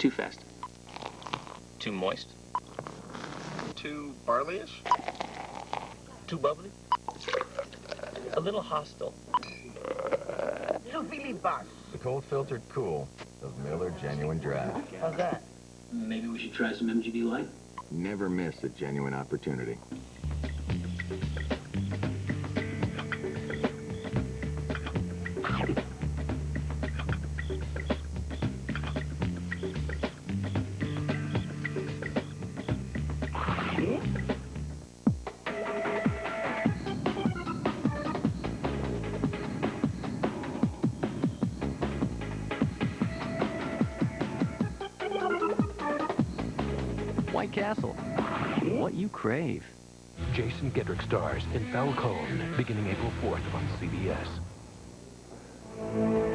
Too fast. Too moist. Too barley-ish? Too bubbly. A little hostile. Too Billy Boss. The cold filtered cool of Miller Genuine Draft. How's that? Maybe we should try some MGB Light? Never miss a genuine opportunity. White Castle, what you crave. Jason Gedrick stars in Falcone, beginning April 4th on CBS.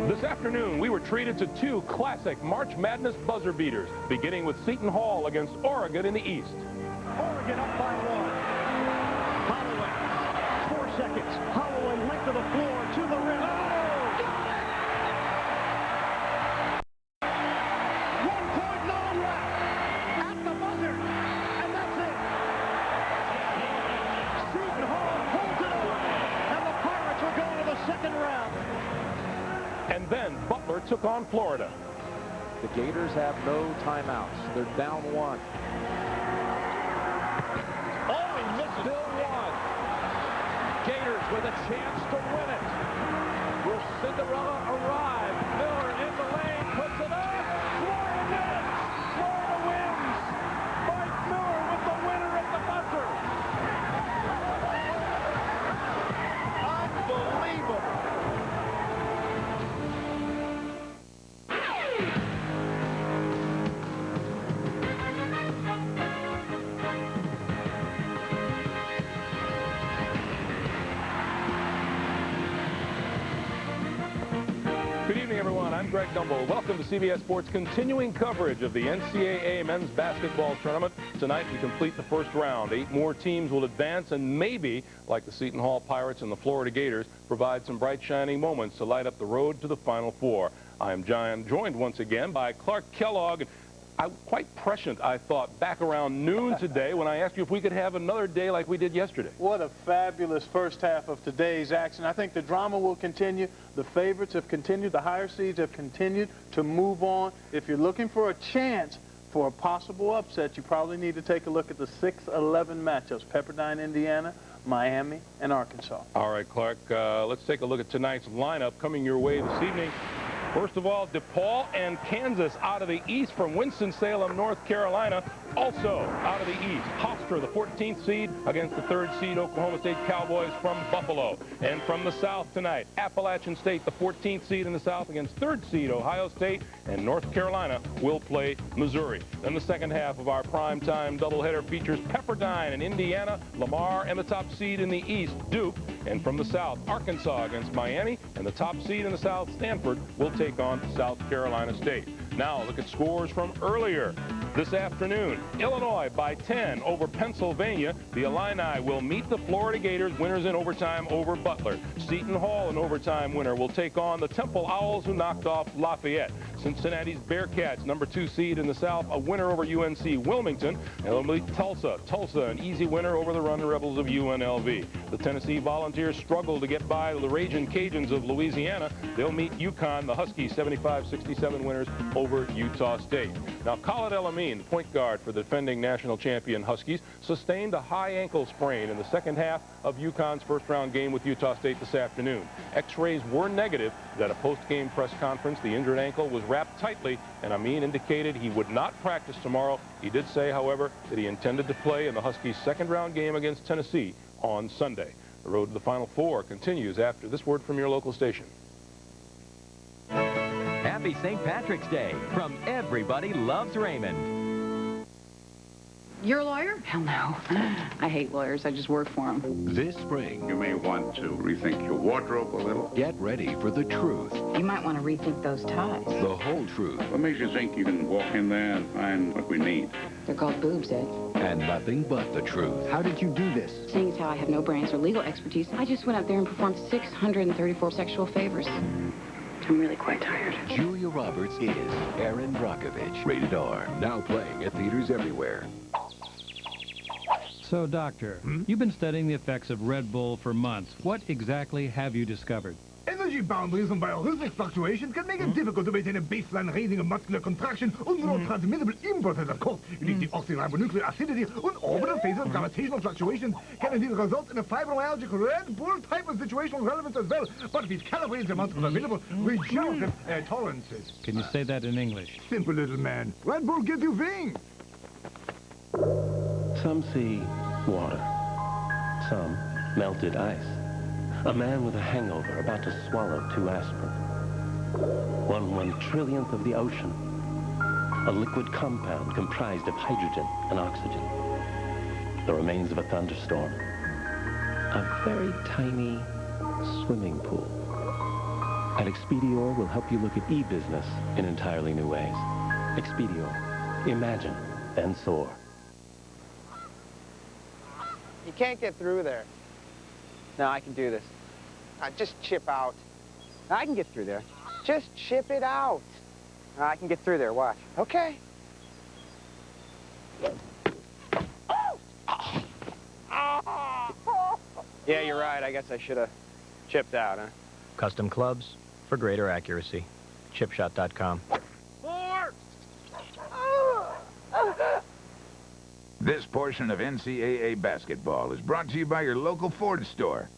This afternoon, we were treated to two classic March Madness buzzer beaters, beginning with Seton Hall against Oregon in the East. Oregon up by 1. Holloway, 4 seconds. Holloway, length of the floor to the rim. Oh! And then Butler took on Florida. The Gators have no timeouts. They're down 1. Oh, he missed it. Still 1. Gators with a chance to win it. Will Cinderella arrive? Miller in the lane, puts it up. Florida wins. Florida wins. Mike Miller with the winner at the buzzer. Unbelievable. Good evening, everyone. I'm Greg Gumbel. Welcome to CBS Sports' continuing coverage of the NCAA men's basketball tournament. Tonight, we complete the first round. 8 more teams will advance and maybe, like the Seton Hall Pirates and the Florida Gators, provide some bright, shining moments to light up the road to the Final Four. I'm joined once again by Clark Kellogg. Quite prescient, I thought, back around noon today when I asked you if we could have another day like we did yesterday. What a fabulous first half of today's action. I think the drama will continue. The favorites have continued. The higher seeds have continued to move on. If you're looking for a chance for a possible upset, you probably need to take a look at the 6-11 matchups. Pepperdine, Indiana, Miami, and Arkansas. All right, Clark, let's take a look at tonight's lineup coming your way this evening. First of all, DePaul and Kansas out of the East from Winston-Salem, North Carolina. Also out of the East, Hofstra, the 14th seed, against the 3rd seed Oklahoma State Cowboys from Buffalo. And from the South tonight, Appalachian State, the 14th seed in the South, against 3rd seed Ohio State, and North Carolina will play Missouri. Then the second half of our primetime doubleheader features Pepperdine and Indiana, Lamar and the top seed in the East, Duke. And from the South, Arkansas against Miami, and the top seed in the South, Stanford, will take on South Carolina State. Now look at scores from earlier. This afternoon, Illinois by 10 over Pennsylvania. The Illini will meet the Florida Gators, winners in overtime over Butler. Seton Hall, an overtime winner, will take on the Temple Owls, who knocked off Lafayette. Cincinnati's Bearcats, number 2 seed in the South, a winner over UNC Wilmington. And they'll meet Tulsa, an easy winner over the Running Rebels of UNLV. The Tennessee Volunteers struggle to get by the Ragin' Cajuns of Louisiana. They'll meet UConn, the Huskies, 75-67 winners over Utah State. Now, Khalid El-Amin, the point guard for the defending national champion Huskies, sustained a high ankle sprain in the second half of UConn's first-round game with Utah State this afternoon. X-rays were negative. At a post-game press conference, the injured ankle was wrapped tightly, and Amin indicated he would not practice tomorrow. He did say, however, that he intended to play in the Huskies' second-round game against Tennessee on Sunday. The road to the Final Four continues after this word from your local station. Happy St. Patrick's Day from Everybody Loves Raymond. You're a lawyer? Hell no. I hate lawyers. I just work for them. This spring, you may want to rethink your wardrobe a little. Get ready for the truth. You might want to rethink those ties. The whole truth. What makes you think you can walk in there and find what we need? They're called boobs, Ed. And nothing but the truth. How did you do this? Seeing as how I have no brains or legal expertise, I just went up there and performed 634 sexual favors. I'm really quite tired. Julia Roberts is Erin Brockovich. Rated R. Now playing at theaters everywhere. So, Doctor, you've been studying the effects of Red Bull for months. What exactly have you discovered? Energy boundaries and biorhythmic fluctuations can make it difficult to maintain a baseline rating of muscular contraction and neurotransmittable impulses, of course. Unique deoxyribonucleic acidity and orbital phases of gravitational fluctuations can indeed result in a fibromyalgic Red Bull type of situational relevance as well, but if it's calibrated amounts of available regenerative tolerances. Can you say that in English? Simple little man. Red Bull gives you wings. Some see water. Some melted ice. A man with a hangover about to swallow 2 aspirin. 1/1 trillionth of the ocean. A liquid compound comprised of hydrogen and oxygen. The remains of a thunderstorm. A very tiny swimming pool. At Expedior, we'll help you look at e-business in entirely new ways. Expedior. Imagine, then soar. You can't get through there. No, I can do this. Just chip out. I can get through there. Just chip it out. I can get through there, watch. Okay. Yeah, you're right. I guess I should have chipped out, huh? Custom clubs for greater accuracy. Chipshot.com. This portion of NCAA basketball is brought to you by your local Ford store.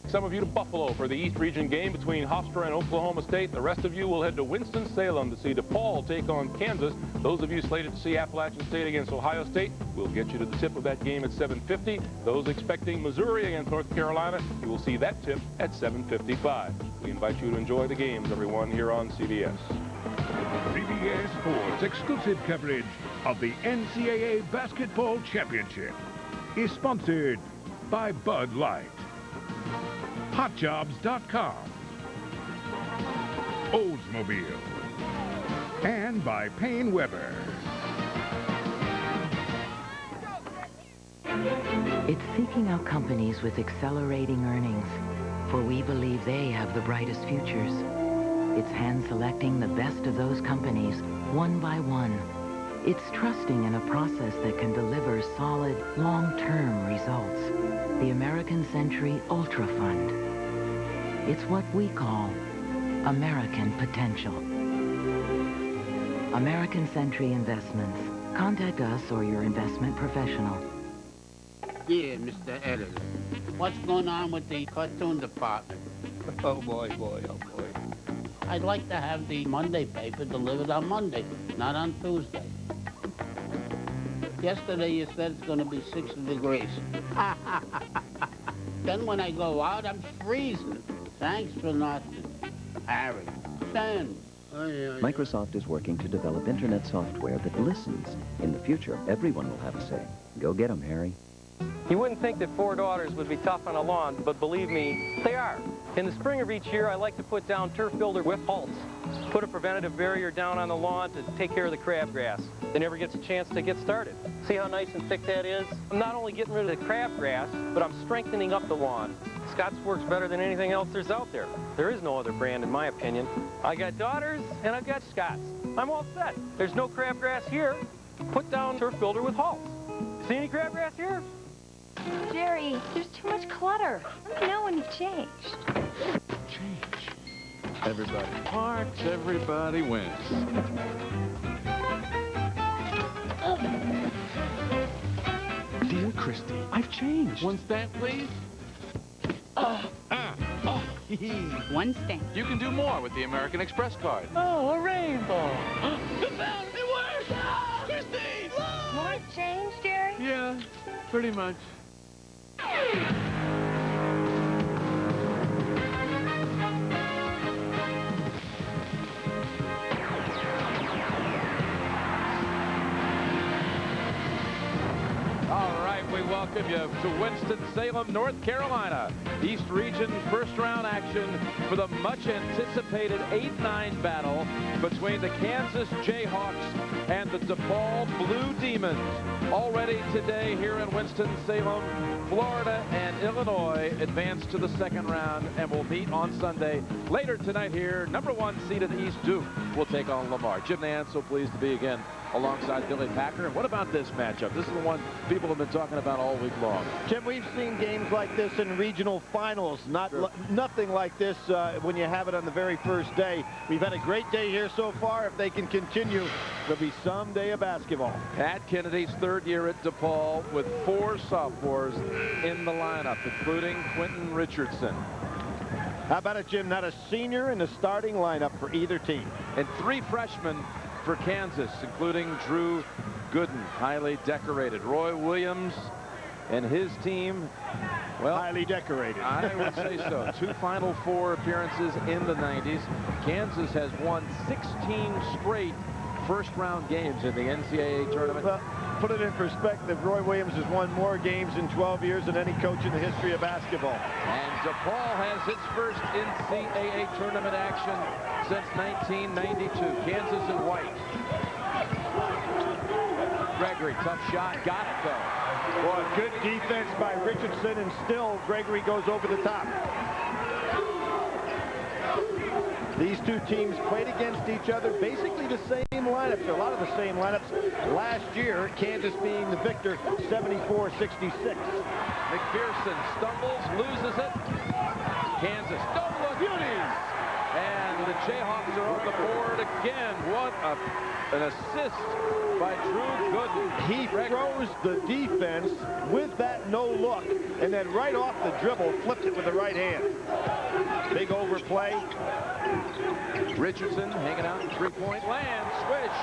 Some of you to Buffalo for the East Region game between Hofstra and Oklahoma State. The rest of you will head to Winston-Salem to see DePaul take on Kansas. Those of you slated to see Appalachian State against Ohio State, we'll get you to the tip of that game at 7:50. Those expecting Missouri against North Carolina, you will see that tip at 7:55. We invite you to enjoy the games, everyone, here on CBS. CBS Sports exclusive coverage of the NCAA Basketball Championship is sponsored by Bud Light, HotJobs.com, Oldsmobile, and by Payne Weber. It's seeking out companies with accelerating earnings, for we believe they have the brightest futures. It's hand-selecting the best of those companies, one by one. It's trusting in a process that can deliver solid, long-term results. The American Century Ultra Fund. It's what we call American Potential. American Century Investments. Contact us or your investment professional. Yeah, Mr. Editor. What's going on with the cartoon department? Oh, boy, oh, boy. I'd like to have the Monday paper delivered on Monday, not on Tuesday. Yesterday you said it's going to be 60 degrees. Then when I go out, I'm freezing. Thanks for nothing. Harry, Stan. Microsoft is working to develop internet software that listens. In the future, everyone will have a say. Go get 'em, Harry. You wouldn't think that 4 daughters would be tough on a lawn, but believe me, they are. In the spring of each year, I like to put down turf builder with halts. Put a preventative barrier down on the lawn to take care of the crabgrass. They never gets a chance to get started. See how nice and thick that is? I'm not only getting rid of the crabgrass, but I'm strengthening up the lawn. Scott's works better than anything else there's out there. There is no other brand, in my opinion. I got daughters, and I've got Scott's. I'm all set. There's no crabgrass here. Put down turf builder with halts. See any crabgrass here? Jerry, there's too much clutter. Let me know when you've changed. Change. Everybody parks, everybody wins. Dear Christy, I've changed. One stamp, please. One stamp. You can do more with the American Express card. Oh, a rainbow. You found it! It worked! Christy! More change, Jerry? Yeah, pretty much. welcome you to Winston-Salem, North Carolina. East Region first-round action for the much-anticipated 8-9 battle between the Kansas Jayhawks and the DePaul Blue Demons. Already today here in Winston-Salem, Florida and Illinois advance to the second round and will meet on Sunday. Later tonight here, #1 seed in the East, Duke, will take on Lamar. Jim Nance, so pleased to be again alongside Billy Packer. And what about this matchup? This is the one people have been talking about all week long. Jim, we've seen games like this in regional finals. Nothing like this when you have it on the very first day. We've had a great day here so far. If they can continue, there'll be some day of basketball. Pat Kennedy's third year at DePaul with 4 sophomores in the lineup, including Quentin Richardson. How about it, Jim? Not a senior in the starting lineup for either team. And 3 freshmen for Kansas, including Drew Gooden, highly decorated. Roy Williams and his team, well, highly decorated. I would say so. 2 Final Four appearances in the 90s. Kansas has won 16 straight first-round games in the NCAA tournament. Well, put it in perspective, Roy Williams has won more games in 12 years than any coach in the history of basketball. And DePaul has its first NCAA tournament action since 1992. Kansas in white. Gregory, tough shot, got it though. Boy, good defense by Richardson, and still Gregory goes over the top. These two teams played against each other, basically the same lineups, a lot of the same lineups. Last year, Kansas being the victor, 74-66. McPherson stumbles, loses it. Kansas, don't look. Beauties! And the Jayhawks are on the board again. What an assist by Drew Gooden. He throws the defense with that no look, and then right off the dribble, flipped it with the right hand. Big overplay. Richardson hanging out in three-point land. Swish.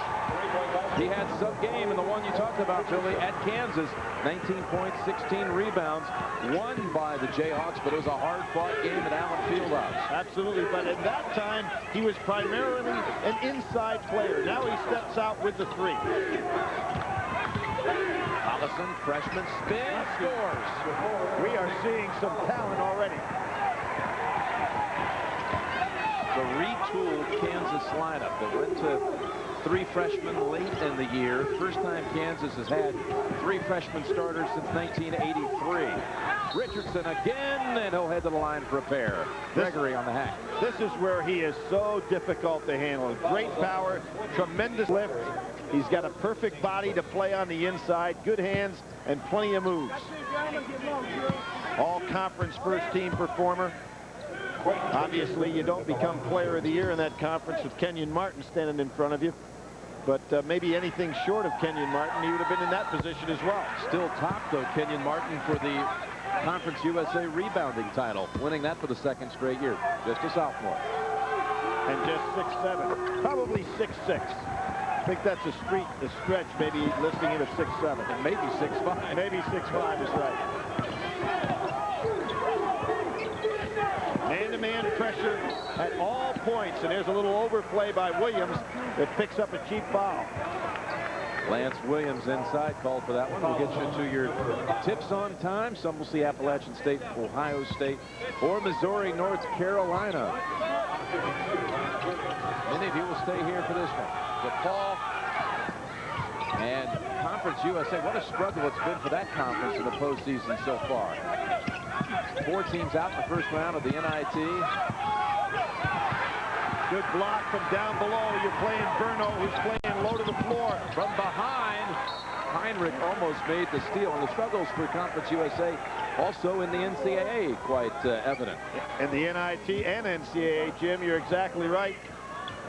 He had some game in the one you talked about, Billy, at Kansas. 19 points, 16 rebounds. Won by the Jayhawks, but it was a hard-fought game at Allen Fieldhouse. Absolutely, but at that time, he was primarily an inside player. Now he steps out with the 3. Collison, freshman, spin, scores. We are seeing some talent already. The retooled Kansas lineup that went to 3 freshmen late in the year. First time Kansas has had 3 freshman starters since 1983. Richardson again, and he'll head to the line for a pair. Gregory on the hack. This is where he is so difficult to handle. Great power, tremendous lift. He's got a perfect body to play on the inside, good hands, and plenty of moves. All-conference first-team performer. Obviously, you don't become player of the year in that conference with Kenyon Martin standing in front of you. But maybe anything short of Kenyon Martin, he would have been in that position as well. Still top, though, Kenyon Martin for the Conference USA rebounding title, winning that for the 2nd straight year. Just a sophomore. And just 6'7", probably 6'6". I think that's a stretch, maybe listing him at 6'7". And maybe 6'5". Maybe 6'5" is right. Man-to-man pressure at all points, and there's a little overplay by Williams that picks up a cheap foul. Lance Williams inside, called for that one. We'll get you to your tips on time. Some will see Appalachian State, Ohio State, or Missouri, North Carolina. Many of you will stay here for this one. DePaul and Conference USA. What a struggle it's been for that conference in the postseason so far. 4 teams out in the first round of the NIT. Good block from down below. You're playing Verno, who's playing low to the floor. From behind, Heinrich almost made the steal. And the struggles for Conference USA also in the NCAA quite evident. And the NIT and NCAA, Jim, you're exactly right.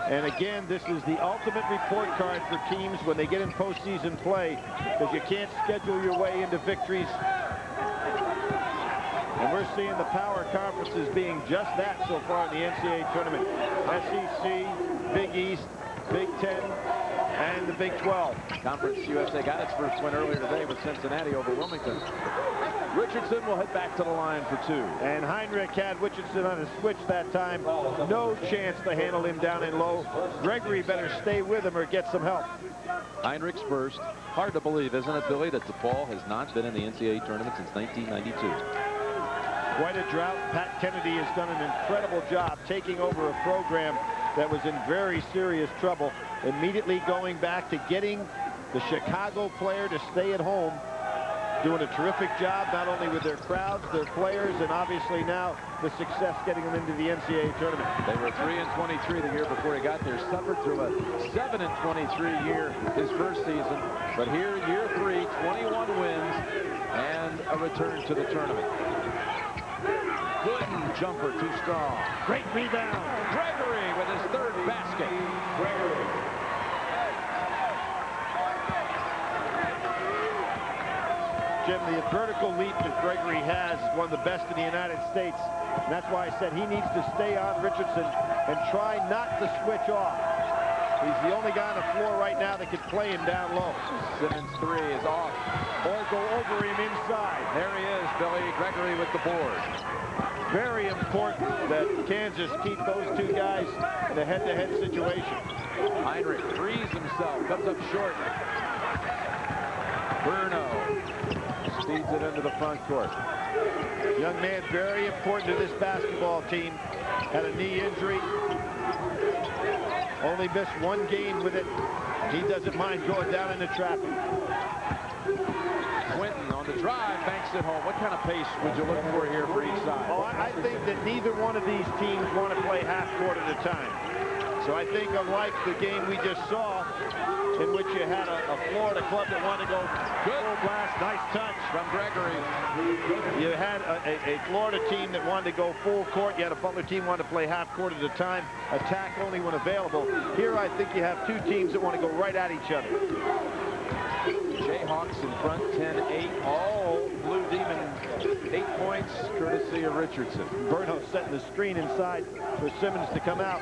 And again, this is the ultimate report card for teams when they get in postseason play, because you can't schedule your way into victories. And we're seeing the power conferences being just that so far in the NCAA tournament. SEC, Big East, Big Ten, and the Big 12. Conference USA got its first win earlier today with Cincinnati over Wilmington. Richardson will head back to the line for 2. And Heinrich had Richardson on a switch that time. No chance to handle him down and low. Gregory better stay with him or get some help. Heinrich's first. Hard to believe, isn't it, Billy, that DePaul has not been in the NCAA tournament since 1992. Quite a drought. Pat Kennedy has done an incredible job taking over a program that was in very serious trouble, immediately going back to getting the Chicago player to stay at home, doing a terrific job not only with their crowds, their players, and obviously now the success getting them into the NCAA tournament. They were 3-23 the year before he got there, suffered through a 7-23 year his first season, but here, year 3, 21 wins and a return to the tournament. Good jumper, too strong. Great rebound. Gregory with his third basket. Gregory. Jim, the vertical leap that Gregory has is one of the best in the United States. And that's why I said he needs to stay on Richardson and try not to switch off. He's the only guy on the floor right now that can play him down low. Simmons' 3 is off. Or go over him inside. There he is, Billy. Gregory with the board. Very important that Kansas keep those two guys in a head-to-head situation. Heinrich frees himself, comes up short. Bruno speeds it into the front court. Young man, very important to this basketball team. Had a knee injury. Only missed 1 game with it. He doesn't mind going down into traffic. Quinton on the drive, banks it home. What kind of pace would you look for here for each side? Oh, I think that neither one of these teams want to play half court at a time. So I think, unlike the game we just saw, in which you had a Florida club that wanted to go full blast, nice touch from Gregory. You had a Florida team that wanted to go full court. You had a Butler team wanted to play half court at a time, attack only when available. Here I think you have 2 teams that want to go right at each other. Jayhawks in front, 10-8. All Blue Demon, 8 points, courtesy of Richardson. Bruno setting the screen inside for Simmons to come out.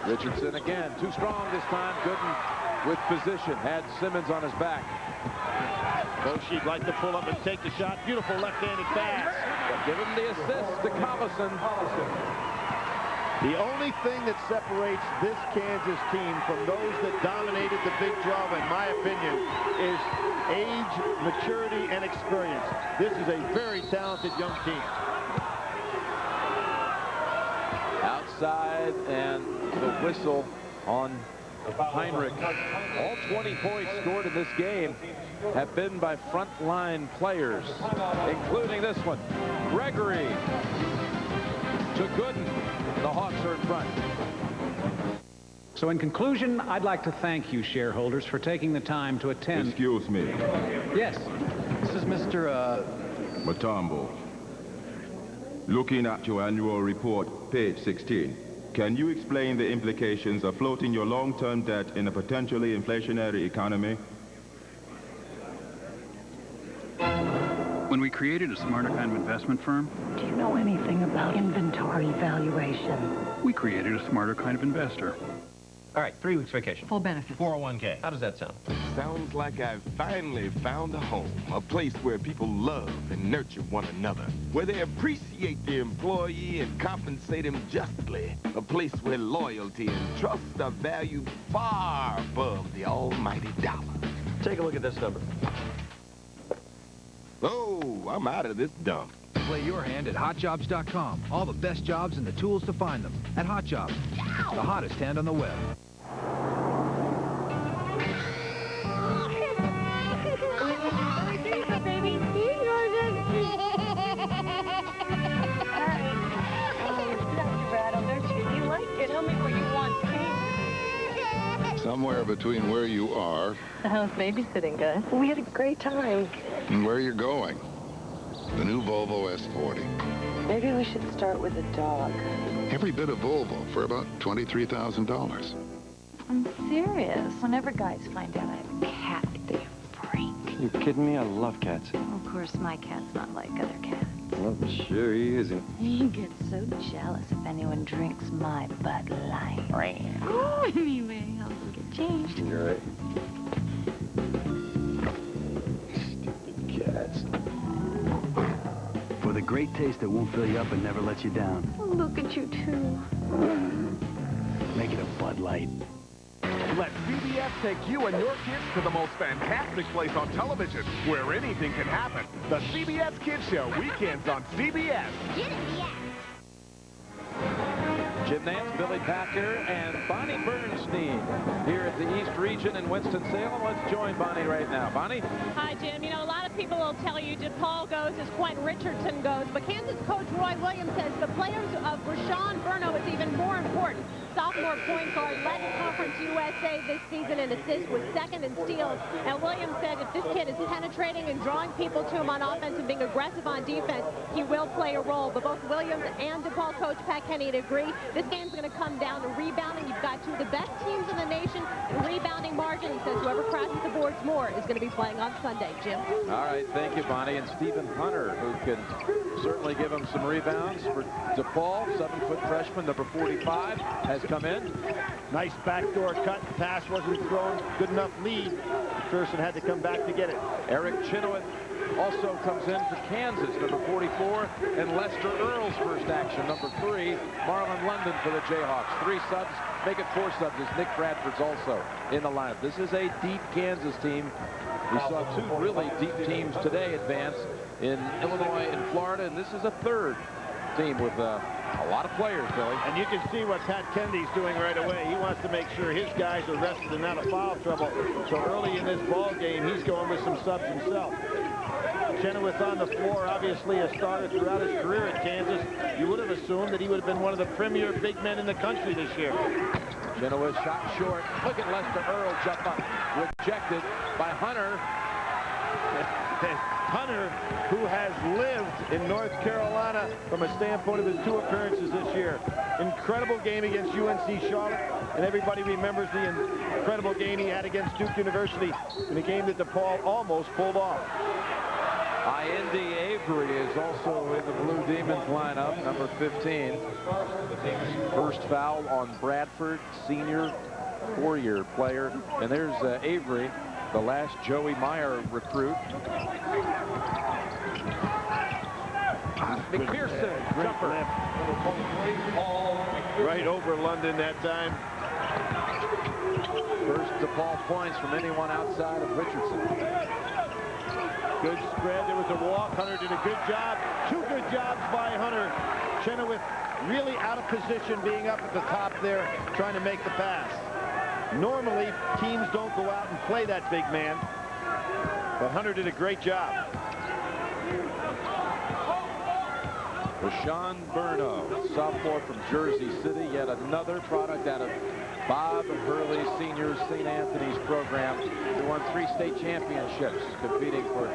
Richardson again, too strong this time. Gooden with position, had Simmons on his back. Boschie'd like to pull up and take the shot. Beautiful left-handed pass. But give him the assist to Collison. The only thing that separates this Kansas team from those that dominated the big draw, in my opinion, is age, maturity, and experience. This is a very talented young team. Outside, and the whistle on Heinrich. All 20 points scored in this game have been by frontline players, including this one. Gregory to Gooden. The Hawks are in front. So in conclusion, I'd like to thank you, shareholders, for taking the time to attend. Excuse me. Yes, this is Mr. Matambo. Looking at your annual report, page 16, can you explain the implications of floating your long-term debt in a potentially inflationary economy? When we created a smarter kind of investment firm, Do you know anything about inventory valuation? we created a smarter kind of investor. All right, 3 weeks vacation. Full benefits. 401k. How does that sound? Sounds like I've finally found a home, a place where people love and nurture one another, where they appreciate the employee and compensate him justly, a place where loyalty and trust are valued far above the almighty dollar. Take a look at this number. Oh, I'm out of this dump. Play your hand at hotjobs.com. All the best jobs and the tools to find them. At Hot Jobs, the hottest hand on the web. Somewhere between where you are How's babysitting, guys? We had a great time. and where you're going. The new Volvo S40. Maybe we should start with a dog. Every bit of Volvo for about $23,000. I'm serious. Whenever guys find out I have a cat, they freak. You kidding me? I love cats. Of course, my cat's not like other cats. Well, sure he isn't. He gets so jealous if anyone drinks my Bud Light. Oh, anyway, I'll go get changed. You're right. Stupid cats. great taste that won't fill you up and never lets you down. Oh, look at you two. Make it a Bud Light. Let CBS take you and your kids to the most fantastic place on television, where anything can happen. The CBS Kids Show, weekends on CBS. Get in the act. Jim Nance, Billy Packer, and Bonnie Bernstein here at the East Region in Winston-Salem. Let's join Bonnie right now. Bonnie? Hi, Jim. You know, a lot of people will tell you DePaul goes as Quentin Richardson goes, but Kansas coach Roy Williams says the players of Rashawn Burno is even more important. Sophomore point guard led in Conference USA this season in assists, was second in steals. And Williams said if this kid is penetrating and drawing people to him on offense and being aggressive on defense, he will play a role. But both Williams and DePaul coach Pat Kenny agree this game's going to come down to rebounding. You've got two of the best teams in the nation in rebounding margin. He says whoever crosses the boards more is going to be playing on Sunday. Jim? All right, thank you, Bonnie. And Stephen Hunter, who can certainly give him some rebounds for DePaul. 7-foot freshman, number 45, has come in. Nice backdoor cut. The pass wasn't thrown. Good enough lead. McPherson had to come back to get it. Eric Chenoweth also comes in for Kansas, number 44, and Lester Earl's first action, number 3, Marlon London for the Jayhawks. 3 subs, make it 4 subs, as Nick Bradford's also in the lineup. This is a deep Kansas team. We saw 2 really deep teams today advance in Illinois and Florida, and this is a 3rd team with a lot of players, Billy. And you can see what Pat Kennedy's doing right away. He wants to make sure his guys are rested and out of foul trouble. So early in this ball game, he's going with some subs himself. Chenoweth on the floor, obviously a starter throughout his career at Kansas. You would have assumed that he would have been one of the premier big men in the country this year. Chenoweth shot short. Look at Lester Earl jump up. Rejected by Hunter. Hunter, who has lived in North Carolina from a standpoint of his 2 appearances this year. Incredible game against UNC Charlotte, and everybody remembers the incredible game he had against Duke University in a game that DePaul almost pulled off. Indy Avery is also in the Blue Demons lineup, number 15. First foul on Bradford, senior, 4-year player. And there's Avery, the last Joey Meyer recruit. McPherson, jumper. Right over London that time. First DePaul points from anyone outside of Richardson. Good spread. There was a walk. Hunter did a good job. 2 good jobs by Hunter. Chenoweth really out of position, being up at the top there, trying to make the pass. Normally, teams don't go out and play that big man, but Hunter did a great job. Rashawn Burno, sophomore from Jersey City, yet another product out of Bob Hurley Sr.'s St. Anthony's program, who won 3 state championships competing for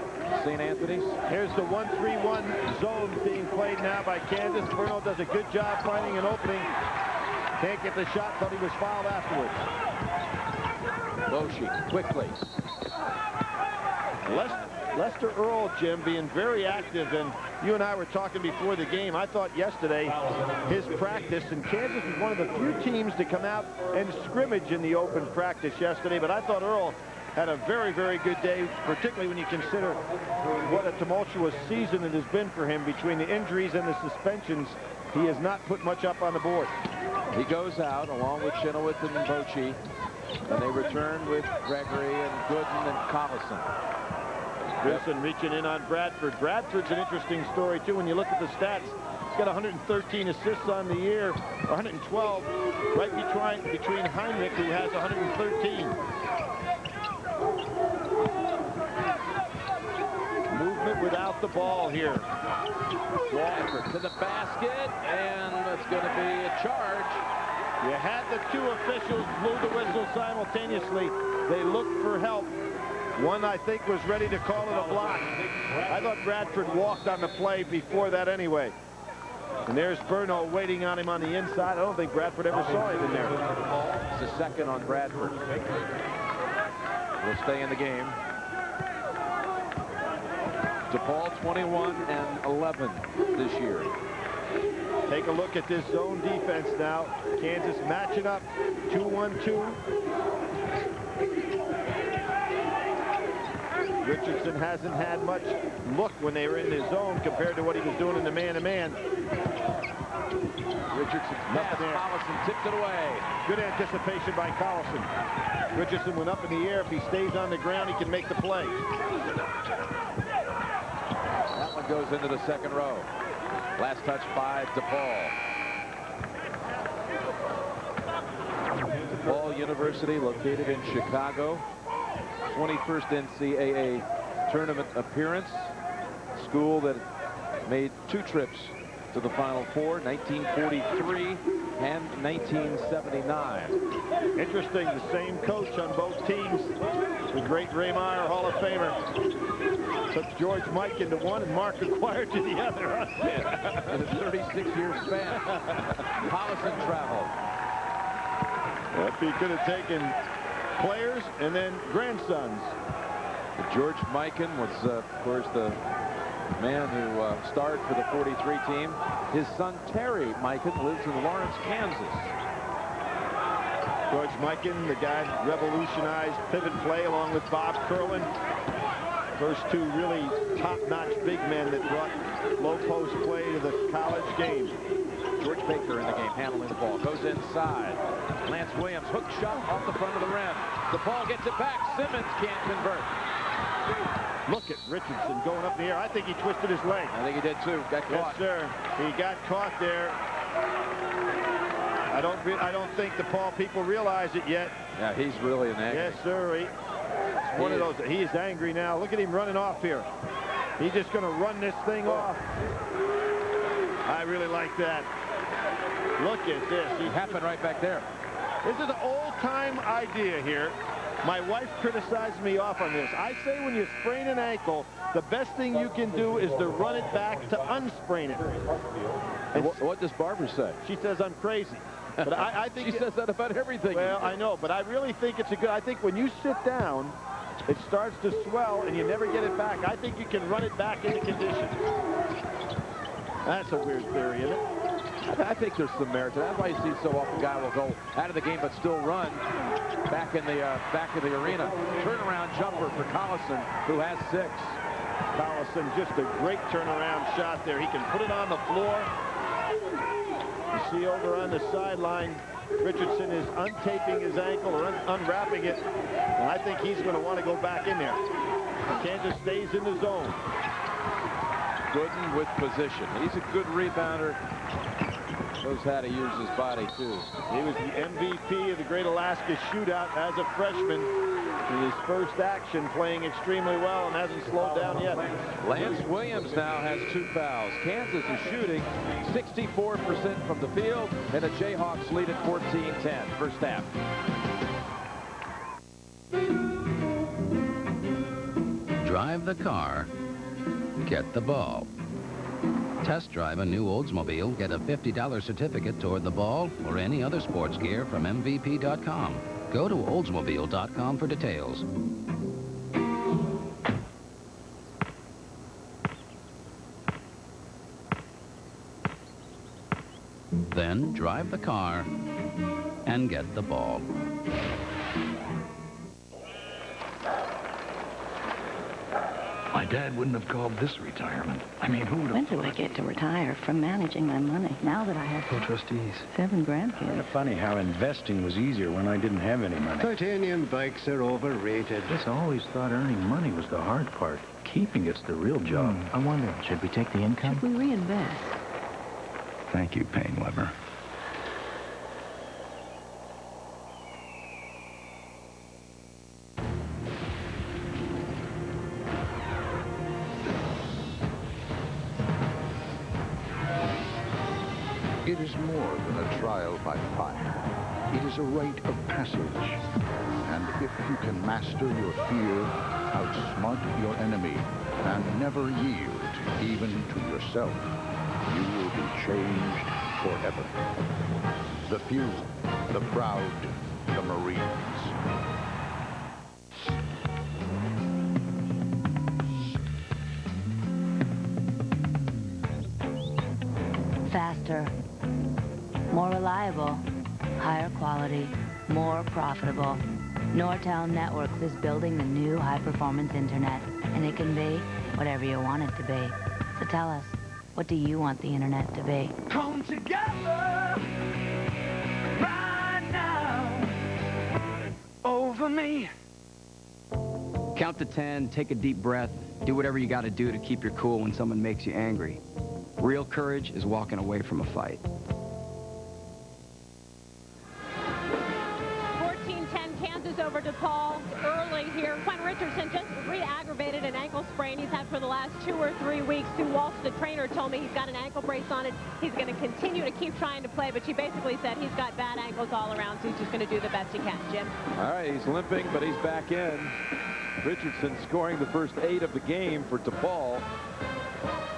St. Anthony's. Here's the 1-3-1 zone being played now by Kansas. Burno does a good job finding an opening. Can't get the shot, thought he was fouled afterwards. Boshi quickly. Lester Earl, Jim, being very active, and you and I were talking before the game. I thought yesterday his practice, and Kansas was one of the few teams to come out and scrimmage in the open practice yesterday, but I thought Earl had a very, very good day, particularly when you consider what a tumultuous season it has been for him between the injuries and the suspensions. He has not put much up on the board. He goes out along with Chenoweth and Bochi, and they return with Gregory and Gooden and Collison. Wilson reaching in on Bradford. Bradford's an interesting story, too, when you look at the stats. He's got 113 assists on the year, 112, right between Heinrich, who has 113. Movement without the ball here. Walker to the basket, and it's going to be a charge. You had the 2 officials blew the whistle simultaneously. They looked for help. One, I think, was ready to call it a block. I thought Bradford walked on the play before that anyway. And there's Burno waiting on him on the inside. I don't think Bradford ever saw him in there. It's a second on Bradford. Will stay in the game. DePaul 21-11 this year. Take a look at this zone defense now. Kansas matching up 2-1-2. Richardson hasn't had much look when they were in his zone compared to what he was doing in the man-to-man. Richardson's pass, Collison tipped it away. Good anticipation by Collison. Richardson went up in the air. If he stays on the ground, he can make the play. That one goes into the second row. Last touch by DePaul. DePaul University, located in Chicago. 21st NCAA tournament appearance. School that made 2 trips to the Final Four, 1943 and 1979. Interesting, the same coach on both teams. The great Ray Meyer, Hall of Famer. Took George Mikan to one and Mark acquired to the other. In a 36-year span. Collison traveled. Well, he could have taken players and then grandsons. George Mikan was, of course, the man who starred for the 43 team. His son Terry Mikan lives in Lawrence, Kansas. George Mikan, the guy that revolutionized pivot play along with Bob Curlin. First 2 really top-notch big men that brought low post play to the college game. George Baker in the game handling the ball. Goes inside. Lance Williams, hook shot off the front of the rim. DePaul gets it back. Simmons can't convert. Look at Richardson going up in the air. I think he twisted his leg. I think he did too. Got caught. Yes, sir. He got caught there. I don't think DePaul people realize it yet. Yeah, he's really an angry. Yes, sir. It's one of those. He is angry now. Look at him running off here. He's just going to run this thing off. I really like that. Look at this. It happened right back there. This is an old-time idea here. My wife criticized me off on this. I say when you sprain an ankle, the best thing you can do is to run it back to unsprain it. And what does Barbara say? She says I'm crazy. But I think she says that about everything. Well, I know, but I really think it's a good. I think when you sit down, it starts to swell and you never get it back. I think you can run it back into condition. That's a weird theory, isn't it? I think there's some merit to that. That's why you see so often a guy will go out of the game but still run back in the arena. Turnaround jumper for Collison, who has 6. Collison, just a great turnaround shot there. He can put it on the floor. You see over on the sideline, Richardson is untaping his ankle or unwrapping it. And I think he's going to want to go back in there. Kansas stays in the zone. Gooden with position. He's a good rebounder. Knows how to use his body, too. He was the MVP of the Great Alaska Shootout as a freshman. In his first action, playing extremely well and hasn't slowed down yet. Lance Williams now has 2 fouls. Kansas is shooting 64% from the field, and the Jayhawks lead at 14-10. First half. Drive the car, get the ball. Test drive a new Oldsmobile, get a $50 certificate toward the ball or any other sports gear from MVP.com. Go to Oldsmobile.com for details. Then drive the car and get the ball. My dad wouldn't have called this retirement. I mean, who would have... When do I get to retire from managing my money now that I have co-trustees? 7 grandkids? Funny how investing was easier when I didn't have any money. Titanium bikes are overrated. I always thought earning money was the hard part. Keeping it's the real job. I wonder, should we take the income? Should we reinvest? Thank you, Painweber. It is more than a trial by fire. It is a rite of passage. And if you can master your fear, outsmart your enemy, and never yield, even to yourself, you will be changed forever. The few, the proud, the Marines. Faster, more reliable, higher quality. more profitable. Nortel Networks is building the new high-performance internet, and it can be whatever you want it to be. So tell us, what do you want the internet to be? Come together right now over me. Count to 10, take a deep breath, do whatever you got to do to keep your cool when someone makes you angry. Real courage is walking away from a fight. 14-10 Kansas over DePaul early here. Quinn Richardson just re-aggravated an ankle sprain he's had for the last 2 or 3 weeks. Sue Walsh, the trainer, told me he's got an ankle brace on it. He's going to continue to keep trying to play, but she basically said he's got bad ankles all around, so he's just going to do the best he can. Jim? All right, he's limping, but he's back in. Richardson scoring the first 8 of the game for DePaul.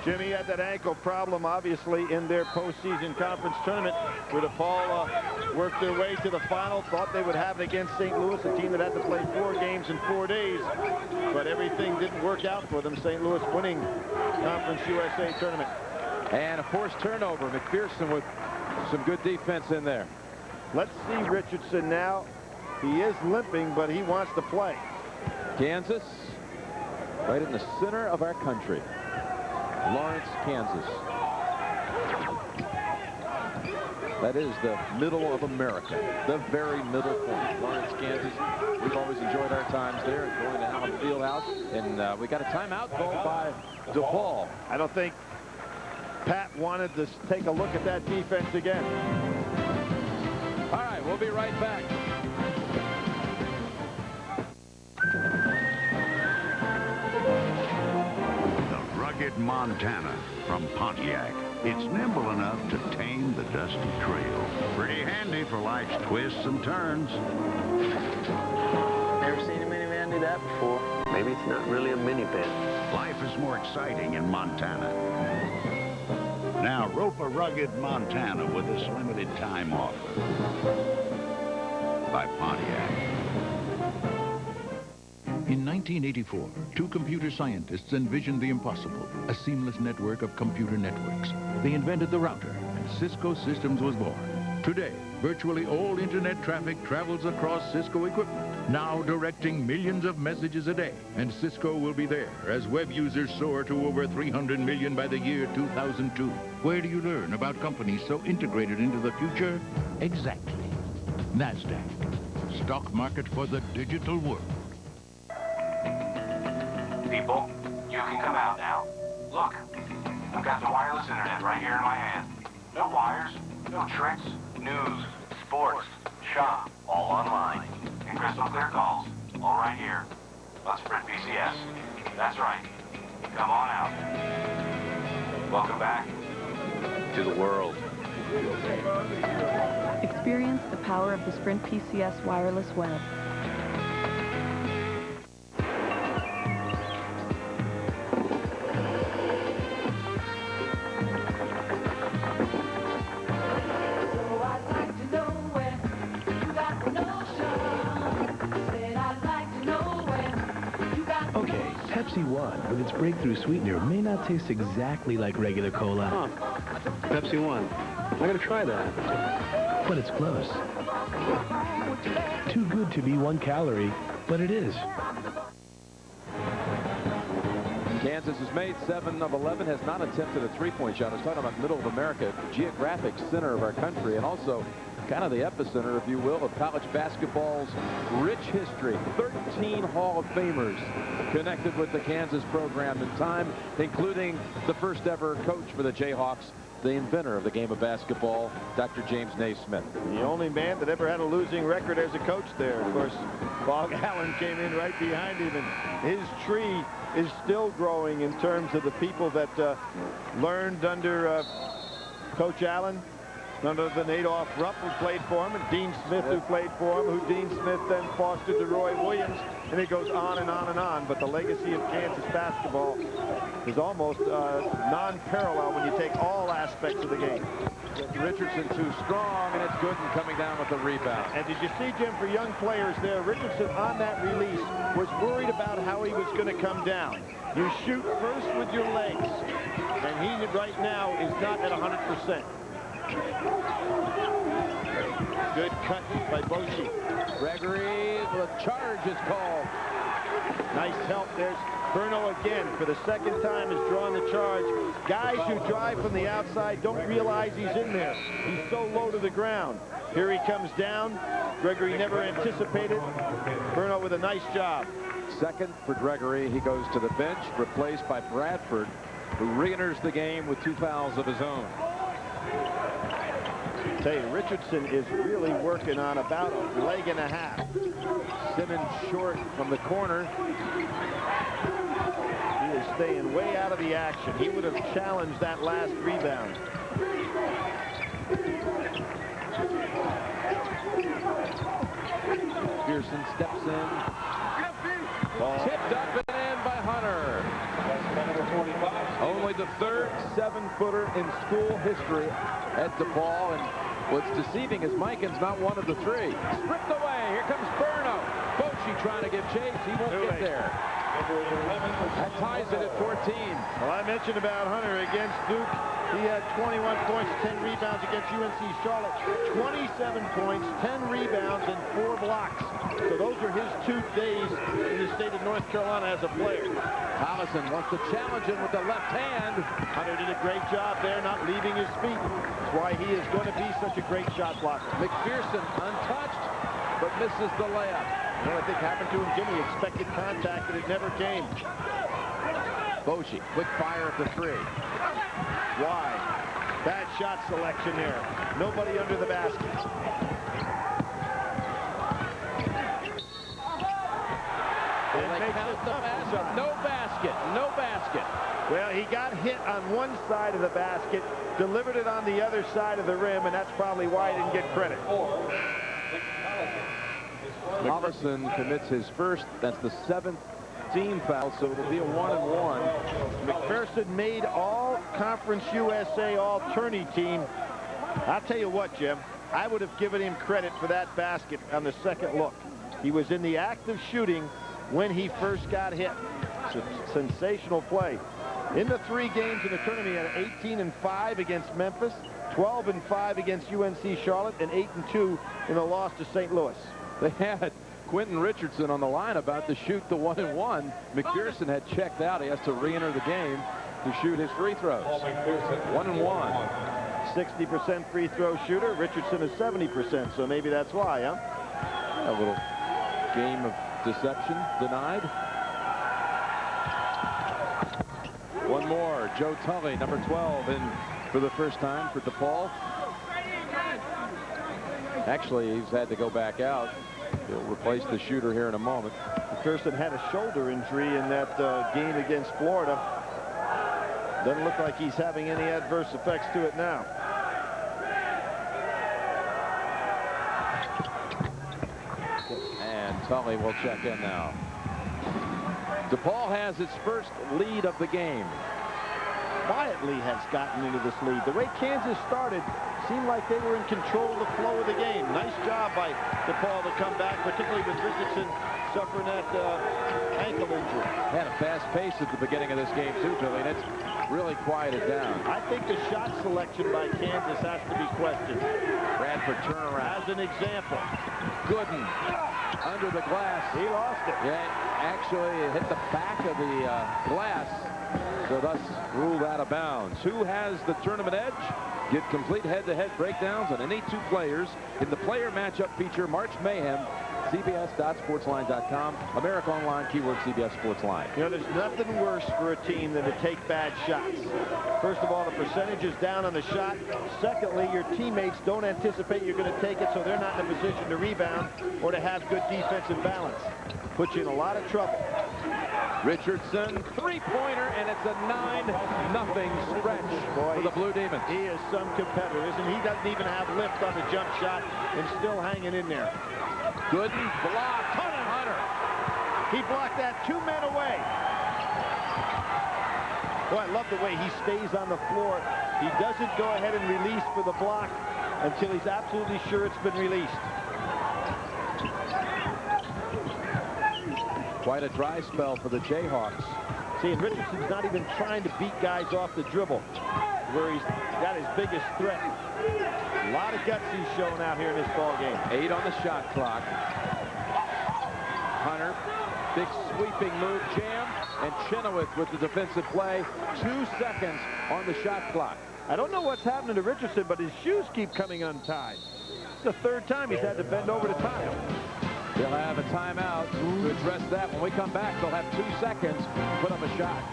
Jimmy had that ankle problem, obviously, in their postseason conference tournament, where DePaul worked their way to the final. Thought they would have it against St. Louis, a team that had to play 4 games in 4 days. But everything didn't work out for them. St. Louis winning Conference USA tournament. And a forced turnover. McPherson with some good defense in there. Let's see Richardson now. He is limping, but he wants to play. Kansas, right in the center of our country. Lawrence, Kansas. That is the middle of America, the very middle point. Lawrence, Kansas. We've always enjoyed our times there, going to Allen Fieldhouse, and we got a timeout called by DePaul. I don't think Pat wanted to take a look at that defense again. All right, we'll be right back. Rugged Montana from Pontiac. It's nimble enough to tame the dusty trail. Pretty handy for life's twists and turns. Never seen a minivan do that before. Maybe it's not really a minivan. Life is more exciting in Montana. Now rope a rugged Montana with this limited time offer by Pontiac. In 1984, 2 computer scientists envisioned the impossible, a seamless network of computer networks. They invented the router, and Cisco Systems was born. Today, virtually all internet traffic travels across Cisco equipment, now directing millions of messages a day. And Cisco will be there as web users soar to over 300 million by the year 2002. Where do you learn about companies so integrated into the future? Exactly. NASDAQ, stock market for the digital world. People, you can come out now. Look, I've got the wireless internet right here in my hand. No wires, no tricks, news, sports, shop, all online. And crystal clear calls, all right here. Let's Sprint PCS. That's right. Come on out. Welcome back to the world. Experience the power of the Sprint PCS wireless web. Pepsi One, with its breakthrough sweetener, may not taste exactly like regular cola. Pepsi One. I'm gonna try that. But it's close. Too good to be 1 calorie, but it is. Kansas has made 7 of 11, has not attempted a 3-point shot. I was talking about middle of America, geographic center of our country, and also kind of the epicenter, if you will, of college basketball's rich history. 13 Hall of Famers connected with the Kansas program in time, including the first ever coach for the Jayhawks, the inventor of the game of basketball, Dr. James Naismith. The only man that ever had a losing record as a coach there. Of course, Bog Allen came in right behind him, and his tree is still growing in terms of the people that learned under Coach Allen, under the Adolph Rupp, who played for him, and Dean Smith, who played for him, who Dean Smith then fostered to Roy Williams, and it goes on and on and on. But the legacy of Kansas basketball is almost non-parallel when you take all aspects of the game. Richardson too strong, and it's Gooden coming down with the rebound. And did you see, Jim, for young players there, Richardson on that release was worried about how he was going to come down. You shoot first with your legs, and he right now is not at 100%. Good cut by Boshi. Gregory, the charge is called. Nice help. There's Burno again for the second time has drawn the charge. Guys who drive from the outside don't realize he's in there. He's so low to the ground. Here he comes down. Gregory never anticipated. Burno with a nice job. Second for Gregory. He goes to the bench, replaced by Bradford, who re-enters the game with 2 fouls of his own. I tell you, Richardson is really working on about a leg and a half. Simmons short from the corner. He is staying way out of the action. He would have challenged that last rebound. Pearson steps in. Ball tipped up and in by Hunter. Only the third 7-footer in school history at DePaul, and what's deceiving is Mikan's not one of the three. Stripped away. Here comes Burno. Boshi trying to give chase. He won't get there. That ties it at 14. Well, I mentioned about Hunter against Duke. He had 21 points, 10 rebounds against UNC Charlotte. 27 points, 10 rebounds, and 4 blocks. So those are his 2 days in the state of North Carolina as a player. Collison wants to challenge him with the left hand. Hunter did a great job there, not leaving his feet. That's why he is going to be such a great shot blocker. McPherson untouched, but misses the layup. You know what I think happened to him, Jimmy? Expected contact, and it never came. Boshi, quick fire at the 3. Wide. Bad shot selection there. Nobody under the basket. They count the basket. No basket. No basket. Well, he got hit on one side of the basket, delivered it on the other side of the rim, and that's probably why he didn't get credit. Collison commits his first. That's the 7th team foul, so it'll be a 1-and-1. McPherson made all-conference USA all-tourney team. I'll tell you what, Jim, I would have given him credit for that basket on the second look. He was in the act of shooting when he first got hit. It's a sensational play. In the 3 games in the tournament, he had 18-5 against Memphis, 12-5 against UNC Charlotte, and 8-2 in the loss to St. Louis. They had Quentin Richardson on the line about to shoot the 1-and-1. McPherson had checked out. He has to re-enter the game to shoot his free throws. 1-and-1. 60% free throw shooter. Richardson is 70%, so maybe that's why, huh? A little game of deception denied. One more. Joe Tully, number 12, in for the first time for DePaul. Actually, he's had to go back out. He'll replace the shooter here in a moment. McPherson had a shoulder injury in that game against Florida. Doesn't look like he's having any adverse effects to it now. And Tully will check in now. DePaul has its first lead of the game. Quietly has gotten into this lead. The way Kansas started seemed like they were in control of the flow of the game. Nice job by DePaul to come back, particularly with Richardson suffering that ankle injury. Had a fast pace at the beginning of this game too, Billy, and it's really quieted down. I think the shot selection by Kansas has to be questioned. Bradford turnaround. As an example. Gooden under the glass. He lost it. Yeah, actually it hit the back of the glass, so thus ruled out of bounds. Who has the tournament edge? Get complete head-to-head breakdowns on any 2 players in the player matchup feature March Mayhem. CBS.sportsline.com. America Online, keyword CBS Sportsline. You know, there's nothing worse for a team than to take bad shots. First of all, the percentage is down on the shot. Secondly, your teammates don't anticipate you're going to take it, so they're not in a position to rebound or to have good defensive balance. Puts you in a lot of trouble. Richardson, 3-pointer, and it's a 9-0 stretch for the Blue Demons. He is some competitor, isn't he? He doesn't even have lift on the jump shot and still hanging in there. Gooden blocked. Hunter. He blocked that 2 men away. Boy, I love the way he stays on the floor. He doesn't go ahead and release for the block until he's absolutely sure it's been released. Quite a dry spell for the Jayhawks. See, and Richardson's not even trying to beat guys off the dribble. where he's got his biggest threat. A lot of guts he's shown out here in this ball game. 8 on the shot clock. Hunter, big sweeping move, jam, and Chenoweth with the defensive play. 2 seconds on the shot clock. I don't know what's happening to Richardson, but his shoes keep coming untied. It's the 3rd time he's had to bend over to tie them. They'll have a timeout to address that. When we come back, they'll have 2 seconds to put up a shot.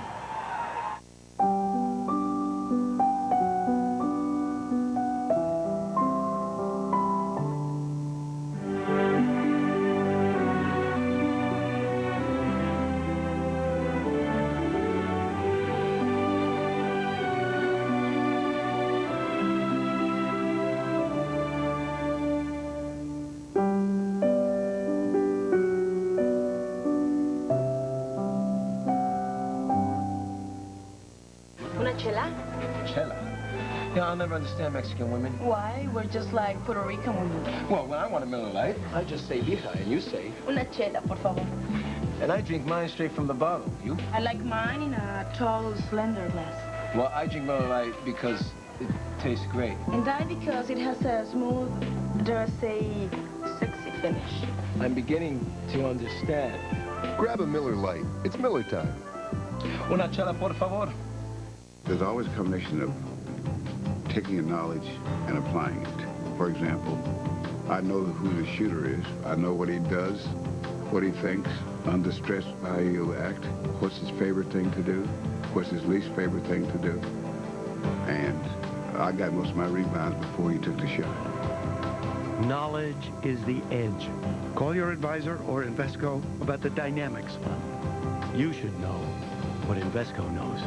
Yeah, I'll never understand Mexican women. Why? We're just like Puerto Rican women. Well, when I want a Miller Lite, I just say vieja, and you say... Una chela, por favor. And I drink mine straight from the bottle. You? I like mine in a tall, slender glass. Well, I drink Miller Lite because it tastes great. And I because it has a smooth, dare I say, sexy finish. I'm beginning to understand. Grab a Miller Lite. It's Miller time. Una chela, por favor. There's always a combination of taking a knowledge and applying it. For example, I know who the shooter is. I know what he does, what he thinks, under stress, how he'll act, what's his favorite thing to do, what's his least favorite thing to do. And I got most of my rebounds before he took the shot. Knowledge is the edge. Call your advisor or Invesco about the dynamics. You should know what Invesco knows.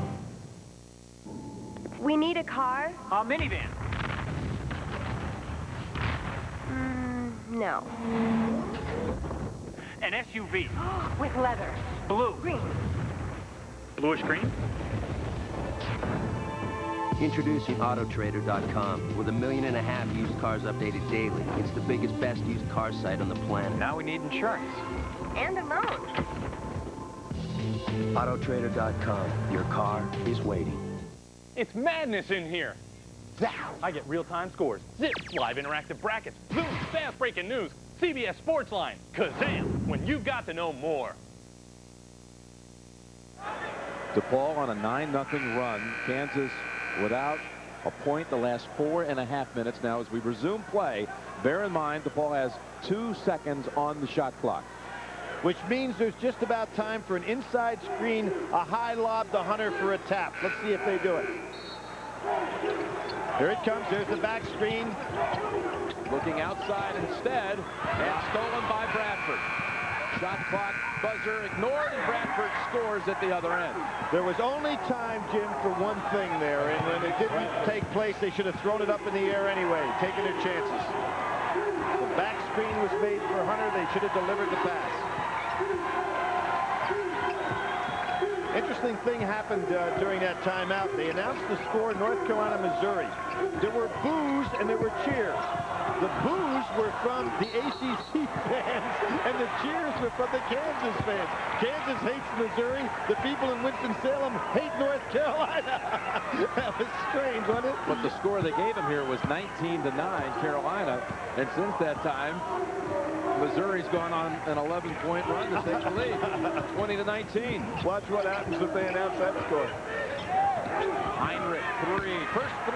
We need a car? A minivan. No. An SUV. With leather. Blue. Green. Bluish green? Introducing Autotrader.com with 1.5 million used cars updated daily. It's the biggest, best used car site on the planet. Now we need insurance. And a loan. Autotrader.com. Your car is waiting. It's madness in here. I get real-time scores, zips, live interactive brackets, zoom, fast breaking news, CBS Sportsline, Kazam, when you've got to know more. DePaul on a 9-0 run. Kansas without a point the last 4.5 minutes. Now as we resume play, bear in mind DePaul has 2 seconds on the shot clock. Which means there's just about time for an inside screen, a high lob to Hunter for a tap. Let's see if they do it. Here it comes. There's the back screen. Looking outside instead, and stolen by Bradford. Shot clock buzzer ignored, and Bradford scores at the other end. There was only time, Jim, for one thing there, and when it didn't take place, they should have thrown it up in the air anyway, taking their chances. The back screen was made for Hunter. They should have delivered the pass. Interesting thing happened during that timeout. They announced the score, North Carolina, Missouri. There were boos and there were cheers. The boos were from the ACC fans and the cheers were from the Kansas fans. Kansas hates Missouri. The people in Winston-Salem hate North Carolina. That was strange, wasn't it? But the score they gave him here was 19-9 Carolina. And since that time, Missouri's gone on an 11-point run to take the lead, 20-19. Watch what happens if they announce that score. Heinrich, 3. First 3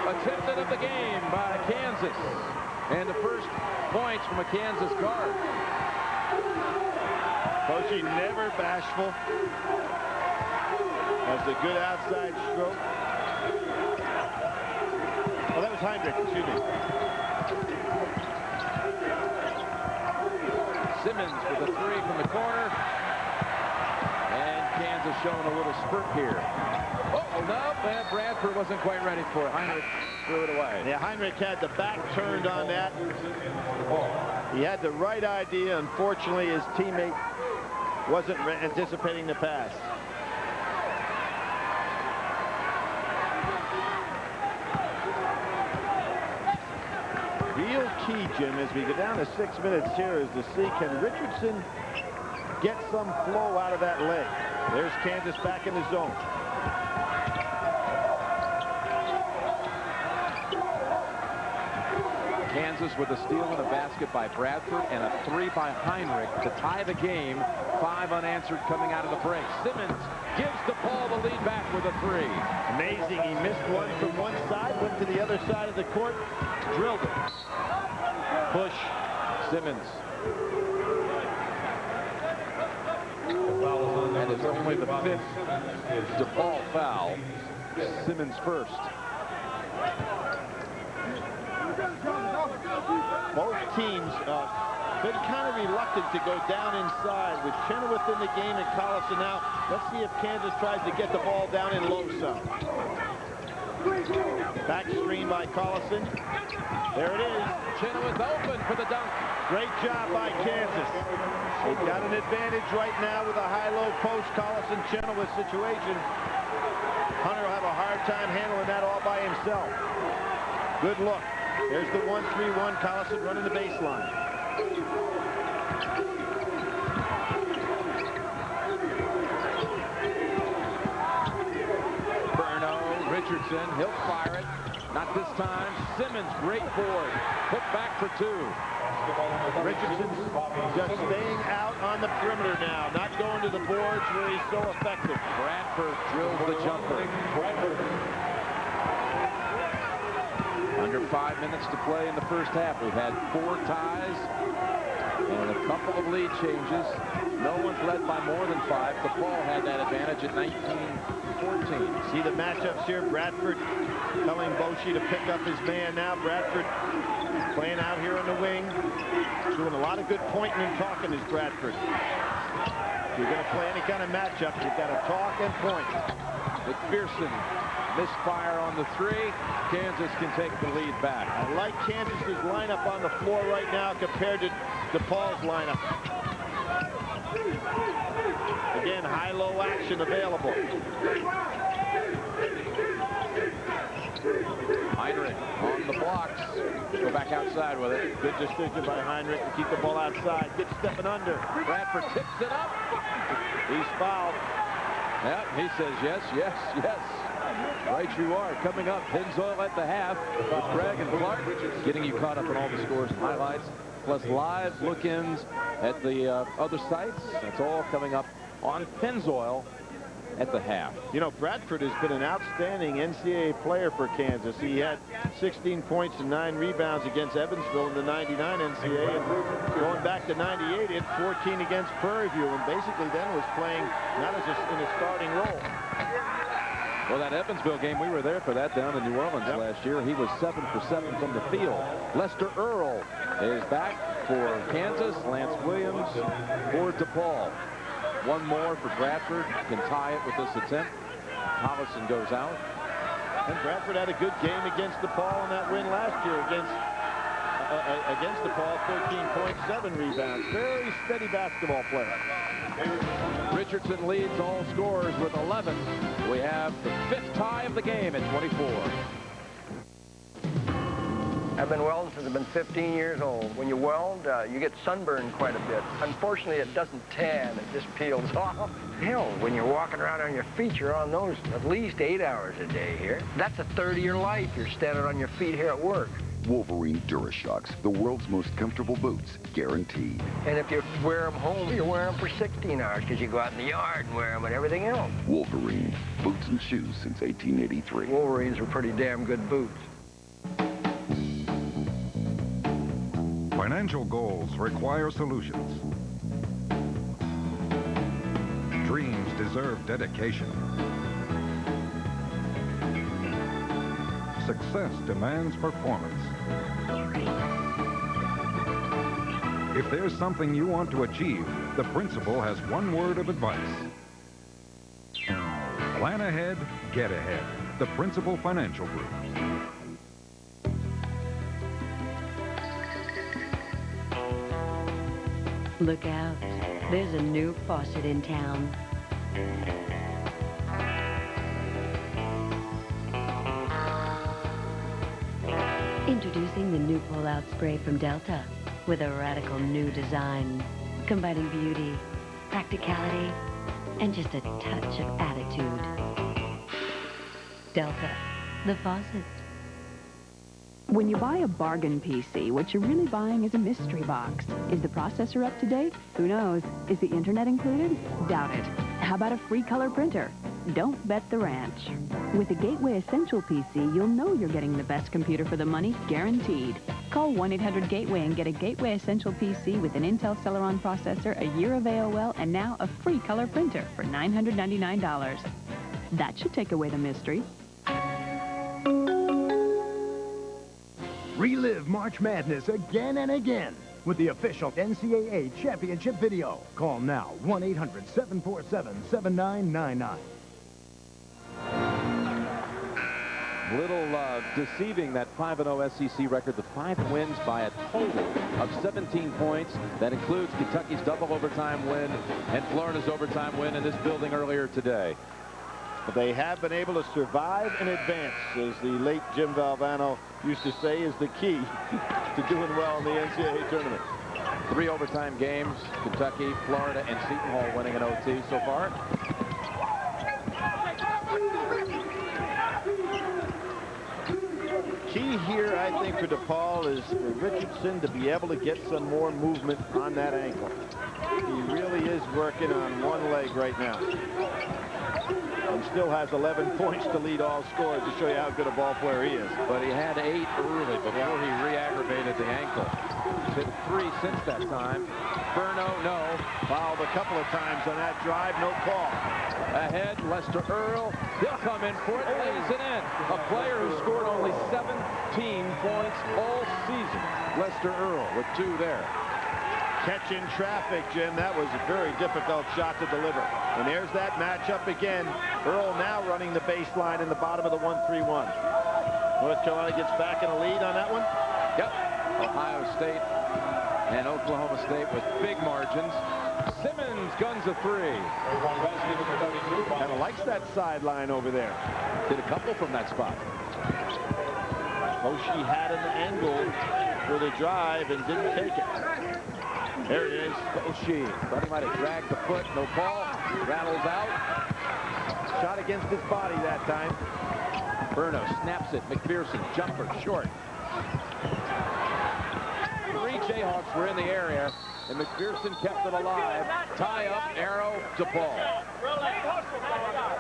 attempted of the game by Kansas. And the first points from a Kansas guard. Coachy never bashful. Has a good outside stroke. Oh, that was Heinrich, excuse me. Simmons with a 3 from the corner. And Kansas showing a little spurt here. Oh, no, Bradford wasn't quite ready for it. Heinrich threw it away. Yeah, Heinrich had the back turned on that. He had the right idea. Unfortunately, his teammate wasn't anticipating the pass. Real key, Jim, as we go down to 6 minutes here is to see, can Richardson get some flow out of that leg? There's Kansas back in the zone. Kansas with a steal and a basket by Bradford and a 3 by Heinrich to tie the game. 5 unanswered coming out of the break. Simmons gives DePaul the lead back with a 3. Amazing. He missed one from one side, went to the other side of the court, drilled it. Push. Simmons. That is only the 5th DePaul foul. Simmons first. Both teams been kind of reluctant to go down inside. With Chenoweth in the game and Collison out, let's see if Kansas tries to get the ball down in low zone. Back screen by Collison. There it is. Chenoweth open for the dunk. Great job by Kansas. They've got an advantage right now with a high-low post Collison-Chenoweth situation. Hunter will have a hard time handling that all by himself. Good look. There's the 1-3-1. Collison running the baseline. Burno, Richardson, he'll fire it. Not this time. Simmons, great board. Put back for 2. Richardson's just staying out on the perimeter now, not going to the boards where he's so effective. Bradford drills the jumper. Under 5 minutes to play in the first half. We've had 4 ties and a couple of lead changes. No one's led by more than 5. DePaul had that advantage at 19-14. See the matchups here. Bradford telling Boshi to pick up his man now. Bradford playing out here on the wing. Doing a lot of good pointing and talking is Bradford. If you're going to play any kind of matchup, you've got to talk and point. McPherson misfire on the 3. Kansas can take the lead back. I like Kansas's lineup on the floor right now compared to DePaul's lineup. Again, high-low action available. Heinrich on the blocks. Go back outside with it. Good decision by Heinrich to keep the ball outside. Good stepping under. Bradford tips it up. He's fouled. Yep, he says yes, yes, yes. Right you are. Coming up, Pennzoil at the half with Craig and Clark, getting you caught up on all the scores and highlights, plus live look-ins at the other sites. That's all coming up on Pennzoil at the half. You know, Bradford has been an outstanding NCAA player for Kansas. He had 16 points and 9 rebounds against Evansville in the 99 NCAA, and going back to 98, he had 14 against Prairie View, and basically then was playing not as in a starting role. Well, that Evansville game, we were there for that down in New Orleans last year. He was 7 for 7 from the field. Lester Earl is back for Kansas. Lance Williams for DePaul. One more for Bradford. Can tie it with this attempt. Collison goes out. And Bradford had a good game against DePaul in that win last year against DePaul. 13.7 rebounds. Very steady basketball player. Richardson leads all scorers with 11. We have the 5th tie of the game at 24. I've been welding since I've been 15 years old. When you weld, you get sunburned quite a bit. Unfortunately, it doesn't tan, it just peels off. Hell, when you're walking around on your feet, you're on those at least 8 hours a day here. That's a third of your life you're standing on your feet here at work. Wolverine DuraShocks, the world's most comfortable boots, guaranteed. And if you wear them home, you wear them for 16 hours because you go out in the yard and wear them and everything else. Wolverine, boots and shoes since 1883. Wolverines are pretty damn good boots. Financial goals require solutions. Dreams deserve dedication. Success demands performance. If there's something you want to achieve, the principal has one word of advice. Plan ahead, get ahead. The Principal Financial Group. Look out. There's a new faucet in town. Introducing the new pull-out spray from Delta with a radical new design, combining beauty, practicality, and just a touch of attitude. Delta, the faucet. When you buy a bargain PC, what you're really buying is a mystery box. Is the processor up to date? Who knows? Is the internet included? Doubt it. How about a free color printer? Don't bet the ranch. With a Gateway Essential PC, you'll know you're getting the best computer for the money, guaranteed. Call 1-800-GATEWAY and get a Gateway Essential PC with an Intel Celeron processor, a year of AOL, and now a free color printer for $999. That should take away the mystery. Relive March Madness again and again with the official NCAA Championship video. Call now, 1-800-747-7999. Little deceiving that 5-0 SEC record, the 5 wins by a total of 17 points. That includes Kentucky's double overtime win and Florida's overtime win in this building earlier today. They have been able to survive and advance, as the late Jim Valvano used to say, is the key to doing well in the NCAA tournament. 3 overtime games, Kentucky, Florida, and Seton Hall winning in OT so far. Key here, I think, for DePaul is for Richardson to be able to get some more movement on that ankle. He really is working on one leg right now. And still has 11 points to lead all scorers to show you how good a ball player he is. But he had 8 early before he re-aggravated the ankle. He's hit 3 since that time. Burno, no. Fouled a couple of times on that drive, no call. Ahead, Lester Earl. He'll come in for it, lays it in. A player who scored only 17 points all season. Lester Earl with 2 there. Catching traffic, Jim. That was a very difficult shot to deliver. And there's that matchup again. Earl now running the baseline in the bottom of the 1-3-1. North Carolina gets back in a lead on that one. Yep. Ohio State and Oklahoma State with big margins. Simmons guns a 3. Kind of likes that sideline over there. Did a couple from that spot. Oshie had an angle for the drive and didn't take it. There it is. Oshie. Thought he might have dragged the foot. No call. Rattles out. Shot against his body that time. Burno snaps it. McPherson. Jumper. Short. 3 Jayhawks were in the area, and McPherson kept it alive. Tie up. Arrow. DePaul.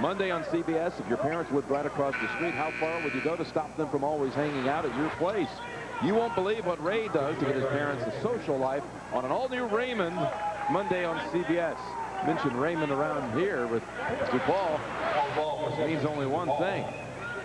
Monday on CBS, if your parents lived right across the street, how far would you go to stop them from always hanging out at your place? You won't believe what Ray does to get his parents a social life on an all-new Raymond Monday on CBS. Mention Raymond around here with DePaul means only one thing.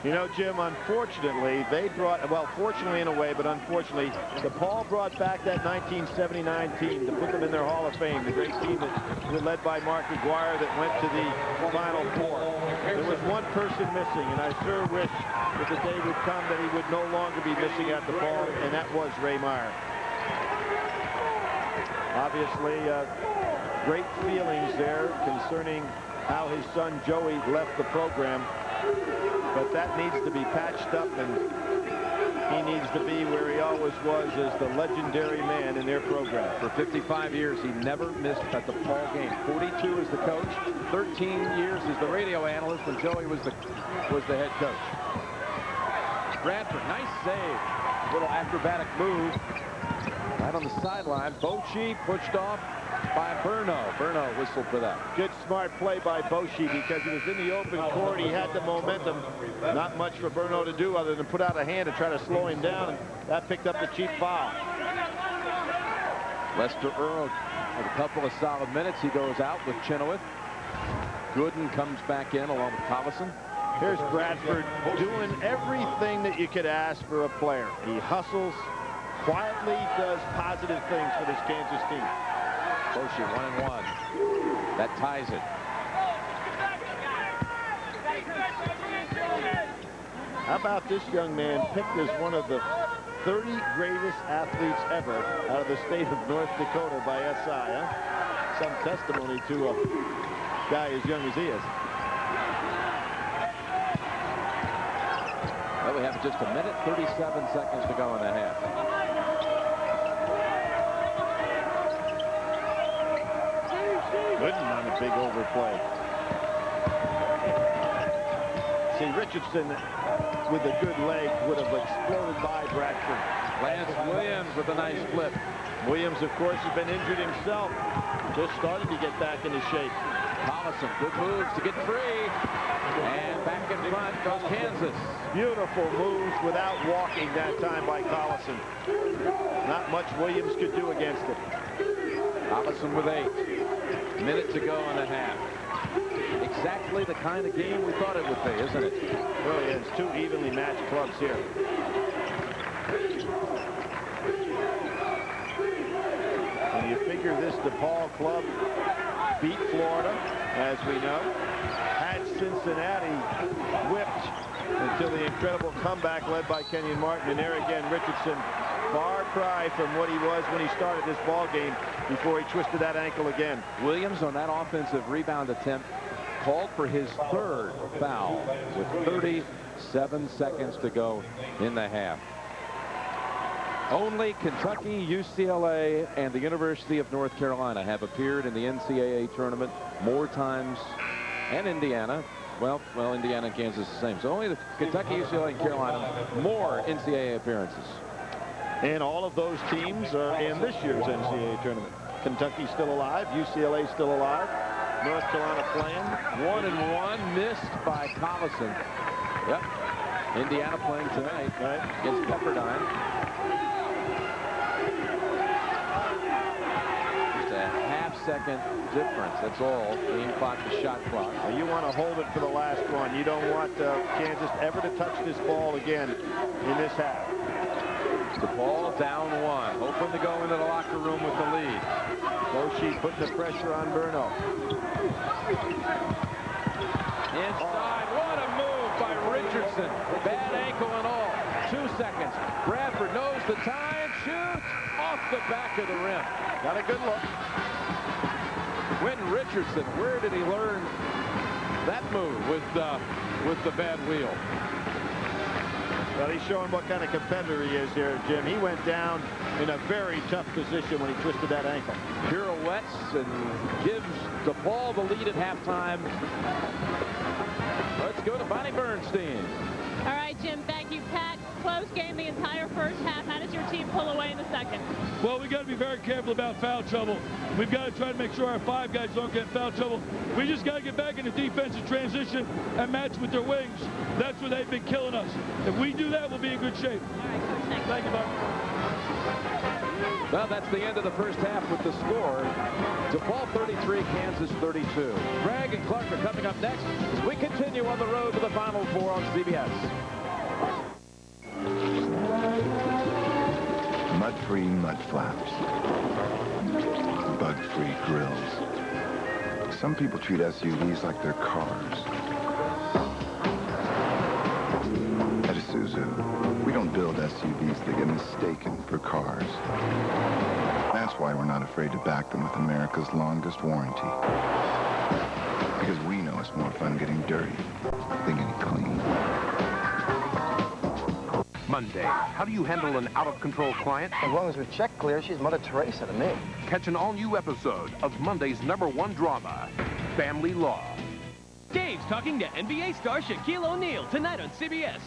You know, Jim, unfortunately, they brought, well, fortunately in a way, but unfortunately, DePaul brought back that 1979 team to put them in their Hall of Fame, the great team that was led by Mark McGuire that went to the Final Four. There was one person missing, and I sure wish that the day would come that he would no longer be missing at DePaul, and that was Ray Meyer. Obviously, great feelings there concerning how his son Joey left the program. But that needs to be patched up, and he needs to be where he always was, as the legendary man in their program. For 55 years, he never missed a DePaul game. 42 as the coach, 13 years as the radio analyst when Joey was the head coach. Bradford, nice save. Little acrobatic move. Right on the sideline. Bochy pushed off by Burno. Burno whistled for that. Good smart play by Bochy because he was in the open court. He had the momentum. Not much for Burno to do other than put out a hand and try to slow him down. And that picked up the cheap foul. Lester Earl with a couple of solid minutes. He goes out with Chenoweth. Gooden comes back in along with Collison. Here's Bradford doing everything that you could ask for a player. He hustles, quietly does positive things for this Kansas team. Bochy 1-1. That ties it. How about this young man picked as one of the 30 greatest athletes ever out of the state of North Dakota by SI, huh? Some testimony to a guy as young as he is. Well, we have just a minute, 37 seconds to go in the half. Gooden on a big overplay. See, Richardson with a good leg would have exploded by Bradford. Lance Williams with a nice flip. Williams, of course, has been injured himself. Just started to get back into shape. Collison, good moves to get free. And back in front goes Kansas. Beautiful moves without walking that time by Collison. Not much Williams could do against it. Collison with 8. Minute to go in the half. Exactly the kind of game we thought it would be, isn't it? It really is. Two evenly matched clubs here. And you figure this DePaul club beat Florida, as we know. Had Cincinnati whipped until the incredible comeback led by Kenyon Martin. And there again, Richardson, far cry from what he was when he started this ball game before he twisted that ankle again. Williams on that offensive rebound attempt called for his 3rd foul with 37 seconds to go in the half. Only Kentucky, UCLA, and the University of North Carolina have appeared in the NCAA tournament more times, and Indiana. Well, Indiana and Kansas the same. So only the Kentucky, UCLA, and Carolina more NCAA appearances. And all of those teams are in this year's NCAA tournament. Kentucky's still alive. UCLA's still alive. North Carolina playing. 1-1 missed by Collison. Yep. Indiana playing tonight against Pepperdine. Just a half-second difference. That's all. Game clock to shot clock. Now you want to hold it for the last one. You don't want Kansas ever to touch this ball again in this half. DePaul down 1. Hoping to go into the locker room with the lead. Boshi putting the pressure on Burno. Inside. What a move by Richardson. Bad ankle and all. 2 seconds. Bradford knows the time. Shoots off the back of the rim. Got a good look. When Richardson, where did he learn that move with the bad wheel? Well, he's showing what kind of competitor he is here, Jim. He went down in a very tough position when he twisted that ankle. Pirouettes and gives DePaul the lead at halftime. Let's go to Bonnie Bernstein. All right, Jim, thank you. Pat, close game the entire first half. How does your team pull away in the second? Well, we got to be very careful about foul trouble. We've got to try to make sure our 5 guys don't get foul trouble. We just got to get back into defensive transition and match with their wings. That's where they've been killing us. If we do that, we'll be in good shape. All right, Coach, thanks. Thank you, Bob. Well, that's the end of the first half with the score. DePaul 33, Kansas 32. Greg and Clark are coming up next as we continue on the road to the Final Four on CBS. Mud-free mud flaps. Bug-free grills. Some people treat SUVs like they're cars. At Isuzu, we don't build SUVs that get mistaken for cars. That's why we're not afraid to back them with America's longest warranty. Because we know it's more fun getting dirty than getting clean. Monday, how do you handle an out-of-control client? As long as we check clear, she's Mother Teresa to me. Catch an all-new episode of Monday's #1 drama, Family Law. Dave's talking to NBA star Shaquille O'Neal tonight on CBS.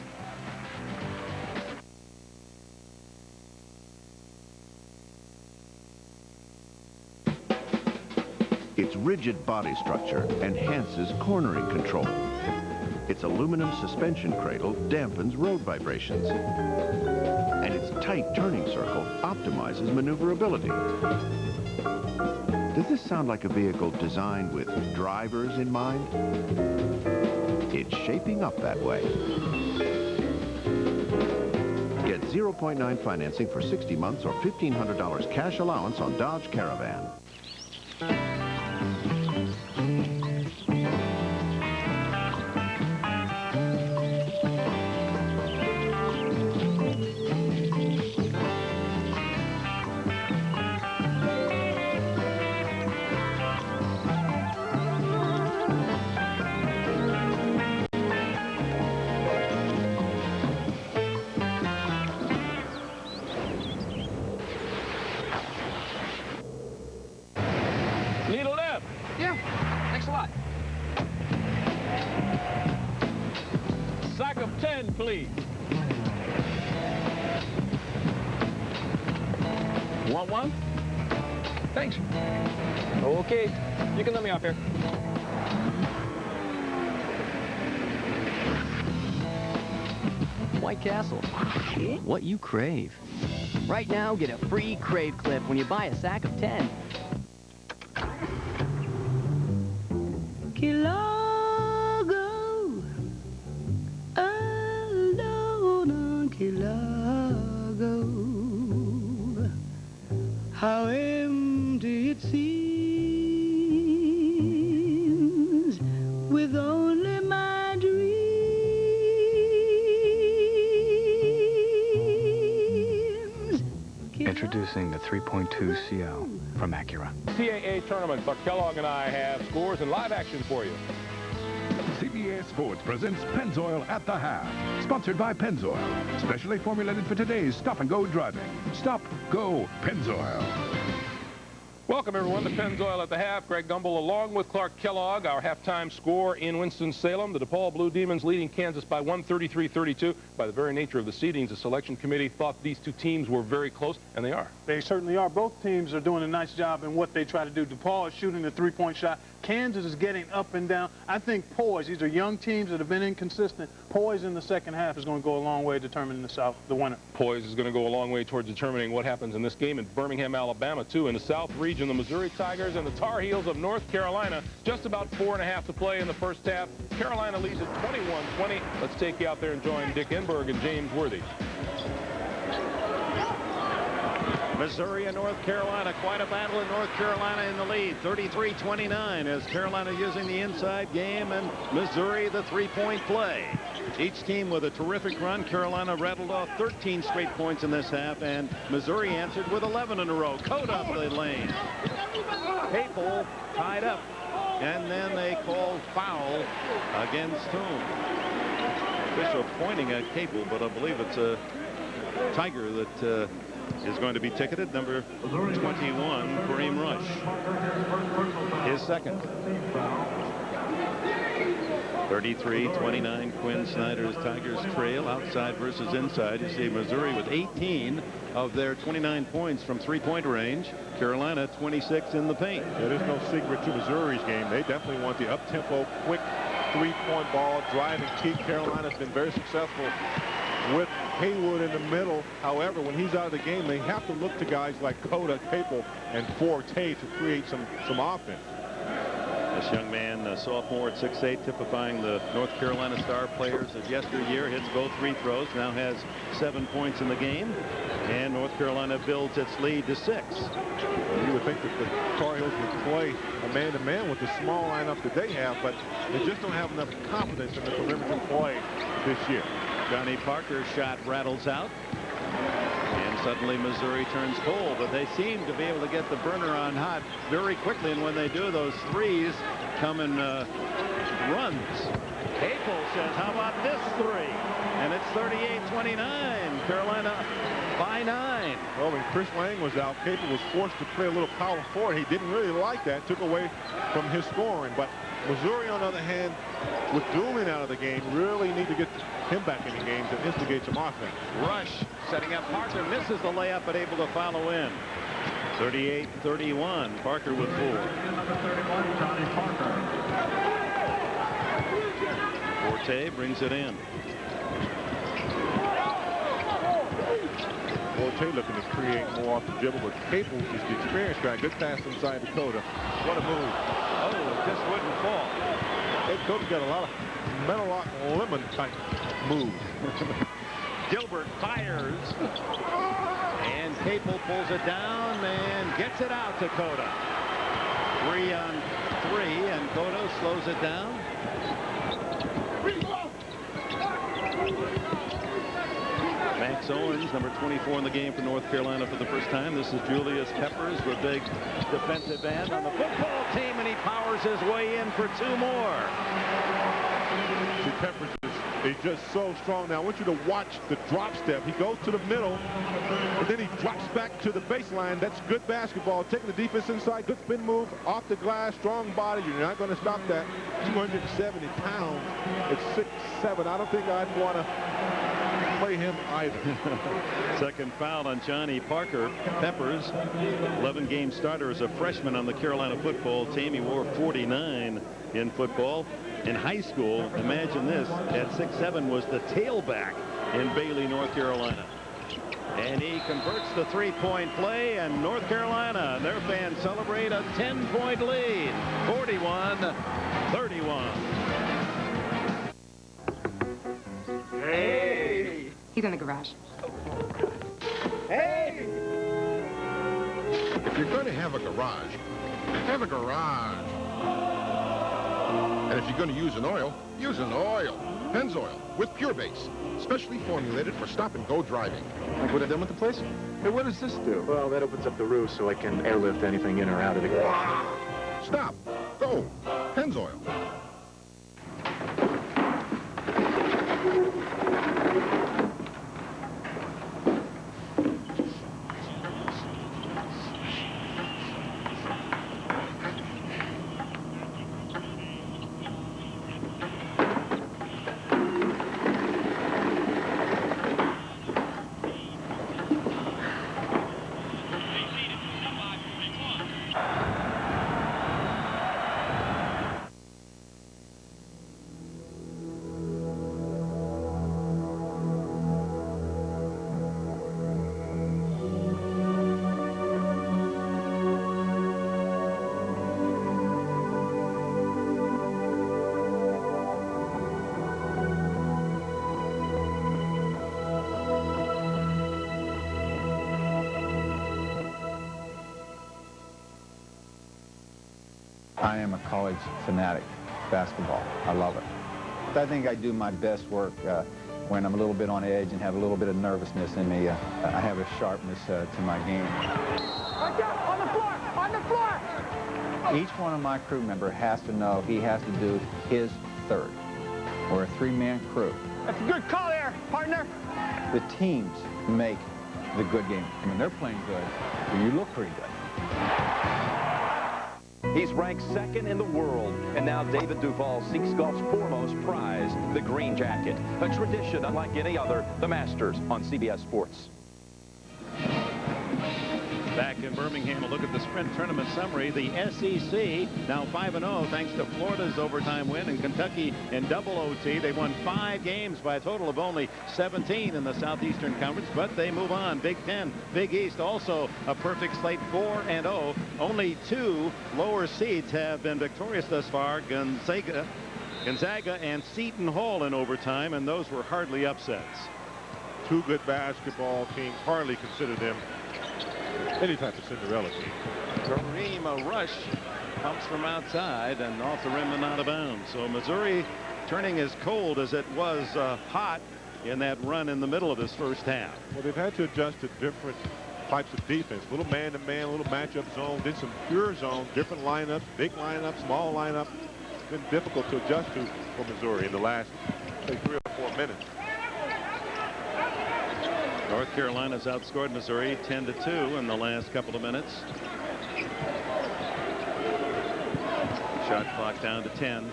Its rigid body structure enhances cornering control. Its aluminum suspension cradle dampens road vibrations. And its tight turning circle optimizes maneuverability. Does this sound like a vehicle designed with drivers in mind? It's shaping up that way. Get 0.9 financing for 60 months or $1,500 cash allowance on Dodge Caravan. please. Want one? Thanks. Okay, you can let me up here. White Castle, what you crave. Right now, get a free Crave Clip when you buy a sack of 10. Kilago, alone on Kilago, how empty it seems with only my dreams. Introducing the 3.2 CL from Acura. NCAA tournament, Buck Kellogg and I have scores and live action for you. CBS Sports presents Pennzoil at the Half. Sponsored by Pennzoil. Specially formulated for today's stop-and-go driving. Stop, go, Pennzoil. Welcome, everyone, to Pennzoil at the Half. Greg Gumbel along with Clark Kellogg. Our halftime score in Winston-Salem. The DePaul Blue Demons leading Kansas by 133-32. By the very nature of the seedings, the selection committee thought these two teams were very close, and they are. They certainly are. Both teams are doing a nice job in what they try to do. DePaul is shooting the three-point shot. Kansas is getting up and down. I think poise, these are young teams that have been inconsistent. Poise in the second half is going to go a long way determining the winner. Poise is going to go a long way towards determining what happens in this game in Birmingham, Alabama, too. In the South region, the Missouri Tigers and the Tar Heels of North Carolina, just about 4.5 to play in the first half. Carolina leads at 21-20. Let's take you out there and join Dick Enberg and James Worthy. Missouri and North Carolina, quite a battle in North Carolina in the lead, 33-29 as Carolina using the inside game and Missouri the three-point play. Each team with a terrific run. Carolina rattled off 13 straight points in this half, and Missouri answered with 11 in a row. Code up the lane. Capel tied up, and then they called foul against whom? Official pointing at Capel, but I believe it's a Tiger that is going to be ticketed. Number 21, Kareem Rush. His second. 33-29, Quinn Snyder's Tigers trail outside versus inside. You see Missouri with 18 of their 29 points from three-point range. Carolina 26 in the paint. Yeah, there's no secret to Missouri's game. They definitely want the up-tempo, quick three-point ball, driving kick. Carolina's been very successful with Haywood in the middle. However, when he's out of the game, they have to look to guys like Coda, Capel, and Forte to create some offense. This young man, a sophomore at 6'8", typifying the North Carolina star players of yesteryear, hits both free throws, now has 7 points in the game, and North Carolina builds its lead to 6. You would think that the Tar Heels would play a man-to-man with the small lineup that they have, but they just don't have enough confidence in the perimeter play this year. Johnny Parker's shot rattles out, and suddenly Missouri turns cold, but they seem to be able to get the burner on hot very quickly, and when they do, those threes come in runs. Capel says, how about this three? And it's 38-29, Carolina by 9. Well, when Chris Lang was out, Capel was forced to play a little power forward. He didn't really like that, took away from his scoring, but Missouri, on the other hand, with Doolin out of the game, really need to get him back in the game to instigate some offense. Rush setting up Parker, misses the layup, but able to follow in. 38-31, Parker with 4. Number 31, Johnny Parker. Forte brings it in. Forte looking to create more off the dribble, but Capel is the experienced guy. Good pass inside Dakota. What a move. Oh, it just wouldn't fall. Dakota's got a lot of metal rock lemon type moves. Gilbert fires. And Capel pulls it down and gets it out to Cota. 3 on 3, and Cota slows it down. Max Owens, number 24 in the game for North Carolina for the first time. This is Julius Peppers, the big defensive end on the football team, and he powers his way in for 2 more. See, Peppers is He's just so strong. Now, I want you to watch the drop step. He goes to the middle, and then he drops back to the baseline. That's good basketball. Taking the defense inside, good spin move, off the glass, strong body. You're not going to stop that. 270 pounds at 6'7". I don't think I'd want to play him either. Second foul on Johnny Parker Peppers. 11-game starter as a freshman on the Carolina football team. He wore 49 in football. In high school, imagine this, at 6'7", was the tailback in Bailey, North Carolina. And he converts the three-point play, and North Carolina, their fans celebrate a 10-point lead, 41-31. Hey! He's in the garage. Hey! If you're going to have a garage, have a garage. And if you're going to use an oil, use an oil. Pennzoil with Pure Base, specially formulated for stop-and-go driving. Like what I've done with the place? Hey, what does this do? Well, that opens up the roof so I can airlift anything in or out of the garage. Stop. Go. Pennzoil. I am a college fanatic, basketball. I love it. I think I do my best work when I'm a little bit on edge and have a little bit of nervousness in me. I have a sharpness to my game. On the floor! On the floor! Each one of my crew member has to know he has to do his third. We're a three-man crew. That's a good call there, partner. The teams make the good game. When they're playing good, you look pretty good. He's ranked second in the world, and now David Duval seeks golf's foremost prize, the green jacket. A tradition unlike any other, the Masters on CBS Sports. Back in Birmingham, a look at the sprint tournament summary. The SEC now 5-0 thanks to Florida's overtime win and Kentucky in double OT. They won 5 games by a total of only 17 in the Southeastern Conference, but they move on. Big Ten, Big East, also a perfect slate, 4-0. Only 2 lower seeds have been victorious thus far. Gonzaga and Seton Hall in overtime, and those were hardly upsets. 2 good basketball teams, hardly consider them any type of Cinderella team. Kareem, a rush, pumps from outside and off the rim and out of bounds. So Missouri turning as cold as it was hot in that run in the middle of this first half. Well, they've had to adjust to different types of defense. Little man-to-man, little matchup zone, then some pure zone, different lineups, big lineup, small lineup. It's been difficult to adjust to for Missouri in the last, say, 3 or 4 minutes. North Carolina's outscored Missouri 10-2 in the last couple of minutes. Shot clock down to 10.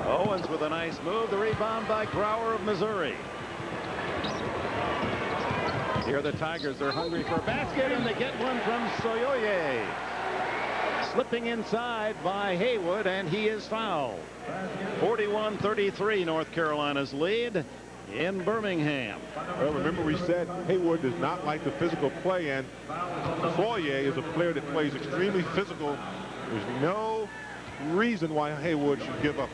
Owens with a nice move. The rebound by Grauer of Missouri. Here the Tigers, they're hungry for a basket, and they get one from Soyoye. Slipping inside by Haywood, and he is fouled. 41-33, North Carolina's lead in Birmingham. Well, remember we said Haywood does not like the physical play, and Foyer is a player that plays extremely physical. There's no reason why Haywood should give up.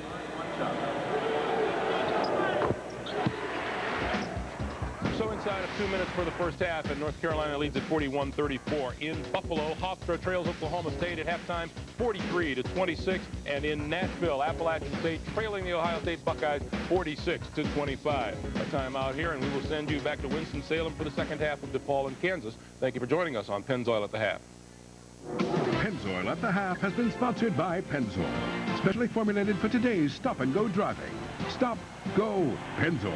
So inside of 2 minutes for the first half, and North Carolina leads at 41-34. In Buffalo, Hofstra trails Oklahoma State at halftime 43-26. And in Nashville, Appalachian State trailing the Ohio State Buckeyes 46-25. A timeout here, and we will send you back to Winston-Salem for the second half of DePaul and Kansas. Thank you for joining us on Pennzoil at the Half. Pennzoil at the Half has been sponsored by Pennzoil, specially formulated for today's stop-and-go driving. Stop, go, Pennzoil.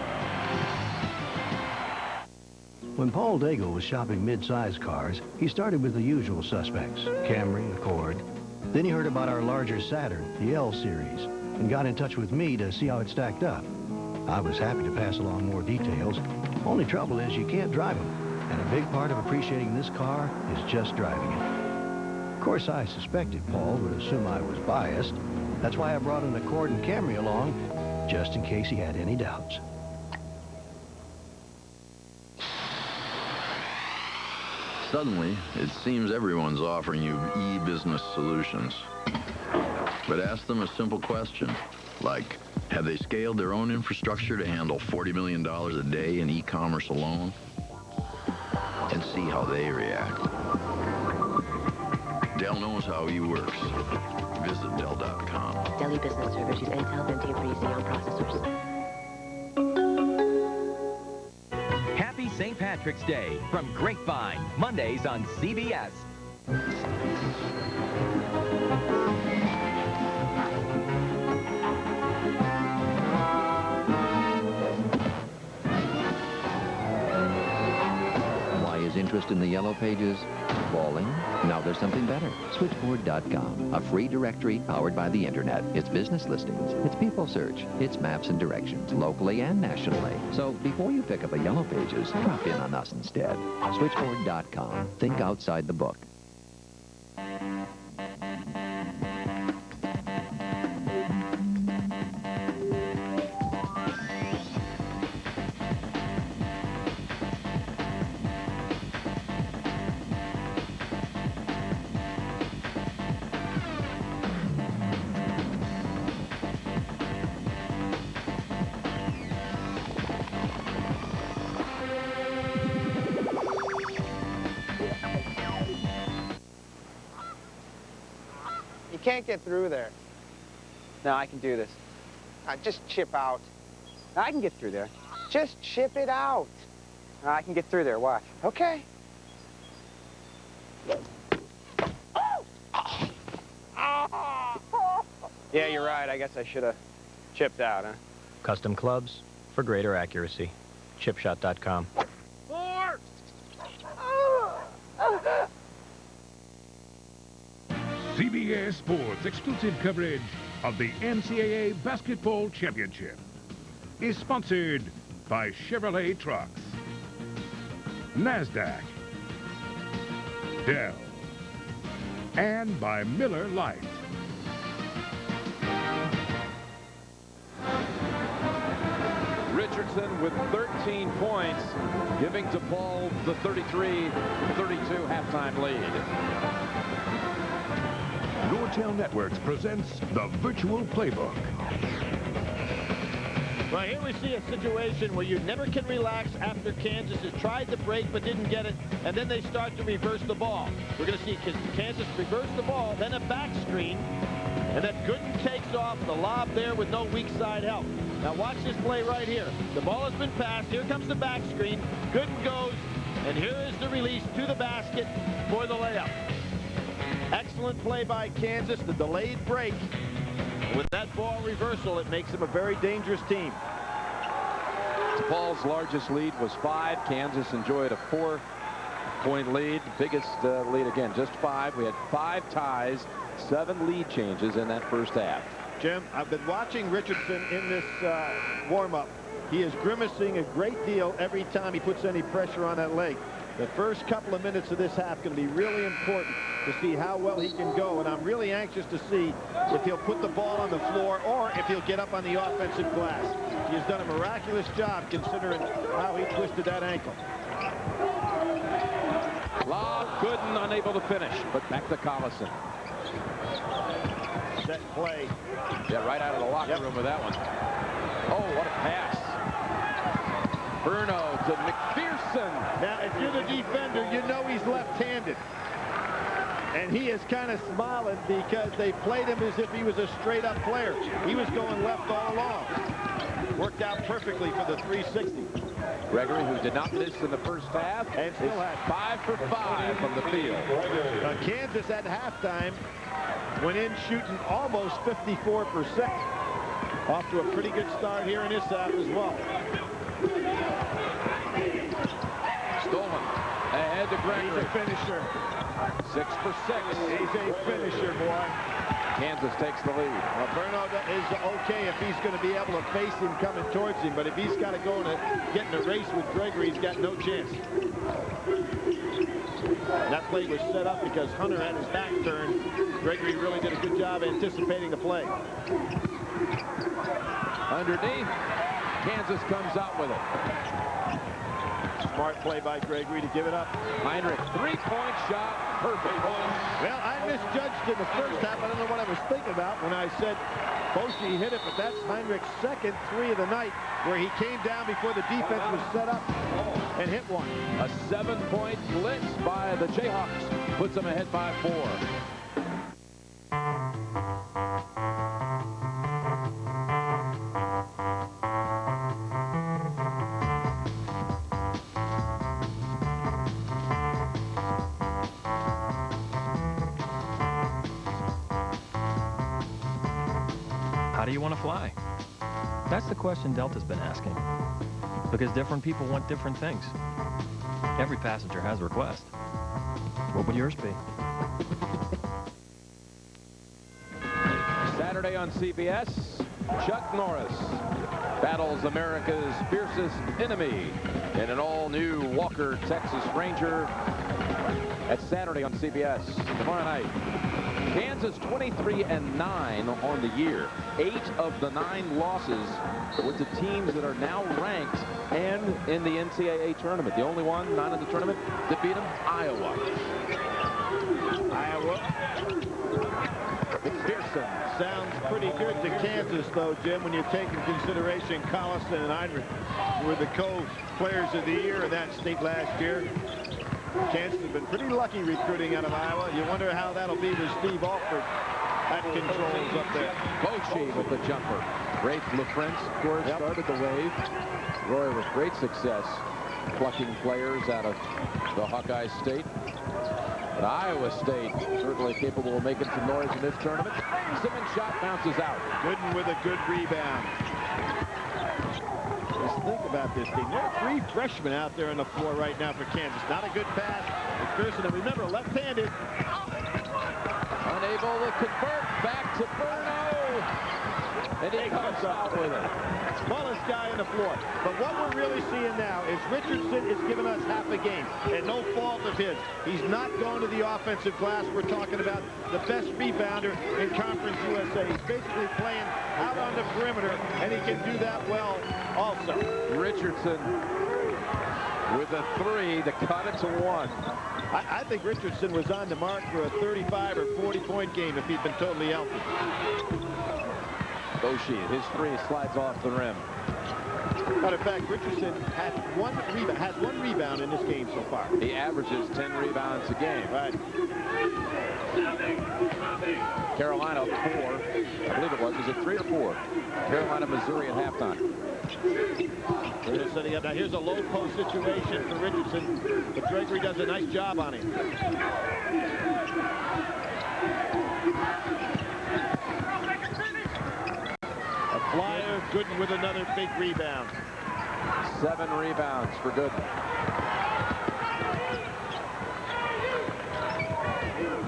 When Paul Daigle was shopping mid-size cars, he started with the usual suspects, Camry, Accord. Then he heard about our larger Saturn, the L Series, and got in touch with me to see how it stacked up. I was happy to pass along more details. Only trouble is you can't drive them, and a big part of appreciating this car is just driving it. Of course, I suspected Paul would assume I was biased. That's why I brought an Accord and Camry along, just in case he had any doubts. Suddenly, it seems everyone's offering you e-business solutions. But ask them a simple question, like, have they scaled their own infrastructure to handle $40 million a day in e-commerce alone? And see how they react. Dell knows how e works. Visit Dell.com. Dell business servers use Intel Pentium 3 Xeon processors. Happy St. Patrick's Day from Grapevine, Mondays on CBS. Why is interest in the Yellow Pages falling? Now there's something better. Switchboard.com, a free directory powered by the internet. It's business listings, it's people search, it's maps and directions, locally and nationally. So before you pick up a Yellow Pages, drop in on us instead. Switchboard.com. Think outside the book. You can't get through there. No, I can do this. Just chip out. I can get through there. Just chip it out. I can get through there, watch. Okay. Yeah, you're right. I guess I should have chipped out, huh? Custom clubs for greater accuracy. Chipshot.com. CBS Sports exclusive coverage of the NCAA Basketball Championship is sponsored by Chevrolet Trucks, NASDAQ, Dell, and by Miller Lite. Richardson with 13 points, giving DePaul the 33-32 halftime lead. Nortel Networks presents the Virtual Playbook. Well, here we see a situation where you never can relax after Kansas has tried the break but didn't get it, and then they start to reverse the ball. We're going to see Kansas reverse the ball, then a back screen, and then Gooden takes off the lob there with no weak side help. Now watch this play right here. The ball has been passed. Here comes the back screen. Gooden goes, and here is the release to the basket for the layup. Excellent play by Kansas, the delayed break. With that ball reversal, it makes them a very dangerous team. DePaul's largest lead was 5. Kansas enjoyed a 4-point lead. Biggest lead again, just 5. We had 5 ties, 7 lead changes in that first half. Jim, I've been watching Richardson in this warm-up. He is grimacing a great deal every time he puts any pressure on that leg. The first couple of minutes of this half going to be really important to see how well he can go, and I'm really anxious to see if he'll put the ball on the floor or if he'll get up on the offensive glass. He has done a miraculous job considering how he twisted that ankle. Lob, Gooden unable to finish, but back to Collison. Set play. Yeah, right out of the locker room with that one. Oh, what a pass. Bruno to McPherson. Now, if you're the defender, you know he's left-handed. And he is kind of smiling because they played him as if he was a straight-up player. He was going left all along. Worked out perfectly for the 360. Gregory, who did not miss in the first half, and still had 5 for 5 from the field. Kansas at halftime went in shooting almost 54%. Off to a pretty good start here in this half as well. Stolen. Ahead to Gregory. He's a finisher. 6 for 6. He's a finisher, boy. Kansas takes the lead. Well, Berno is okay if he's going to be able to face him coming towards him, but if he's got to go and get in a race with Gregory, he's got no chance. That play was set up because Hunter had his back turned. Gregory really did a good job anticipating the play. Underneath, Kansas comes out with it. Smart play by Gregory to give it up. Heinrich, 3-point shot, perfect. Well, I misjudged in the first half. I don't know what I was thinking about when I said Boshi hit it, but that's Heinrich's second 3 of the night, where he came down before the defense was set up and hit one. A 7-point blitz by the Jayhawks puts them ahead by 4. How do you want to fly? That's the question Delta's been asking. Because different people want different things. Every passenger has a request. What would yours be? Saturday on CBS, Chuck Norris battles America's fiercest enemy in an all-new Walker Texas Ranger. That's Saturday on CBS. Tomorrow night, Kansas 23-9 on the year. 8 of the 9 losses were to teams that are now ranked and in the NCAA tournament. The only one not in the tournament that beat them, Iowa. McPherson sounds pretty good to Kansas, though, Jim, when you take in consideration Collison and Heinrich were the co-players of the year in that state last year. Kansas has been pretty lucky recruiting out of Iowa. You wonder how that'll be with Steve Alford at controls up there. Boshi with the jumper. Rafe LaFrance, of course, started the wave. Roy with great success plucking players out of the Hawkeye State. But Iowa State certainly capable of making some noise in this tournament. Simmons' shot bounces out. Gooden with a good rebound. Just think about this team. There are 3 freshmen out there on the floor right now for Kansas. Not a good pass. McPherson, and remember, left-handed. Unable to convert, back to Berno. And he comes out with it. Smallest guy on the floor. But what we're really seeing now is Richardson is giving us half a game, and no fault of his. He's not going to the offensive glass. We're talking about the best rebounder in Conference USA. He's basically playing out on the perimeter, and he can do that well also. Richardson with a 3 to cut it to 1. I think Richardson was on the mark for a 35 or 40-point game if he'd been totally healthy. Boshi, his 3 slides off the rim. Matter of fact, Richardson has one rebound in this game so far. He averages 10 rebounds a game. Right. Carolina 4, I believe it was it 3 or 4? Carolina, Missouri at halftime. They're setting up. Now here's a low post situation for Richardson, but Gregory does a nice job on him. A flyer, Gooden with another big rebound. 7 rebounds for Gooden.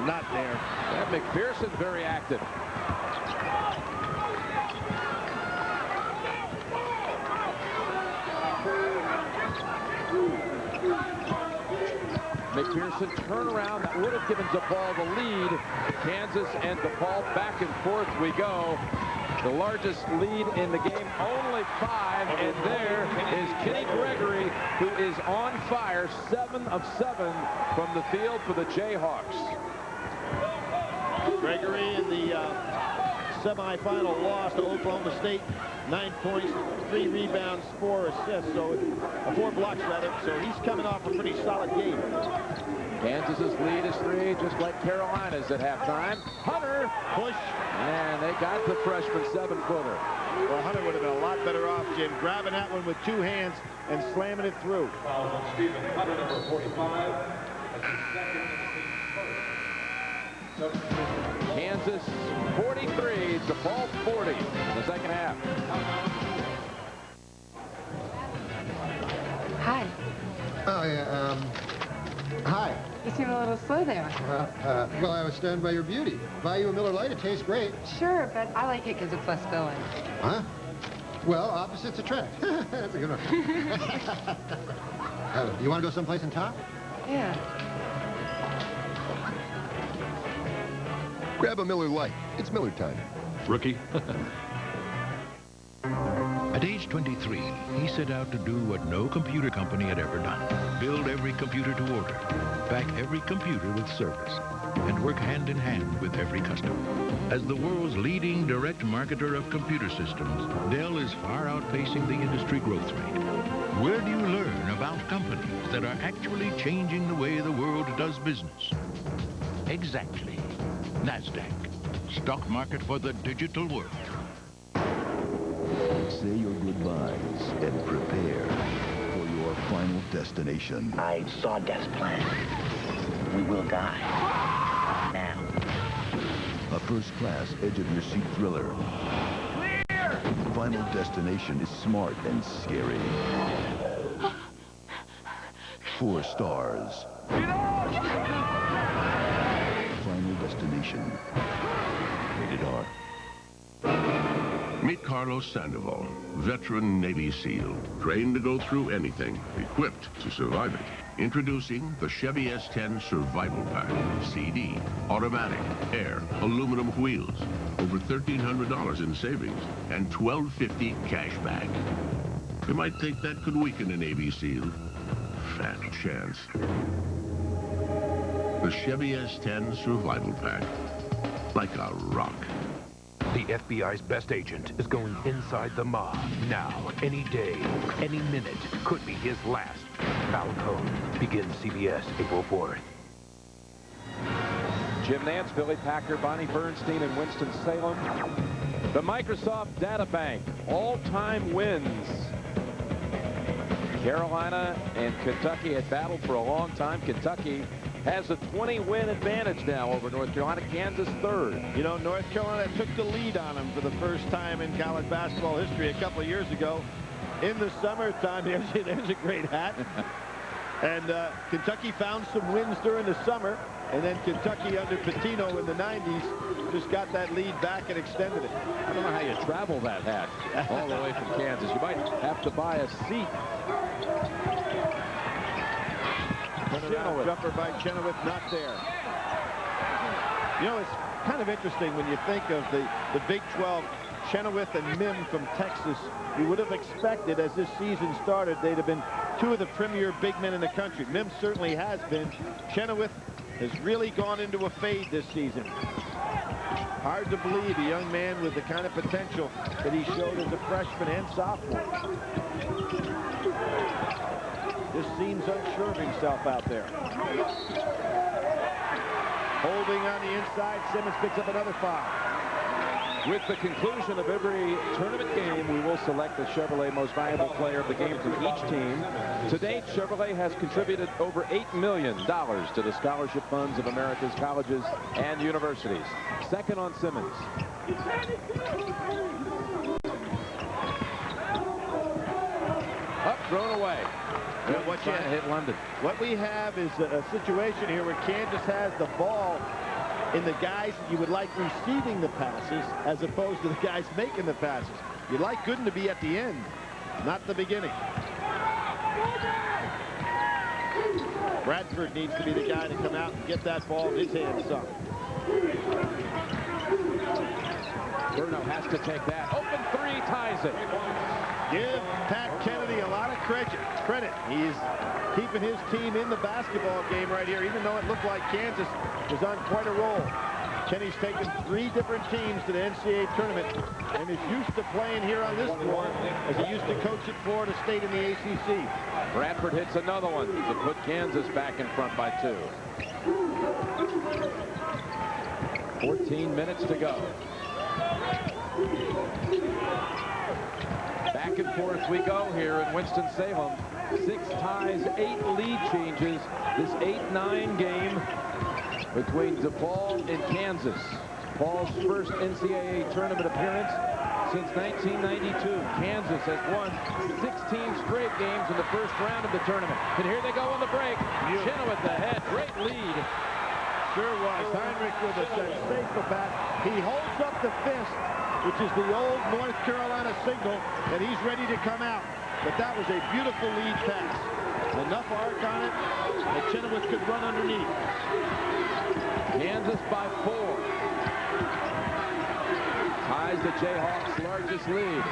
Not there. And McPherson very active. McPherson turnaround that would have given DePaul the lead. Kansas and DePaul back and forth we go. The largest lead in the game, only 5, and there is Kenny Gregory, who is on fire, 7 of 7 from the field for the Jayhawks. Gregory in the semifinal loss to Oklahoma State, 9 points, 3 rebounds, 4 assists, so 4 blocks rather. So he's coming off a pretty solid game. Kansas's lead is 3, just like Carolina's at halftime. Hunter push, and they got the freshman 7-footer. Well, Hunter would have been a lot better off, Jim, grabbing that one with 2 hands and slamming it through. Stephen Hunter, number 45. Kansas 43, DePaul 40 in the second half. Hi. Oh, yeah, hi. You seem a little slow there. Well, I was stunned by your beauty. Buy you a Miller Lite, it tastes great. Sure, but I like it because it's less filling. Huh? Well, opposites attract. That's a good one. You want to go someplace and talk? Yeah. Grab a Miller Lite. It's Miller time. Rookie. At age 23, he set out to do what no computer company had ever done. Build every computer to order, pack every computer with service, and work hand in hand with every customer. As the world's leading direct marketer of computer systems, Dell is far outpacing the industry growth rate. Where do you learn about companies that are actually changing the way the world does business? Exactly. NASDAQ. Stock market for the digital world. Say your goodbyes and prepare for your final destination. I saw Death's plan. We will die. Now. A first-class, edge-of-your-seat thriller. Clear! Final Destination is smart and scary. 4 stars. Final Destination. Rated R. Meet Carlos Sandoval, veteran Navy SEAL, trained to go through anything, equipped to survive it. Introducing the Chevy S10 Survival Pack. CD, automatic, air, aluminum wheels. Over $1,300 in savings and $1,250 cash back. You might think that could weaken a Navy SEAL. Fat chance. The Chevy S10 Survival Pack. Like a rock. The FBI's best agent is going inside the mob. Now, any day, any minute, could be his last. Foul Code begins CBS April 4th. Jim Nance, Billy Packer, Bonnie Bernstein, and Winston Salem. The Microsoft Data Bank, all-time wins. Carolina and Kentucky had battled for a long time. Kentucky has a 20-win advantage now over North Carolina. Kansas third. You know, North Carolina took the lead on them for the first time in college basketball history a couple of years ago. In the summertime, there's a great hat. And Kentucky found some wins during the summer. And then Kentucky under Pitino in the 90s just got that lead back and extended it. I don't know how you travel that hat all the way from Kansas. You might have to buy a seat. Jumper by Chenoweth, not there. You know, it's kind of interesting when you think of the Big 12, Chenoweth and Mim from Texas. You would have expected as this season started, they'd have been 2 of the premier big men in the country. Mim certainly has been. Chenoweth has really gone into a fade this season. Hard to believe a young man with the kind of potential that he showed as a freshman and sophomore. Just seems unsure of himself out there. Holding on the inside, Simmons picks up another foul. With the conclusion of every tournament game, we will select the Chevrolet Most Valuable Player of the game from each team. To date, Chevrolet has contributed over $8 million to the scholarship funds of America's colleges and universities. Second on Simmons. Up, thrown away. What you hit London. What we have is a situation here where Kansas has the ball in the guys you would like receiving the passes as opposed to the guys making the passes. You'd like Gooden to be at the end, not the beginning. Bradford needs to be the guy to come out and get that ball in his hands up. Bruno has to take that. Open 3, ties it. Give Pat Kennedy a lot of credit. He's keeping his team in the basketball game right here, even though it looked like Kansas was on quite a roll. Kenny's taken 3 different teams to the NCAA tournament and is used to playing here on this floor as he used to coach at Florida State in the ACC. Bradford hits another one to put Kansas back in front by 2. 14 minutes to go. Back and forth we go here in Winston-Salem. 6 ties, 8 lead changes. This 8-9 game between DePaul and Kansas. Paul's first NCAA tournament appearance since 1992. Kansas has won 16 straight games in the first round of the tournament. And here they go on the break. Chenoweth the head, great lead. Sure was. Heinrich with a sensational pass. He holds up the fist, which is the old North Carolina signal that he's ready to come out. But that was a beautiful lead pass. Enough arc on it that Chenoweth could run underneath. Kansas by 4. Ties the Jayhawks' largest lead.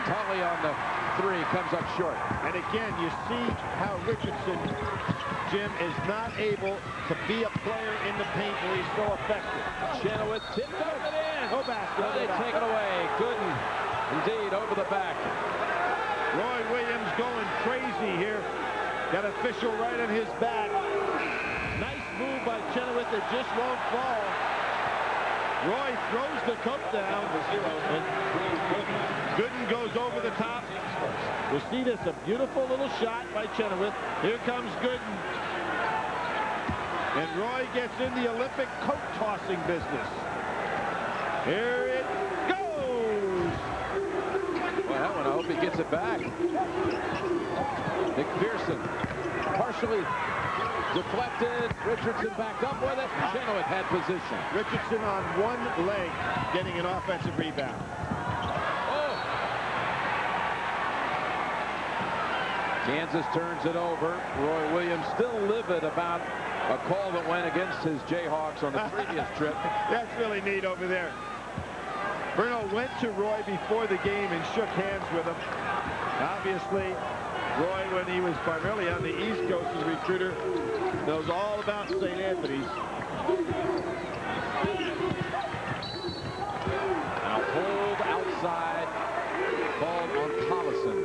Tully on the 3 comes up short. And again, you see how Richardson, Jim, is not able to be a player in the paint where he's so effective. Chenoweth tipped over it in. Go basket. They take it away. Gooden, indeed, over the back. Roy Williams going crazy here. Got official right on his back. Nice move by Chenoweth that just won't fall. Roy throws the coat down. And Gooden goes over the top. We'll see this, a beautiful little shot by Chenoweth. Here comes Gooden. And Roy gets in the Olympic coat tossing business. Here it goes. Well, that one, I hope he gets it back. McPherson partially deflected. Richardson back up with it. Chenoweth had position. Richardson on one leg getting an offensive rebound. Oh! Kansas turns it over. Roy Williams still livid about a call that went against his Jayhawks on the previous trip. That's really neat over there. Bruno went to Roy before the game and shook hands with him. Obviously, Roy, when he was primarily on the East Coast as a recruiter, knows all about St. Anthony's. Now hold outside, called on Coliseum.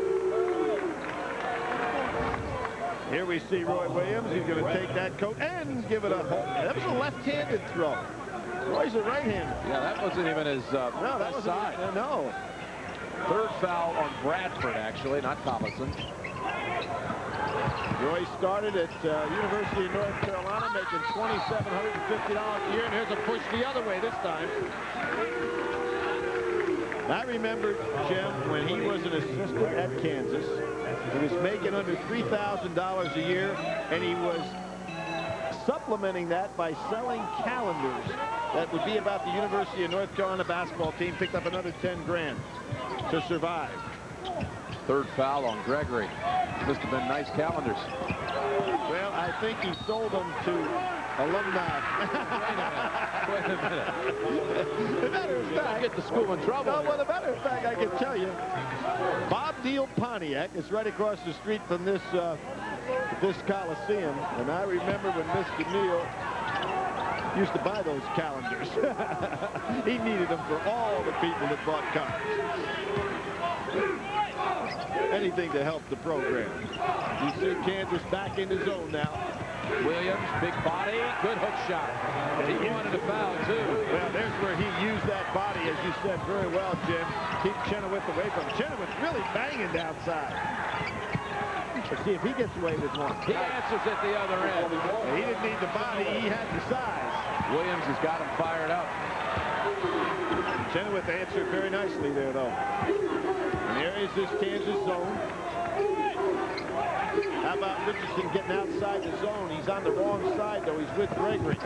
Here we see Roy Williams. He's going to take that coat and give it a hold. That was a left-handed throw. Roy's a right-hander. Yeah, that wasn't even his no, that wasn't side. No. Third foul on Bradford, actually, not Coliseum. Roy started at University of North Carolina, making $2,750 a year, and here's a push the other way this time. I remember, Jim, when he was an assistant at Kansas, he was making under $3,000 a year, and he was supplementing that by selling calendars that would be about the University of North Carolina basketball team. Picked up another 10 grand to survive. Third foul on Gregory. Must have been nice calendars. Well, I think he sold them to alumni. Wait a minute. As a matter of fact, get the school in trouble. No, well, as a matter of fact, I can tell you, Bob Deal Pontiac is right across the street from this Coliseum, and I remember when Mr. Neal used to buy those calendars. He needed them for all the people that bought cards. Anything to help the program. You see Kansas back in the zone now. Williams, big body, good hook shot. He wanted a foul, too. Well, there's where he used that body, as you said very well, Jim. Keep Chenoweth away from him. Chenoweth really banging downside. Let's see if he gets away with one. He answers at the other end. He didn't need the body, he had the size. Williams has got him fired up. Chenoweth answered very nicely there, though. And there is this Kansas zone. How about Richardson getting outside the zone? He's on the wrong side, though. He's with Gregory.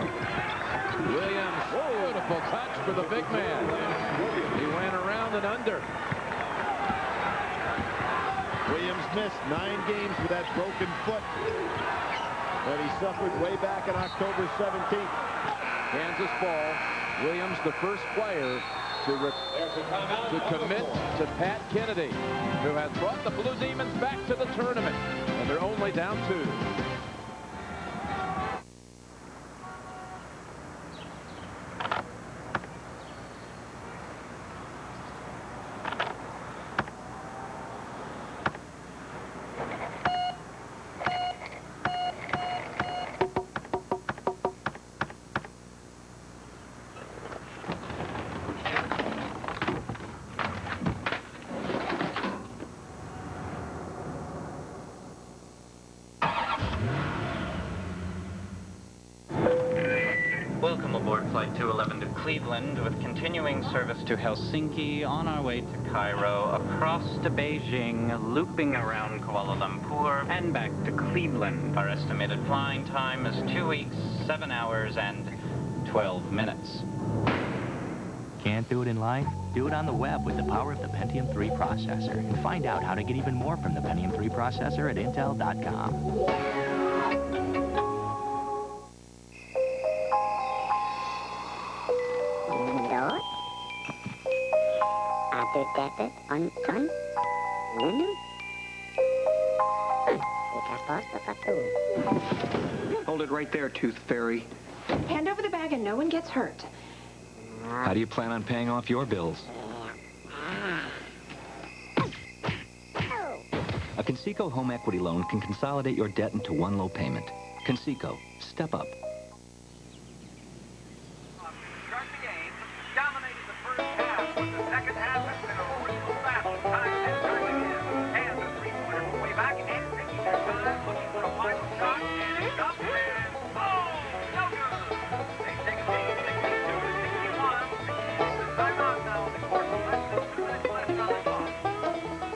Williams, beautiful touch for the big man. He went around and under. Williams missed 9 games with that broken foot that he suffered way back on October 17th. Kansas ball. Williams, the first player to commit to Pat Kennedy, who has brought the Blue Demons back to the tournament, and they're only down 2. aboard Flight 211 to Cleveland with continuing service to Helsinki, on our way to Cairo, across to Beijing, looping around Kuala Lumpur, and back to Cleveland. Our estimated flying time is 2 weeks, 7 hours, and 12 minutes. Can't do it in life? Do it on the web with the power of the Pentium 3 processor. And find out how to get even more from the Pentium 3 processor at Intel.com. Hold it right there, Tooth Fairy. Hand over the bag and no one gets hurt. How do you plan on paying off your bills? A Conseco home equity loan can consolidate your debt into one low payment. Conseco, step up.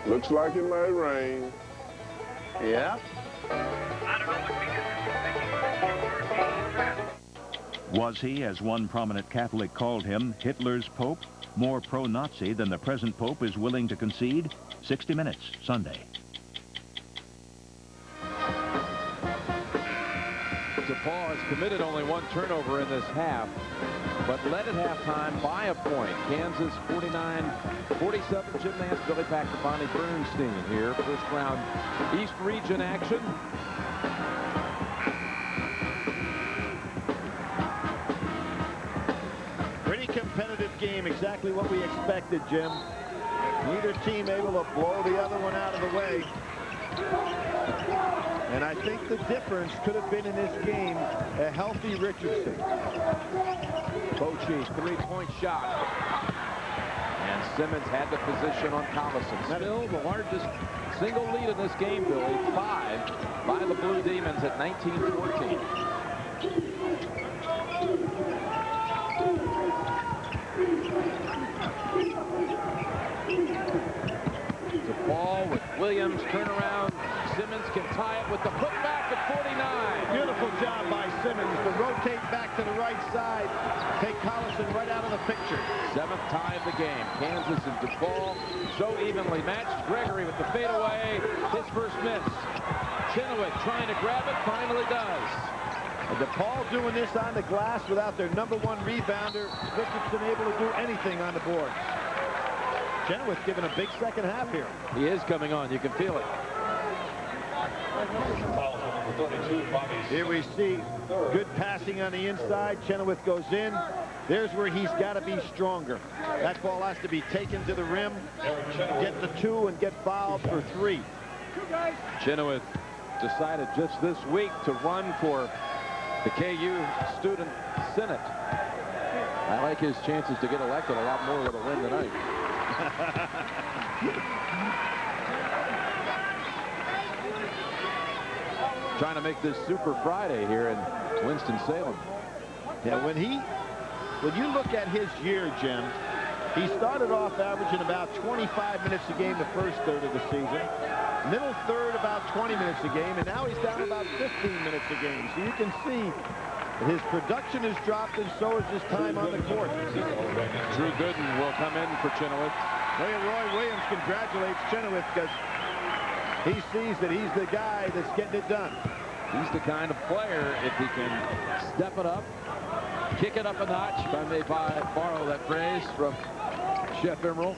Looks like it might rain. Yeah. Was he, as one prominent Catholic called him, Hitler's Pope? More pro-Nazi than the present Pope is willing to concede? 60 Minutes, Sunday. DePaul has committed only one turnover in this half, but led at halftime by a point. Kansas 49-47. Gymnast Billy Packer, Bonnie Bernstein here. First round East Region action. Pretty competitive game, exactly what we expected, Jim. Neither team able to blow the other one out of the way. And I think the difference could have been in this game a healthy Richardson. Bochy's three-point shot. And Simmons had the position on Collison. Still the largest single lead in this game, Billy. 5 by the Blue Demons at 19-14. DePaul with Williams, turnaround. Simmons can tie it with the putback at 49. Beautiful job by Simmons to rotate back to the right side, take Collison right out of the picture. 7th tie of the game. Kansas and DePaul so evenly matched. Gregory with the fadeaway. His first miss. Chenoweth trying to grab it, finally does. And DePaul doing this on the glass without their #1 rebounder. Richardson able to do anything on the board. Chenoweth giving a big second half here. He is coming on. You can feel it. Here we see good passing on the inside. Chenoweth goes in. There's where he's got to be stronger. That ball has to be taken to the rim, get the 2 and get fouled for 3. Chenoweth decided just this week to run for the KU Student Senate. I like his chances to get elected a lot more with a win tonight. Trying to make this Super Friday here in Winston-Salem. Yeah, when you look at his year, Jim, he started off averaging about 25 minutes a game the first third of the season. Middle third about 20 minutes a game, and now he's down about 15 minutes a game. So you can see that his production has dropped, and so has his time on the court. Drew Gooden will come in for Chenoweth. Roy Williams congratulates Chenoweth because he sees that he's the guy that's getting it done. He's the kind of player, if he can step it up, kick it up a notch, if I may borrow that phrase from Chef Emerald.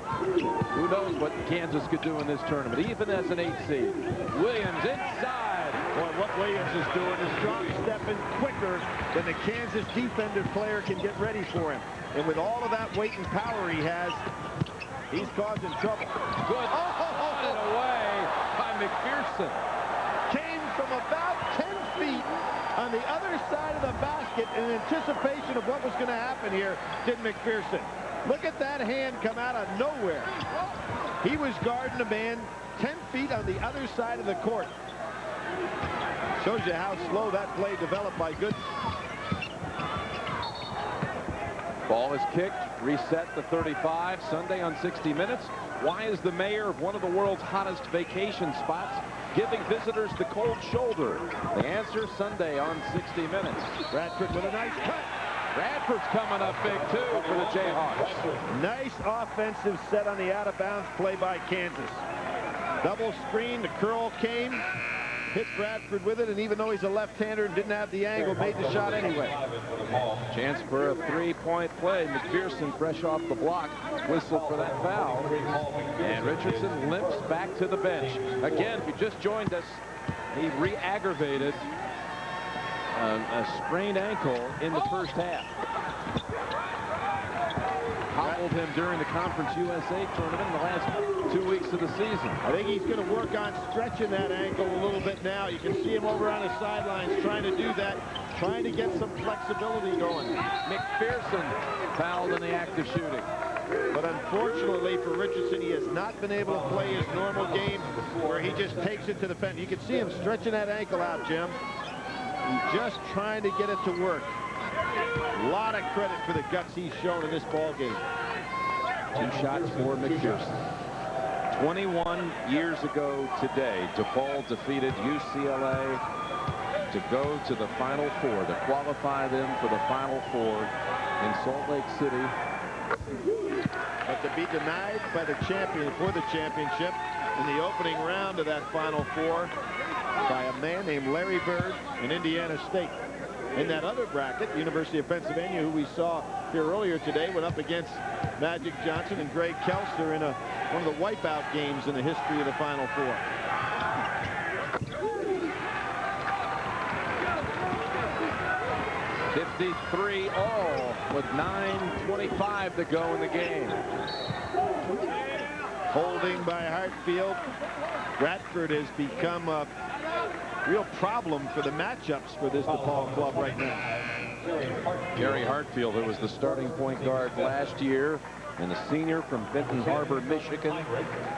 Who knows what Kansas could do in this tournament, even as an 8 seed. Williams inside. Boy, what Williams is doing is drop stepping quicker than the Kansas defender player can get ready for him. And with all of that weight and power he has, he's causing trouble. Good. On and away by McPherson. Came from about 10 feet on the other side of the basket in anticipation of what was going to happen here, did McPherson. Look at that hand come out of nowhere. He was guarding a man 10 feet on the other side of the court. Shows you how slow that play developed by Gooden. Ball is kicked, reset to 35. Sunday on 60 Minutes. Why is the mayor of one of the world's hottest vacation spots giving visitors the cold shoulder? The answer Sunday on 60 Minutes. Bradford with a nice cut. Bradford's coming up big, too, for the Jayhawks. Nice offensive set on the out-of-bounds play by Kansas. Double screen, the curl came, hit Bradford with it, and even though he's a left-hander and didn't have the angle, made the shot anyway. Chance for a three-point play. McPherson, fresh off the block, whistled for that foul. And Richardson limps back to the bench. Again, if you just joined us, he re-aggravated a sprained ankle in the first half. Hobbled him during the Conference USA tournament in the last 2 weeks of the season. I think he's going to work on stretching that ankle a little bit now. You can see him over on the sidelines trying to do that, trying to get some flexibility going. McPherson fouled in the act of shooting. But unfortunately for Richardson, he has not been able to play his normal game where he just takes it to the pen. You can see him stretching that ankle out, Jim. He's just trying to get it to work. A lot of credit for the guts he's shown in this ball game. 2 shots for McPherson. 21 years ago today, DePaul defeated UCLA to go to the Final Four, to qualify them for the Final Four in Salt Lake City. But to be denied by the champion for the championship in the opening round of that Final Four by a man named Larry Bird in Indiana State. In that other bracket, University of Pennsylvania, who we saw here earlier today, went up against Magic Johnson and Greg Kelster in one of the wipeout games in the history of the Final Four. .53 all with 9:25 to go in the game. Holding by Hartfield. Bradford has become a real problem for the matchups for this DePaul club right now. Gary Hartfield, who was the starting point guard last year and a senior from Benton Harbor, Michigan.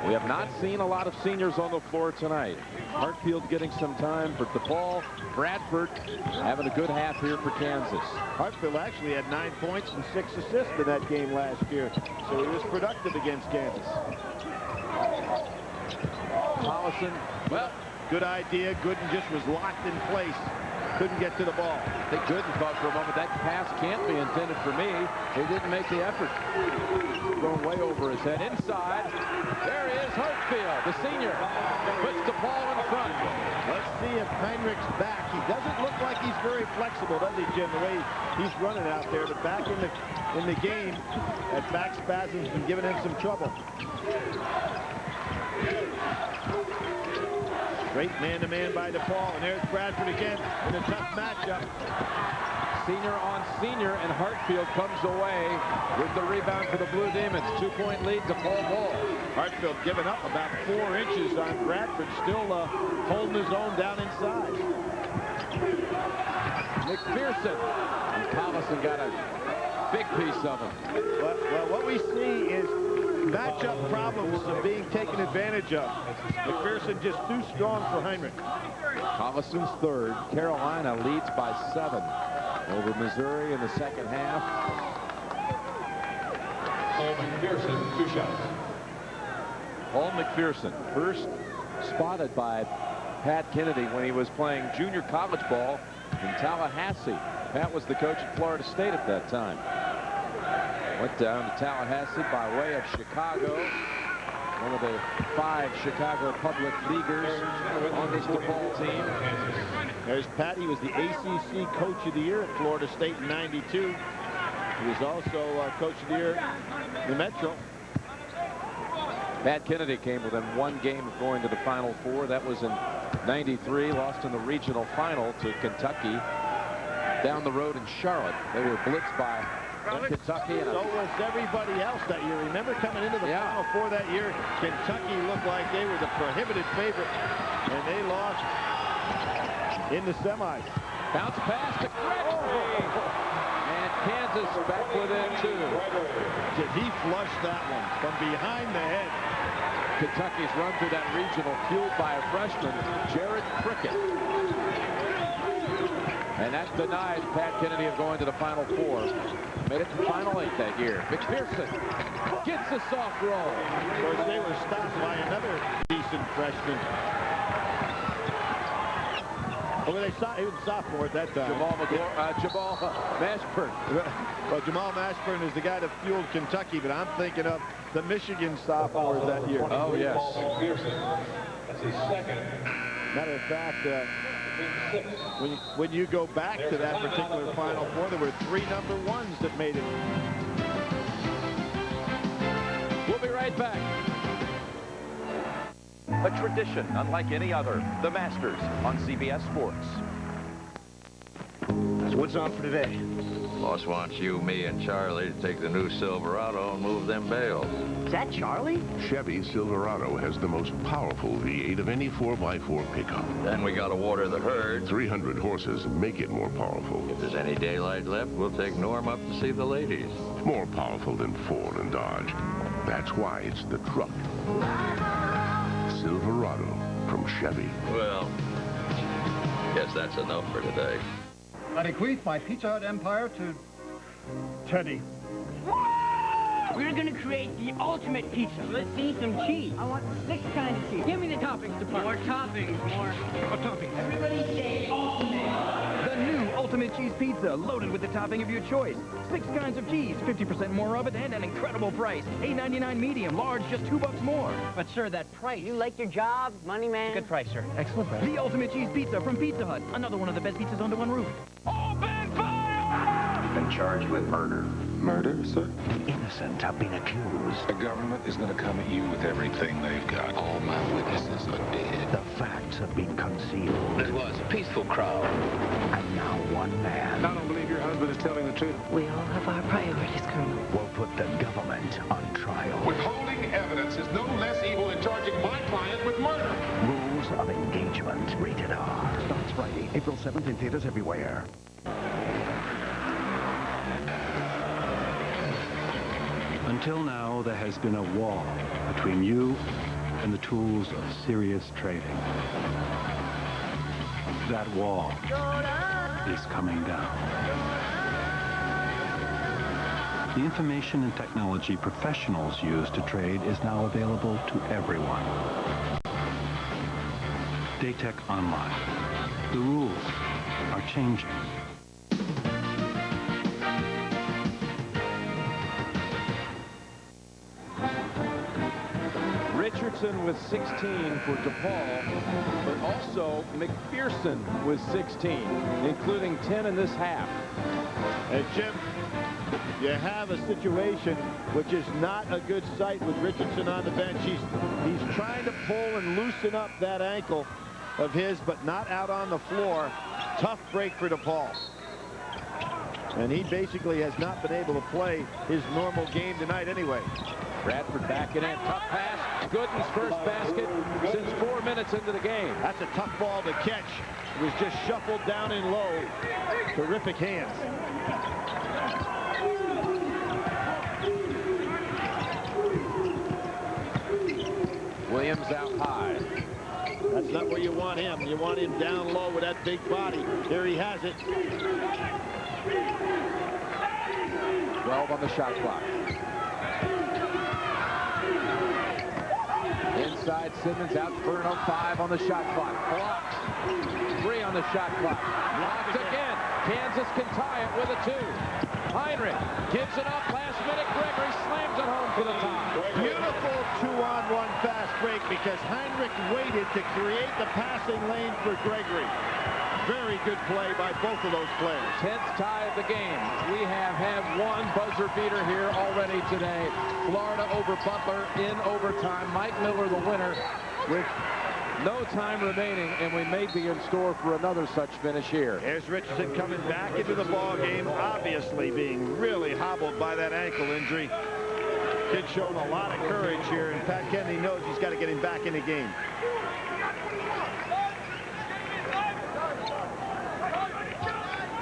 We have not seen a lot of seniors on the floor tonight. Hartfield getting some time for DePaul. Bradford having a good half here for Kansas. Hartfield actually had 9 points and 6 assists in that game last year, so he was productive against Kansas. Collison, well, good idea. Gooden just was locked in place. Couldn't get to the ball. I think Gooden thought for a moment that pass can't be intended for me. He didn't make the effort. Going way over his head. Inside. There is Hartfield, the senior. Puts DePaul in front. Let's see if Heinrich's back. He doesn't look like he's very flexible, does he, Jim? The way he's running out there. But back in the game, that back spasm's been giving him some trouble. Great man-to-man by DePaul, and there's Bradford again in a tough matchup. Senior on senior, and Hartfield comes away with the rebound for the Blue Demons. 2-point lead, DePaul ball. Hartfield giving up about 4 inches on Bradford, still holding his own down inside. McPherson, and Collison got a big piece of him. Well, what we see is matchup problems are being taken advantage of. McPherson just too strong for Heinrich. Collison's third. Carolina leads by 7 over Missouri in the second half. Paul McPherson, 2 shots. Paul McPherson, first spotted by Pat Kennedy when he was playing junior college ball in Tallahassee. Pat was the coach at Florida State at that time. Went down to Tallahassee by way of Chicago. One of the 5 Chicago public leaguers on this DePaul team. There's Pat. He was the ACC Coach of the Year at Florida State in '92. He was also Coach of the Year in the Metro. Pat Kennedy came within 1 game of going to the Final Four. That was in '93. Lost in the regional final to Kentucky down the road in Charlotte. They were blitzed by Kentucky. So was everybody else that year. Remember coming into the Final Four that year, Kentucky looked like they were the prohibited favorite, and they lost in the semis. Bounce pass to Gregory. And Kansas back within 2. Did he flush that one from behind the head? Kentucky's run through that regional fueled by a freshman, Jared Prickett. And that denied Pat Kennedy of going to the Final Four. Made it to Final 8 that year. McPherson gets a soft roll. Of course, they were stopped by another decent freshman. Oh, they saw he was a sophomore at that time. Jamal Mashburn. Well, Jamal Mashburn is the guy that fueled Kentucky, but I'm thinking of the Michigan sophomores that year. Oh, yes. That's his second. Matter of fact, when you go back to that particular Final Four, there were 3 number 1s that made it. We'll be right back. A tradition unlike any other. The Masters on CBS Sports. So what's on for today? Boss wants you, me, and Charlie to take the new Silverado and move them bales. Is that Charlie? Chevy Silverado has the most powerful V8 of any 4x4 pickup. Then we gotta water the herd. 300 horses make it more powerful. If there's any daylight left, we'll take Norm up to see the ladies. More powerful than Ford and Dodge. That's why it's the truck. Silverado from Chevy. Well, guess that's enough for today. I bequeath my Pizza Hut empire to Teddy. We're gonna create the ultimate pizza. Let's see some cheese. I want 6 kinds of cheese. Give me the toppings department. More toppings, more. What toppings? Everybody say ultimate. The new ultimate cheese pizza, loaded with the topping of your choice. 6 kinds of cheese, 50% more of it, and an incredible price. $8.99 medium, large, just $2 more. But sir, that price. You like your job, money man? Good price, sir. Excellent price. The ultimate cheese pizza from Pizza Hut. Another one of the best pizzas under one roof. Open fire! You've been charged with murder. Murder, sir? The innocent have been accused. The government is going to come at you with everything they've got. All my witnesses are dead. The facts have been concealed. It was a peaceful crowd. And now one man. I don't believe your husband is telling the truth. We all have our priorities, Colonel. Will put the government on trial. Withholding evidence is no less evil than charging my client with murder. Rules of Engagement, rated R. Starts Friday, April 7th in theaters everywhere. Until now, there has been a wall between you and the tools of serious trading. That wall is coming down. The information and technology professionals use to trade is now available to everyone. Daytech Online. The rules are changing. Richardson with 16 for DePaul, but also McPherson with 16, including 10 in this half. And Jim, you have a situation which is not a good sight with Richardson on the bench. He's trying to pull and loosen up that ankle of his, but not out on the floor. Tough break for DePaul. And he basically has not been able to play his normal game tonight anyway. Bradford backing in. Tough pass. Gooden's first basket since 4 minutes into the game. That's a tough ball to catch. It was just shuffled down in low. Terrific hands. Williams out high. That's not where you want him. You want him down low with that big body. Here he has it. 12 on the shot clock. Inside Simmons, out Furno, 5 on the shot clock. Blocked. 3 on the shot clock. Blocked again. Kansas can tie it with a 2. Heinrich gives it up last minute. Gregory slams it home for the tie. Beautiful 2-on-1 fast break because Heinrich waited to create the passing lane for Gregory. Very good play by both of those players. 10th tie of the game. We have had one buzzer beater here already today. Florida over Butler in overtime. Mike Miller the winner with no time remaining, and we may be in store for another such finish here. Here's Richardson coming back into the ball game, obviously being really hobbled by that ankle injury. Kid showing a lot of courage here, and Pat Kennedy knows he's got to get him back in the game.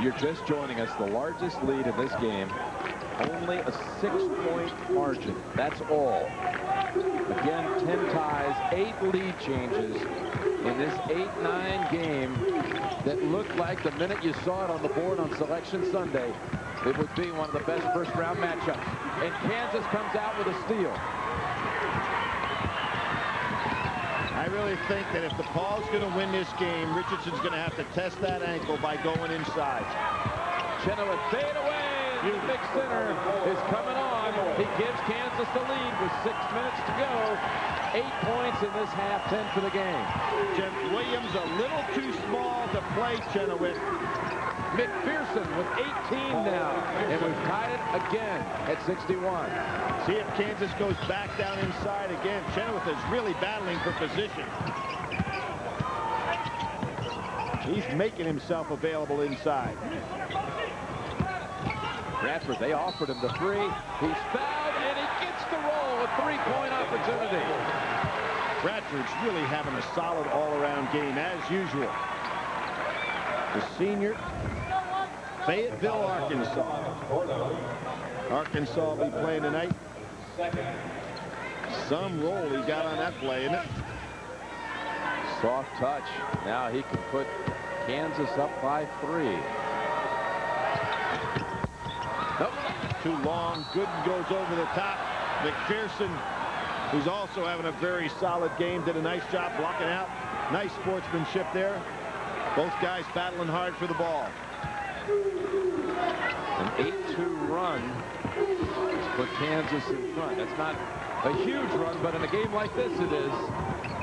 You're just joining us. The largest lead in this game, only a 6-point margin. That's all. Again, 10 ties, 8 lead changes in this 8-9 game that looked like the minute you saw it on the board on Selection Sunday, it would be one of the best first-round matchups. And Kansas comes out with a steal. I really think that if DePaul's going to win this game, Richardson's going to have to test that ankle by going inside. Chenoweth fade away. The big center is coming on. He gives Kansas the lead with 6 minutes to go. 8 points in this half, 10 for the game. Jim Williams a little too small to play Chenoweth. McPherson with 18 now, and we've tied it again at 61. See if Kansas goes back down inside again. Chenoweth is really battling for position. He's making himself available inside. Bradford, they offered him the three. He's fouled, and he gets the roll. A three-point opportunity. Bradford's really having a solid all-around game, as usual. The senior, Fayetteville, Arkansas. Arkansas will be playing tonight. Some roll he got on that play, isn't it? Soft touch. Now he can put Kansas up by 3. Nope. Too long. Gooden goes over the top. McPherson, who's also having a very solid game, did a nice job blocking out. Nice sportsmanship there. Both guys battling hard for the ball. An 8-2 run to put Kansas in front. That's not a huge run, but in a game like this it is.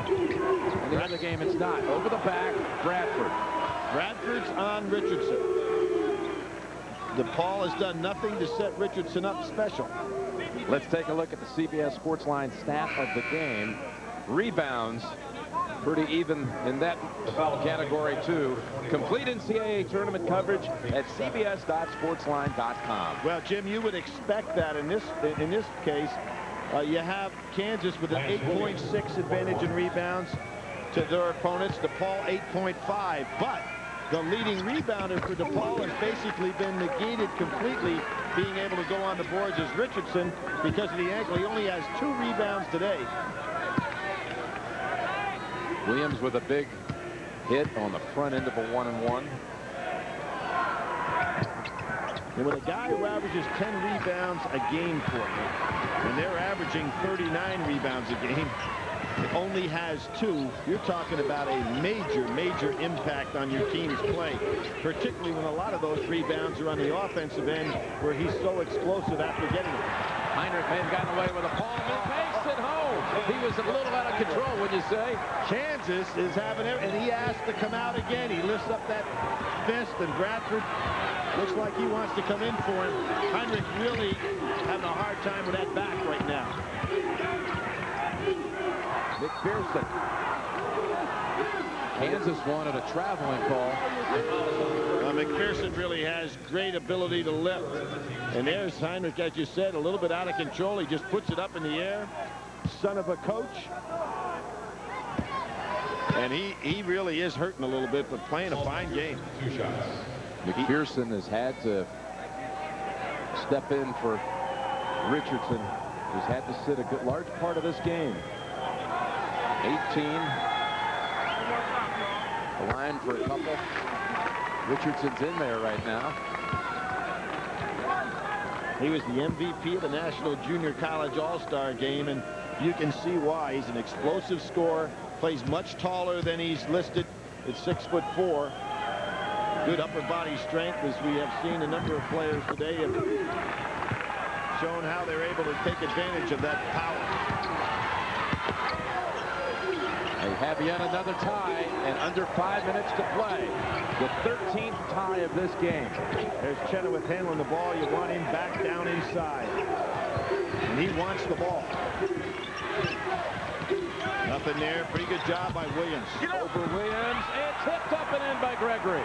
In the other game it's not. Over the back, Bradford. Bradford's on Richardson. DePaul has done nothing to set Richardson up special. Let's take a look at the CBS Sportsline stat of the game. Rebounds, pretty even in that category too. Complete NCAA tournament coverage at cbs.sportsline.com. Well, Jim, you would expect that in this case. You have Kansas with an 8.6 advantage in rebounds to their opponents. DePaul 8.5, but the leading rebounder for DePaul has basically been negated completely, being able to go on the boards as Richardson because of the ankle. He only has 2 rebounds today. Williams with a big hit on the front end of a 1-and-1. And when a guy who averages 10 rebounds a game for you, and they're averaging 39 rebounds a game, only has 2, you're talking about a major impact on your team's play, particularly when a lot of those rebounds are on the offensive end where he's so explosive after getting it. Heinrich may have gotten away with a ball, and he makes it home. He was a little out of control, wouldn't you say? Kansas is having it, and he has to come out again. He lifts up that fist, and Bradford looks like he wants to come in for him. Heinrich really having a hard time with that back right now. McPherson. Kansas wanted a traveling call. McPherson really has great ability to lift. And there's Heinrich, as you said, a little bit out of control. He just puts it up in the air. Son of a coach. And he really is hurting a little bit, but playing a fine game. 2 shots. McPherson has had to step in for Richardson, who's had to sit a good large part of this game. 18. The line for a couple. Richardson's in there right now. He was the MVP of the National Junior College All-Star game, and you can see why. He's an explosive scorer, plays much taller than he's listed at 6'4". Good upper body strength, as we have seen a number of players today have shown how they're able to take advantage of that power. They have yet another tie, and under 5 minutes to play. The 13th tie of this game. There's Chenoweth handling the ball. You want him back down inside. And he wants the ball. Nothing there. Pretty good job by Williams. Over Williams, and tipped up and in by Gregory.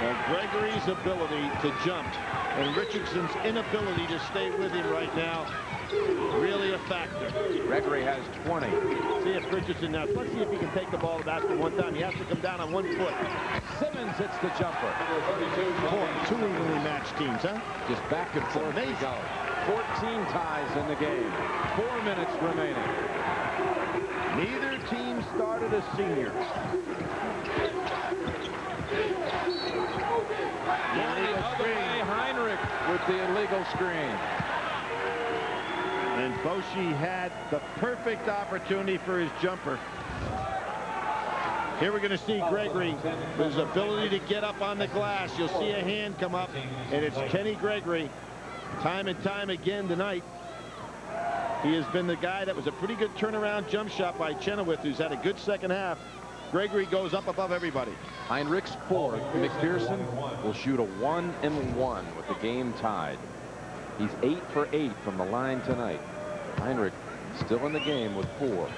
Well, Gregory's ability to jump and Richardson's inability to stay with him right now, really a factor. Gregory has 20. See if Richardson now, let's see if he can take the ball to the basket one time. He has to come down on 1 foot. Simmons hits the jumper. 2 evenly matched teams, huh? Just back and forth they go. 14 ties in the game. 4 minutes remaining. Neither team started a senior. Going the other way, Heinrich with the illegal screen. And Boshi had the perfect opportunity for his jumper. Here we're going to see Gregory, his ability to get up on the glass. You'll see a hand come up, and it's Kenny Gregory. Time and time again tonight, he has been the guy that was a pretty good turnaround jump shot by Chenoweth, who's had a good second half. Gregory goes up above everybody. Heinrich's fourth. McPherson will shoot a 1-and-1 with the game tied. He's 8 for 8 from the line tonight. Heinrich still in the game with 4.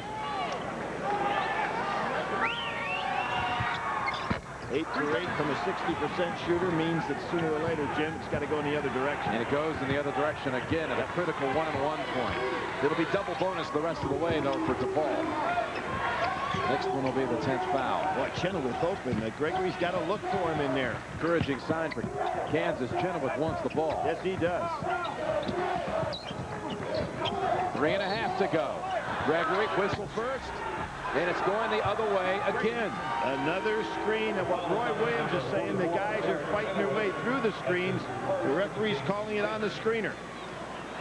8 for 8 from a 60% shooter means that sooner or later, Jim, it's got to go in the other direction. And it goes in the other direction again at a critical 1-and-1 point. It'll be double bonus the rest of the way, though, for DePaul. Next one will be the 10th foul. Boy, Chenoweth open. Gregory's got to look for him in there. Encouraging sign for Kansas. Chenoweth wants the ball. Yes, he does. 3.5 to go. Gregory whistle first. And it's going the other way again. Another screen, and what Roy Williams is saying, the guys are fighting their way through the screens. The referee's calling it on the screener.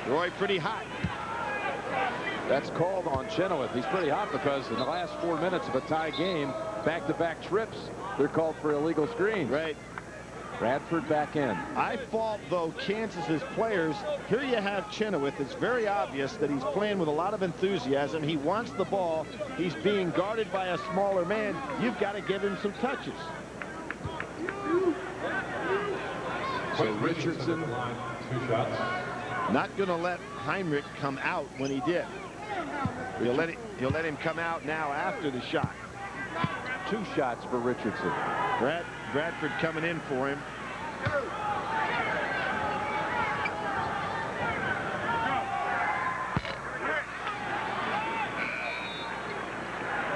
Roy pretty hot. That's called on Chenoweth. He's pretty hot because in the last 4 minutes of a tie game, back-to-back trips, they're called for illegal screens. Right. Bradford back in. I fault, though, Kansas's players. Here you have Chenoweth. It's very obvious that he's playing with a lot of enthusiasm. He wants the ball. He's being guarded by a smaller man. You've got to give him some touches. So Richardson, 2 shots. Not going to let Heinrich come out when he did. He'll let him come out now after the shot. 2 shots for Richardson. Bradford coming in for him.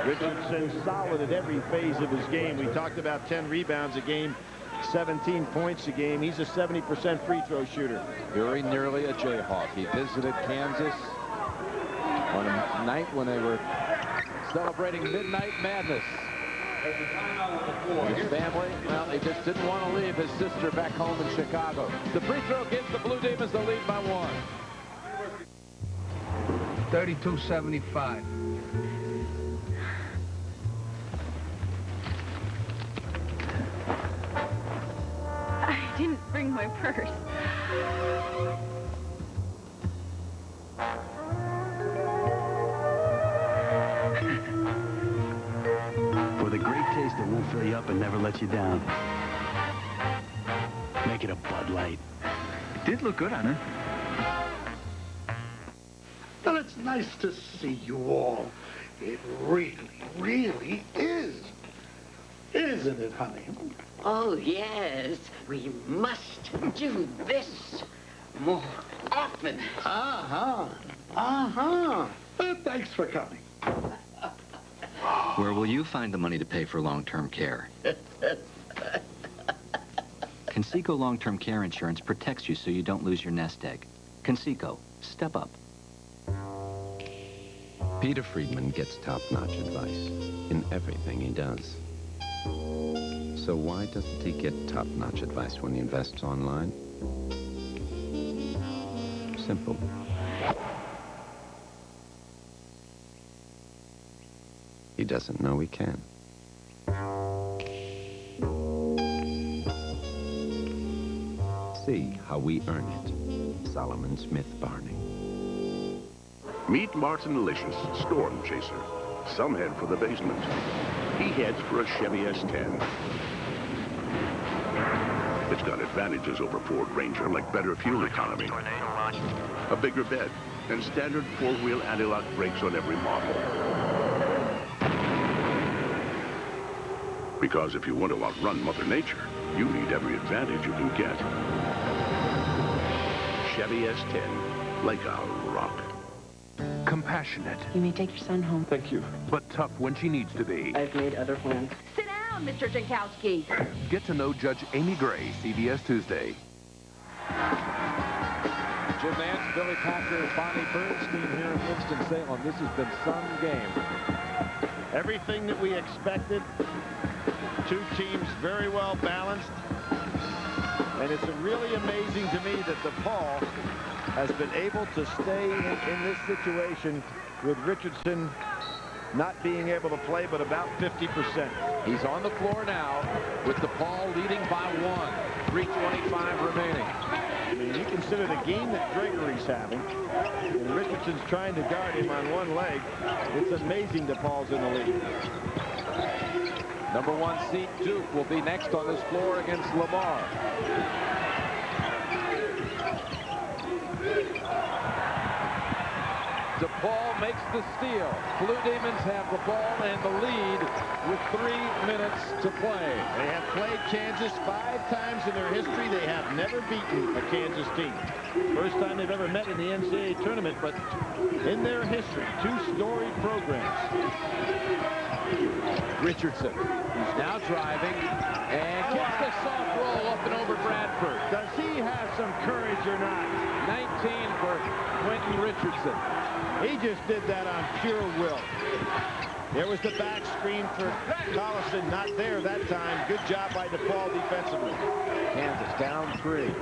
Richardson solid at every phase of his game. We talked about 10 rebounds a game, 17 points a game. He's a 70% free throw shooter. Very nearly a Jayhawk. He visited Kansas on a night when they were celebrating Midnight Madness. His family, well, he just didn't want to leave his sister back home in Chicago. The free throw gives the Blue Demons the lead by 1. 32-75. I didn't bring my purse. With a great taste that won't fill you up and never let you down. Make it a Bud Light. It did look good on her. Well, it's nice to see you all. It really, really is. Isn't it, honey? Oh, yes. We must do this more often. Uh-huh. Uh-huh. Thanks for coming. Where will you find the money to pay for long-term care? Conseco long-term care insurance protects you so you don't lose your nest egg. Conseco, step up. Peter Friedman gets top-notch advice in everything he does. So why doesn't he get top-notch advice when he invests online? Simple. He doesn't know he can. See how we earn it. Solomon Smith Barney. Meet Martin Licious, Storm Chaser. Some head for the basement. He heads for a Chevy S10. It's got advantages over Ford Ranger, like better fuel economy, a bigger bed, and standard 4-wheel anti-lock brakes on every model. Because if you want to outrun Mother Nature, you need every advantage you can get. Chevy S10, like a rock. Compassionate. You may take your son home. Thank you. But tough when she needs to be. I've made other plans. Sit down, Mr. Jankowski. Get to know Judge Amy Gray, CBS Tuesday. Jim Nance, Billy Packer, Bonnie Bernstein here in Winston-Salem. This has been some game. Everything that we expected. Two teams very well balanced. And it's really amazing to me that DePaul has been able to stay in this situation with Richardson not being able to play but about 50%. He's on the floor now with DePaul leading by 1. 3:25 remaining. I mean, you consider the game that Gregory's having, and Richardson's trying to guard him on one leg. It's amazing DePaul's in the lead. Number 1 seed Duke will be next on this floor against Lamar. DePaul makes the steal. Blue Demons have the ball and the lead with 3 minutes to play. They have played Kansas 5 times in their history. They have never beaten a Kansas team. First time they've ever met in the NCAA tournament, but in their history, 2 storied programs. Richardson, who's now driving and gets the soft roll up and over Bradford. Does he have some courage or not? 19 for Quentin Richardson. He just did that on pure will. There was the back screen for Collison, not there that time. Good job by DePaul defensively. Kansas down 3.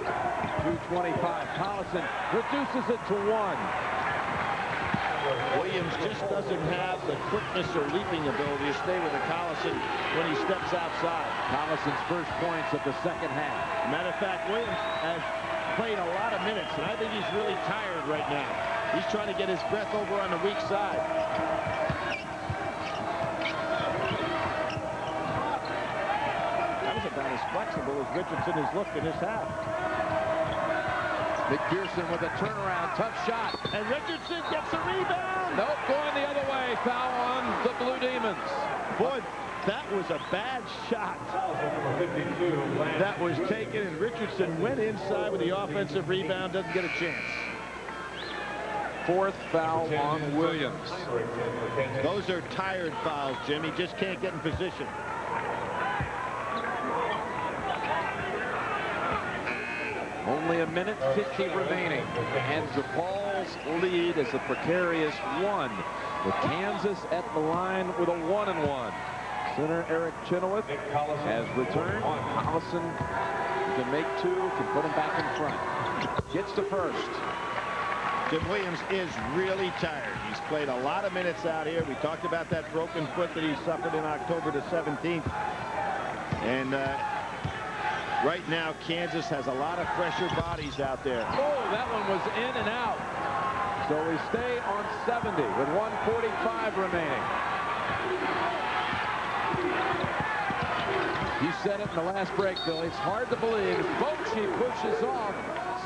2:25. Collison reduces it to 1. Williams just doesn't have the quickness or leaping ability to stay with a Collison when he steps outside. Collison's first points of the second half. Matter of fact, Williams has played a lot of minutes, and I think he's really tired right now. He's trying to get his breath over on the weak side. That was about as flexible as Richardson has looked in this half. McPherson with a turnaround, tough shot. And Richardson gets a rebound. Nope, going the other way. Foul on the Blue Demons. Boy, that was a bad shot that was taken, and Richardson went inside with the offensive rebound, doesn't get a chance. 4th foul on Williams. Those are tired fouls, Jim. He just can't get in position. Only 1:50 remaining, and DePaul's lead is a precarious 1, with Kansas at the line with a 1-1. Center Eric Chenoweth has returned. Collison can make 2, can put him back in front. Gets to first. Jim Williams is really tired. He's played a lot of minutes out here. We talked about that broken foot that he suffered in October the 17th. And right now, Kansas has a lot of fresher bodies out there. Oh, that one was in and out. So we stay on 70 with 1:45 remaining. You said it in the last break, Bill. It's hard to believe. Bochy pushes off,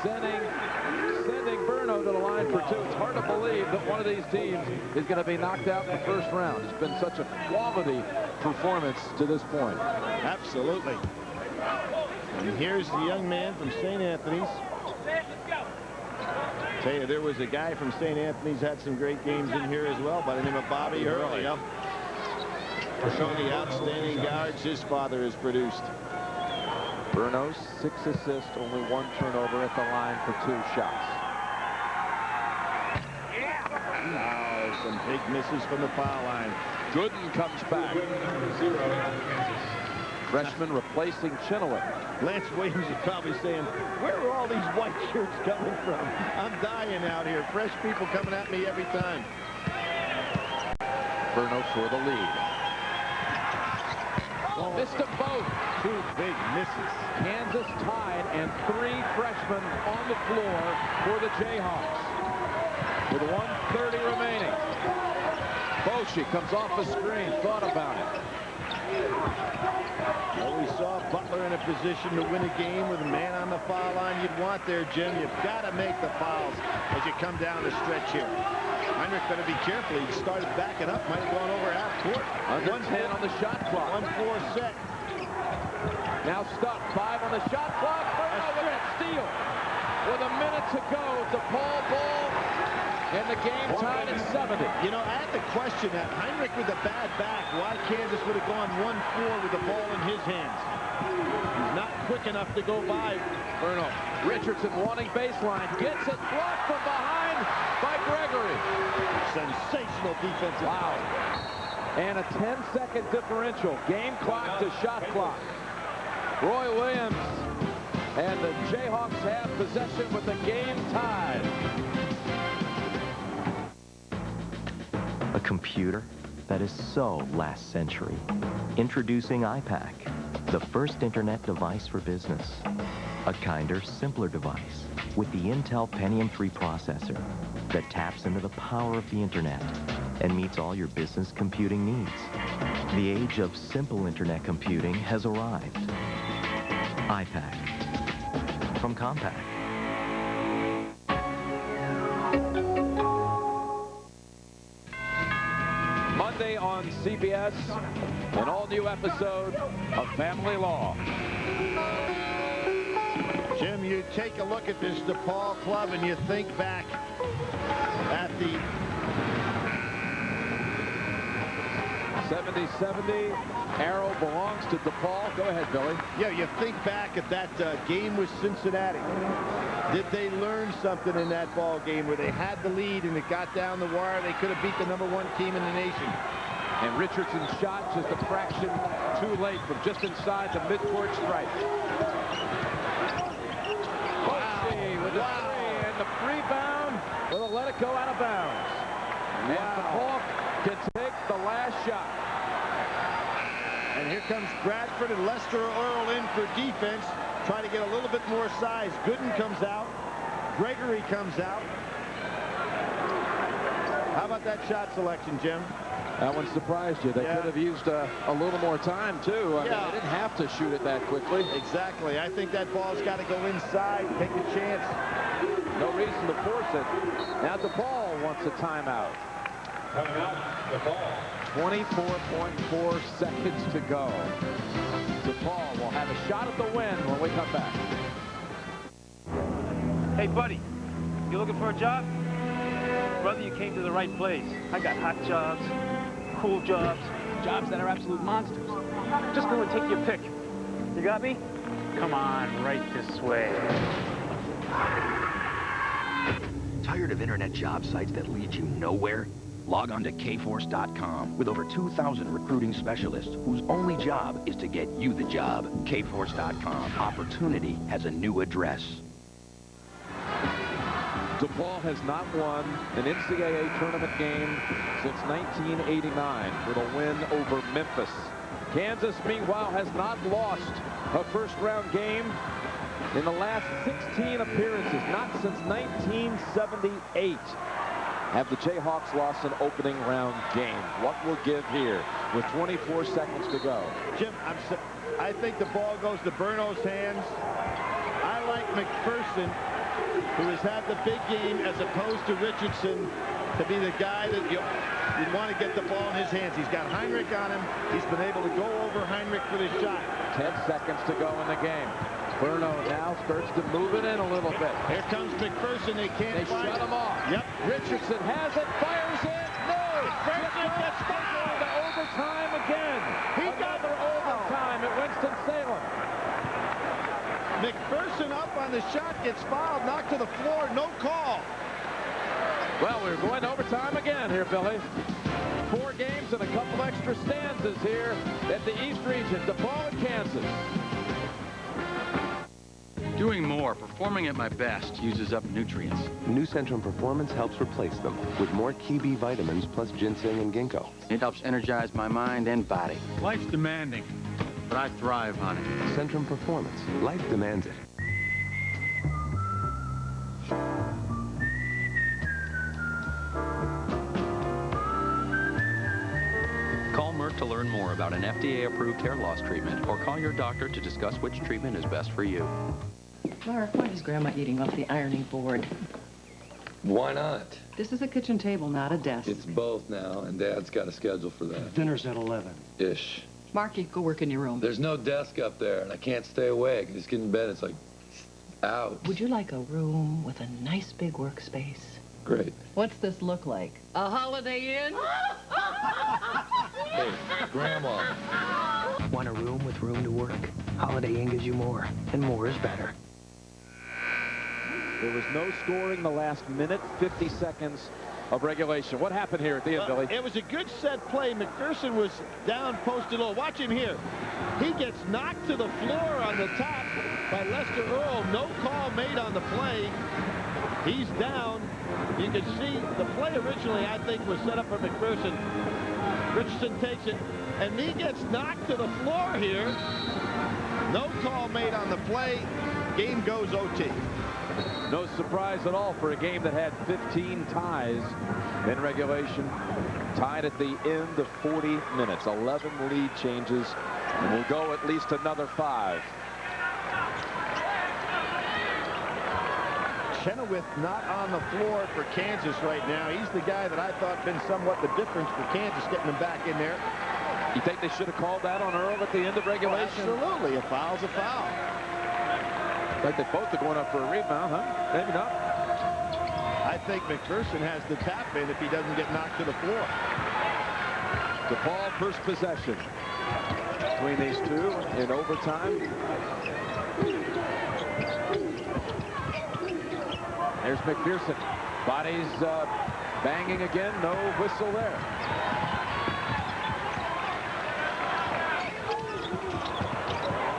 sending Burno to the line for 2. It's hard to believe that one of these teams is going to be knocked out in the first round. It's been such a quality performance to this point. Absolutely. And here's the young man from St. Anthony's. Tell you, there was a guy from St. Anthony's had some great games in here as well by the name of Bobby Hurley. Showing the outstanding guards his father has produced. Burno, 6 assists, only 1 turnover at the line for 2 shots. Wow, some big misses from the foul line. Gooden comes back. Freshman replacing Chenoweth. Lance Williams is probably saying, where are all these white shirts coming from? I'm dying out here. Fresh people coming at me every time. Burno for the lead. Oh, missed them both. 2 big misses. Kansas tied, and 3 freshmen on the floor for the Jayhawks. With 1:30 remaining. Bochy comes off the screen, thought about it. Well, we saw Butler in a position to win a game with a man on the foul line. You'd want there, Jim. You've got to make the fouls as you come down the stretch here. Heinrich better be careful. He started backing up, might have gone over half court. Under 10 on the shot clock. 1-4 set. Now stuck. 5 on the shot clock. Burno with a steal. With a minute to go, DePaul ball And the game tied at 70. You know, I had to question that. Heinrich with a bad back. Why Kansas would have gone 1-4 with the ball in his hands? He's not quick enough to go by. Bruno. Richardson wanting baseline. Gets it blocked from behind by Gregory. Sensational defensive. Wow. And a 10-second differential. Game clock to shot clock. Roy Williams and the Jayhawks have possession with the game tied. A computer that is so last century. Introducing iPac, the first internet device for business. A kinder, simpler device with the Intel Pentium 3 processor that taps into the power of the internet and meets all your business computing needs. The age of simple internet computing has arrived. iPac from Compaq. Monday on CBS, an all-new episode of Family Law. Jim, you take a look at this DePaul club and you think back at the 70-70. Arrow belongs to DePaul. Go ahead, Billy. Yeah, you think back at that game with Cincinnati. Did they learn something in that ball game where they had the lead and it got down the wire? They could have beat the #1 team in the nation. And Richardson's shot just a fraction too late from just inside the midcourt stripe. Wow. With the three and the rebound. Will let it go out of bounds. And DePaul can take the last shot. And here comes Bradford and Lester Earl in for defense. Trying to get a little bit more size. Gooden comes out. Gregory comes out. How about that shot selection, Jim? That one surprised you. They could have used a little more time, too. I mean, they didn't have to shoot it that quickly. Exactly. I think that ball's got to go inside, take a chance. No reason to force it. Now DePaul wants a timeout. Timeout, DePaul. 24.4 seconds to go. DePaul will have a shot at the win when we come back. Hey, buddy, you looking for a job? Brother, you came to the right place. I got hot jobs, cool jobs, jobs that are absolute monsters. Just go and take your pick. You got me? Come on, right this way. Tired of internet job sites that lead you nowhere? Log on to kforce.com with over 2,000 recruiting specialists whose only job is to get you the job. kforce.com. Opportunity has a new address. DePaul has not won an NCAA tournament game since 1989 with a win over Memphis. Kansas, meanwhile, has not lost a first-round game in the last 16 appearances, not since 1978. Have the Jayhawks lost an opening round game? What will give here with 24 seconds to go? Jim, I think the ball goes to Bruno's hands. I like McPherson, who has had the big game, as opposed to Richardson, to be the guy that you'd want to get the ball in his hands. He's got Heinrich on him. He's been able to go over Heinrich for the shot. 10 seconds to go in the game. Bruno now starts to move it in a little bit. Here comes McPherson. They can't find shut him off. Yep. Richardson has it, fires it. No! McPherson gets fouled. To overtime again. He got their overtime at Winston-Salem. McPherson up on the shot, gets fouled, knocked to the floor, no call. Well, we're going to overtime again here, Billy. 4 games and a couple extra stanzas here at the East Region. DePaul and Kansas. Doing more, performing at my best, uses up nutrients. New Centrum Performance helps replace them with more key B vitamins plus ginseng and ginkgo. It helps energize my mind and body. Life's demanding, but I thrive on it. Centrum Performance. Life demands it. Call Merck to learn more about an FDA-approved hair loss treatment, or call your doctor to discuss which treatment is best for you. Laura, why is Grandma eating off the ironing board? Why not? This is a kitchen table, not a desk. It's both now, and Dad's got a schedule for that. Dinner's at 11. Ish. Marky, go work in your room. There's no desk up there, and I can't stay awake. I just get in bed, it's like, out. Would you like a room with a nice big workspace? Great. What's this look like? A Holiday Inn? Hey, Grandma. Want a room with room to work? Holiday Inn gives you more, and more is better. There was no scoring the last minute, 50 seconds of regulation. What happened here at the end, Billy? It was a good set play. McPherson was down, posted low. Watch him here. He gets knocked to the floor on the top by Lester Earl. No call made on the play. He's down. You can see the play originally, I think, was set up for McPherson. Richardson takes it, and he gets knocked to the floor here. No call made on the play. Game goes OT. No surprise at all for a game that had 15 ties in regulation. Tied at the end of 40 minutes. 11 lead changes, and we'll go at least another 5. Chenoweth not on the floor for Kansas right now. He's the guy that I thought been somewhat the difference for Kansas, getting him back in there. You think they should have called that on Earl at the end of regulation? Absolutely. A foul's a foul. Like they both are going up for a rebound, huh? Maybe not. I think McPherson has the tap in if he doesn't get knocked to the floor. DePaul first possession between these two in overtime. There's McPherson. Bodies banging again. No whistle there.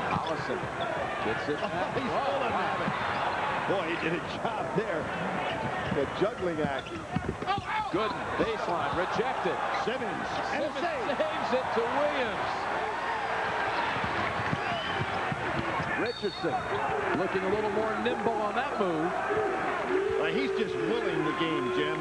Collison gets it. He's full of it. Boy, he did a job there. The juggling act. Good baseline. Rejected. Simmons. And saves it to Williams. Richardson looking a little more nimble on that move. He's just willing the game, Jim.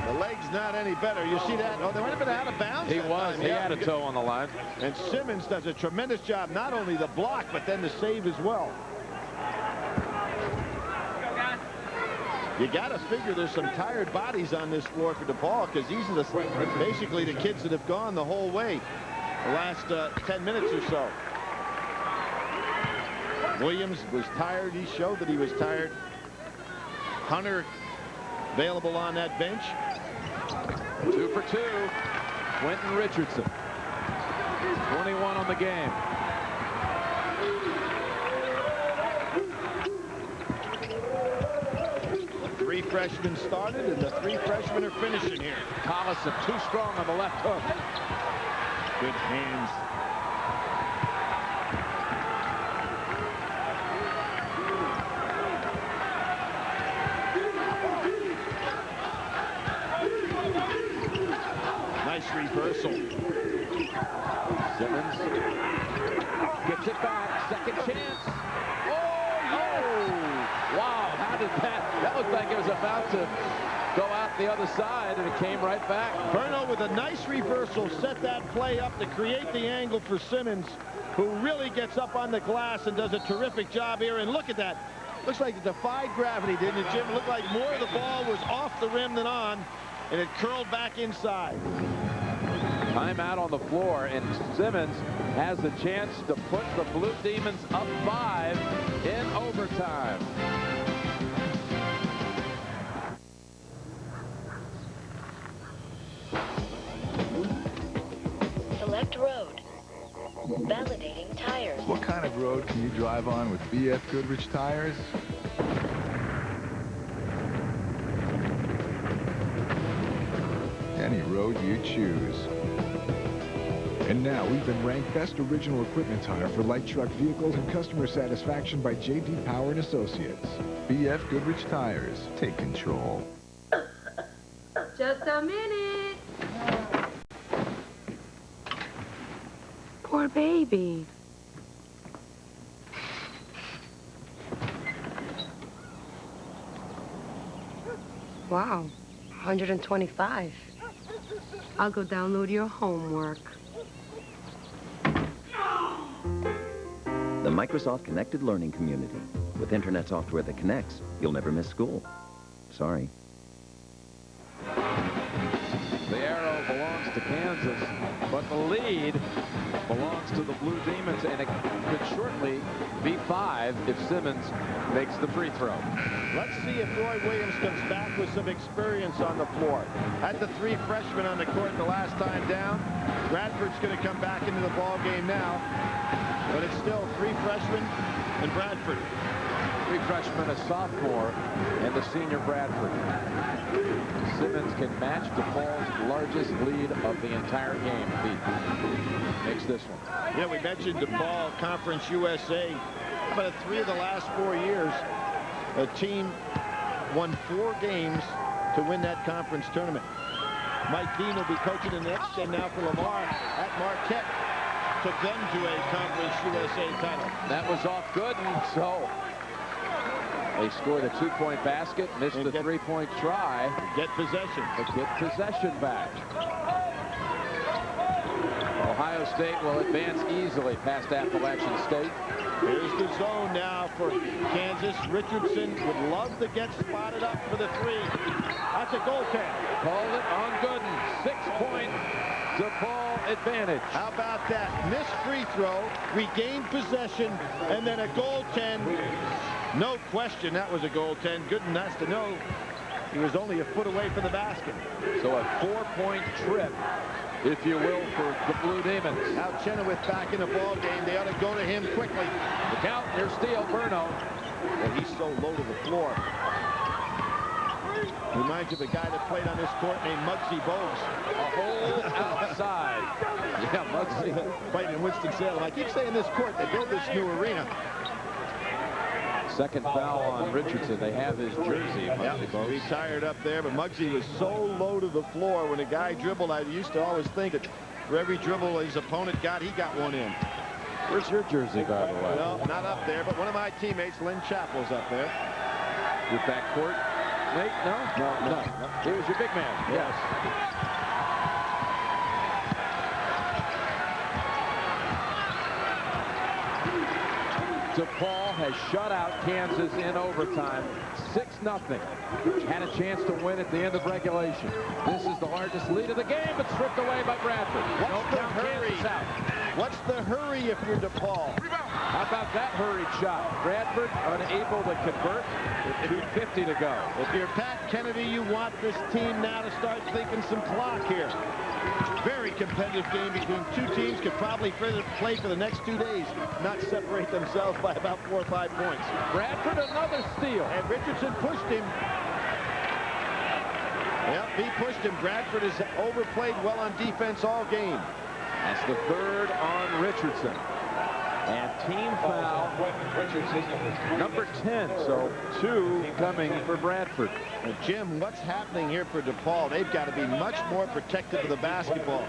The leg's not any better. You see that? Oh, they might have been out of bounds. He was. He had a toe on the line. And Simmons does a tremendous job, not only the block, but then the save as well. You got to figure there's some tired bodies on this floor for DePaul, because these are basically the kids that have gone the whole way the last 10 minutes or so. Williams was tired. He showed that he was tired. Hunter available on that bench. 2 for 2. Quentin Richardson. 21 on the game. The 3 freshmen started, and the 3 freshmen are finishing here. Collison too strong on the left hook. Good hands. Nice reversal. Simmons gets it back. Second chance. Oh! Wow, how did that? That looked like it was about to go out the other side, and it came right back. Verno with a nice reversal set that play up to create the angle for Simmons, who really gets up on the glass and does a terrific job here. And look at that. Looks like it defied gravity, didn't it, Jim? It looked like more of the ball was off the rim than on, and it curled back inside. Timeout on the floor, and Simmons has the chance to put the Blue Demons up 5 in overtime. Select road. Validating tires. What kind of road can you drive on with BF Goodrich tires? Any road you choose. And now we've been ranked best original equipment tire for light truck vehicles and customer satisfaction by J.D. Power and Associates. BF Goodrich tires. Take control. Just a minute. Poor baby. Wow, 125. I'll go download your homework. The Microsoft Connected Learning Community. With internet software that connects, you'll never miss school. Sorry. The arrow belongs to Kansas, but the lead belongs to the Blue Demons, and it could shortly be 5 if Simmons makes the free throw. Let's see if Roy Williams comes back with some experience on the floor. Had the 3 freshmen on the court the last time down. Bradford's going to come back into the ball game now, but it's still 3 freshmen and Bradford. 3 freshmen, a sophomore, and the senior Bradford. Simmons can match DePaul's largest lead of the entire game if he makes this one. Yeah, we mentioned DePaul Conference USA. About 3 of the last 4 years, a team won 4 games to win that conference tournament. Mike Dean will be coaching the next game now for Lamar at Marquette. Took them to a Conference USA title. That was off good, and so they scored a 2-point basket, missed the 3-point try. Get possession. But get possession back. Ohio State will advance easily past Appalachian State. Here's the zone now for Kansas. Richardson would love to get spotted up for the 3. That's a goaltend. Called it on Gooden. 6-point DePaul advantage. How about that? Missed free throw, regained possession, and then a goaltend. No question that was a goaltend. Gooden has to know he was only a foot away from the basket. So a 4-point trip, if you will, for the Blue Demons. Now Chenoweth back in the ball game. They ought to go to him quickly. Look out, here's Steele Burno. Well, he's so low to the floor. Reminds you of a guy that played on this court named Muggsy Bogues. A hole outside. Yeah, Muggsy. Played in Winston-Salem. I keep saying this court, they built this new arena. Second foul on Richardson. They have his jersey. Yep, retired up there, but Muggsy was so low to the floor when a guy dribbled. I used to always think that for every dribble his opponent got, he got one in. Where's your jersey, by the way? Well, not up there, but one of my teammates, Lynn Chappell's up there. Your backcourt? Nate? No. He was your big man. Yes. DePaul has shut out Kansas in overtime. 6-0. Had a chance to win at the end of regulation. This is the largest lead of the game, but stripped away by Bradford. What's the hurry? What's the hurry if you're DePaul? How about that hurried shot? Bradford unable to convert with 2:50 to go. If you're Pat Kennedy, you want this team now to start thinking some clock here. Very competitive game between 2 teams. Could probably play for the next 2 days, not separate themselves by about 4 or 5 points. Bradford another steal. And Richardson pushed him. Yep, he pushed him. Bradford has overplayed well on defense all game. That's the 3rd on Richardson. And team foul, number 10. So 2 coming for Bradford. Now, Jim, what's happening here for DePaul? They've got to be much more protective of the basketball.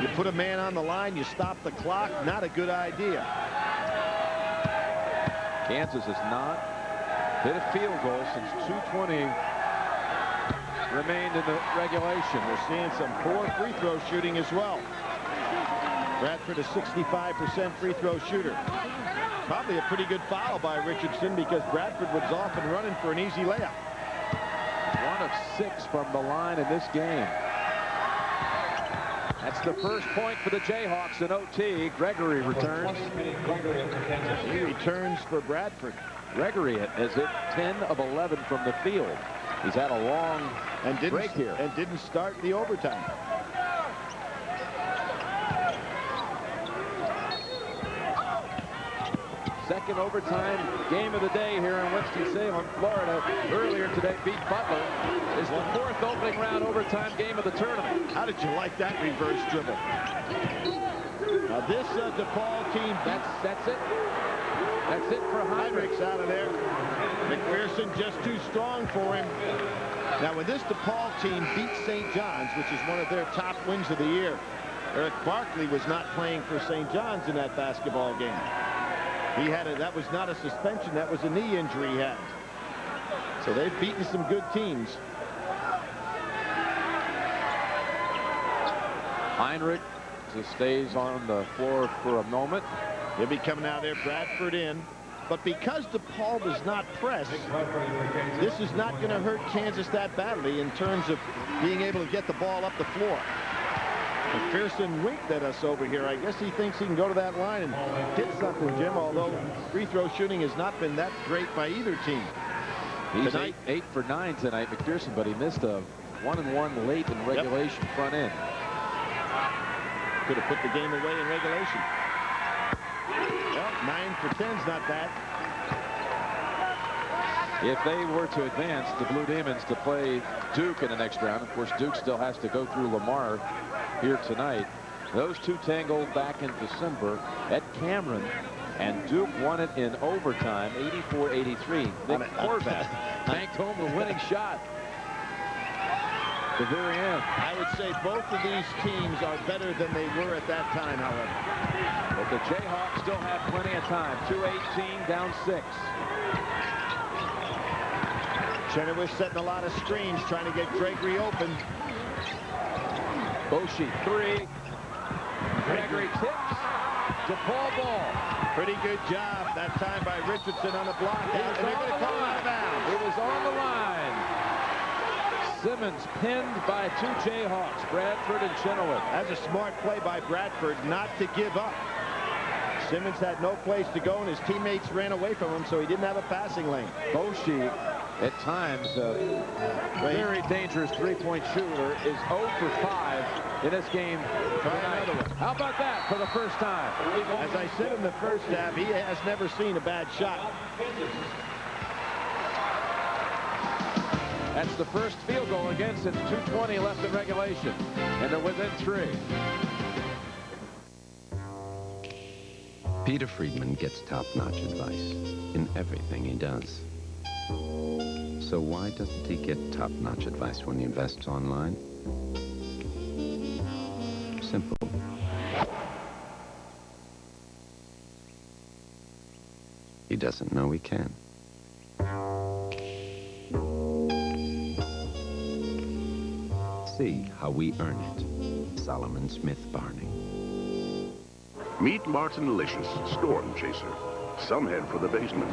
You put a man on the line, you stop the clock, not a good idea. Kansas has not hit a field goal since 2:20 remained in the regulation. We're seeing some poor free throw shooting as well. Bradford a 65% free throw shooter. Probably a pretty good foul by Richardson because Bradford was off and running for an easy layup. 1 of 6 from the line in this game. That's the first point for the Jayhawks in OT. Gregory returns. He returns for Bradford. Gregory has hit 10 of 11 from the field. He's had a long break here. And didn't start the overtime. Second overtime game of the day here in Winston-Salem, Florida. Earlier today, beat Butler. Is the 4th opening round overtime game of the tournament. How did you like that reverse dribble? Now this DePaul team, that's it. That's it for Heinrichs. Out of there. McPherson just too strong for him. Now when this DePaul team beat St. John's, which is one of their top wins of the year, Eric Barkley was not playing for St. John's in that basketball game. He had that was not a suspension, that was a knee injury he had. So they've beaten some good teams. Heinrich just stays on the floor for a moment. He'll be coming out there. Bradford in. But because DePaul does not press, this is not going to hurt Kansas that badly in terms of being able to get the ball up the floor. McPherson winked at us over here. I guess he thinks he can go to that line and hit something, Jim, although free throw shooting has not been that great by either team. He's 8 for 9 tonight, McPherson, but he missed a 1-and-1 late in regulation front end. Could have put the game away in regulation. Well, 9 for 10's not bad. If they were to advance the Blue Demons to play Duke in the next round, of course, Duke still has to go through Lamar here tonight. Those two tangled back in December at Cameron, and Duke won it in overtime, 84-83. Nick Horvath banked home the winning shot. The very end. I would say both of these teams are better than they were at that time, however. But the Jayhawks still have plenty of time. 2:18, down 6. Chenoweth setting a lot of screens, trying to get Gregory open. Boshi, 3. Gregory tips. DePaul ball. Pretty good job that time by Richardson on the block. And they're going to call it out of bounds. It was on the line. Simmons pinned by 2 Jayhawks, Bradford and Chenoweth. That's a smart play by Bradford not to give up. Simmons had no place to go, and his teammates ran away from him, so he didn't have a passing lane. Boshi, at times, a very dangerous three-point shooter, is 0 for 5 in this game. Try another one. How about that for the first time? As I said in the first half, he has never seen a bad shot. That's the first field goal against it. 2:20 left in regulation, and they're within 3. Peter Friedman gets top-notch advice in everything he does. So why doesn't he get top-notch advice when he invests online? Simple. He doesn't know he can. See how we earn it. Solomon Smith Barney. Meet Martin Licious, Storm Chaser. Some head for the basement.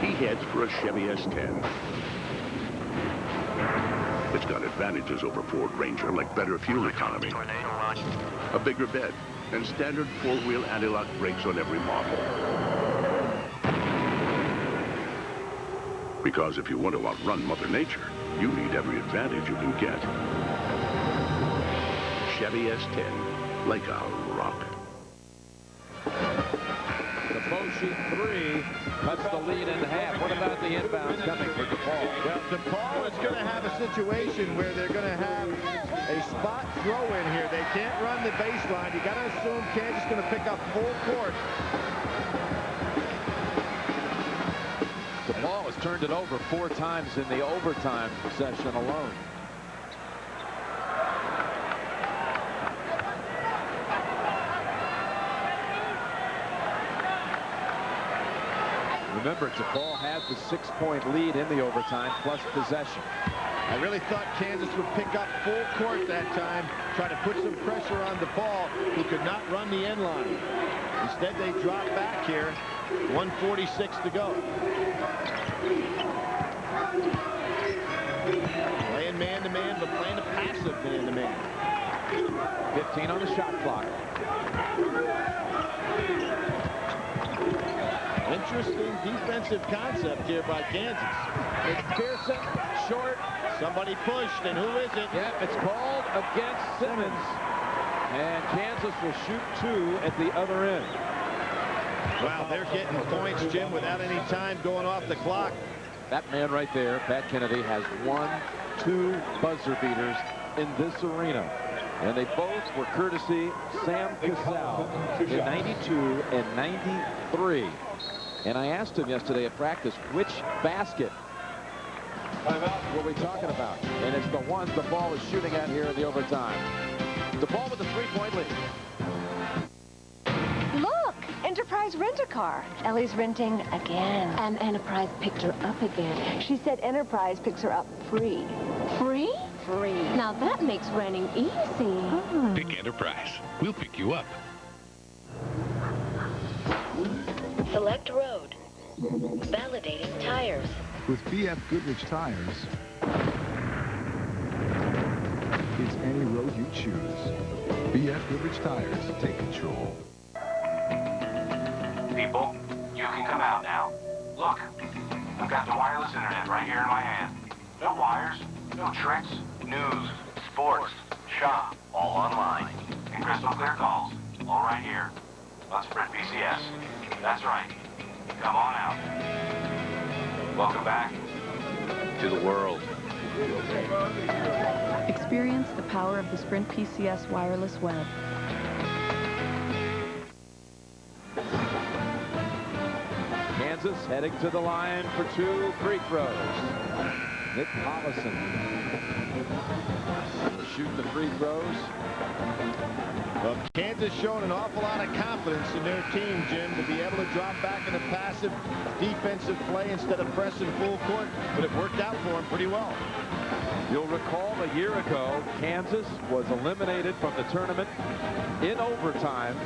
He heads for a Chevy S10. It's got advantages over Ford Ranger, like better fuel economy, a bigger bed, and standard four-wheel anti-lock brakes on every model. Because if you want to outrun Mother Nature, you need every advantage you can get. Chevy S10, like a rock. The Boshi 3 cuts the lead in half. What about the inbounds coming for DePaul? Well, DePaul is going to have a situation where they're going to have a spot throw in here. They can't run the baseline. You got to assume Kansas is going to pick up full court. DePaul has turned it over 4 times in the overtime session alone. Remember, DePaul had the 6-point lead in the overtime plus possession. I really thought Kansas would pick up full court that time, try to put some pressure on DePaul, who could not run the end line. Instead, they drop back here. 1:46 to go. Playing man-to-man, but playing a passive man-to-man. 15 on the shot clock. Interesting defensive concept here by Kansas. McPherson, short. Somebody pushed, and who is it? Yep, it's called against Simmons. And Kansas will shoot 2 at the other end. Wow, they're getting points, Jim, without any time going off the clock. That man right there, Pat Kennedy, has 2 buzzer beaters in this arena. And they both were courtesy Sam Cassell in 92 and 93. And I asked him yesterday at practice, which basket were we talking about? And it's the one DePaul is shooting at here in the overtime. DePaul with a 3-point lead. Look, Enterprise Rent-A-Car. Ellie's renting again. And Enterprise picked her up again. She said Enterprise picks her up free. Free? Free. Now that makes renting easy. Pick Enterprise. We'll pick you up. Select road. Validating tires. With BF Goodrich tires, it's any road you choose. BF Goodrich tires, take control. People, you can come out now. Look, I've got the wireless internet right here in my hand. No wires, no tricks, news, sports, shop, all online. And crystal clear calls, all right here. On Sprint PCS. That's right. Come on out. Welcome back to the world. Experience the power of the Sprint PCS wireless web. Kansas heading to the line for 2 free throws. Nick Collison will shoot the free throws. Well, Kansas showing an awful lot of confidence in their team, Jim, to be able to drop back in a passive defensive play instead of pressing full court, but it worked out for them pretty well. You'll recall a year ago, Kansas was eliminated from the tournament in overtime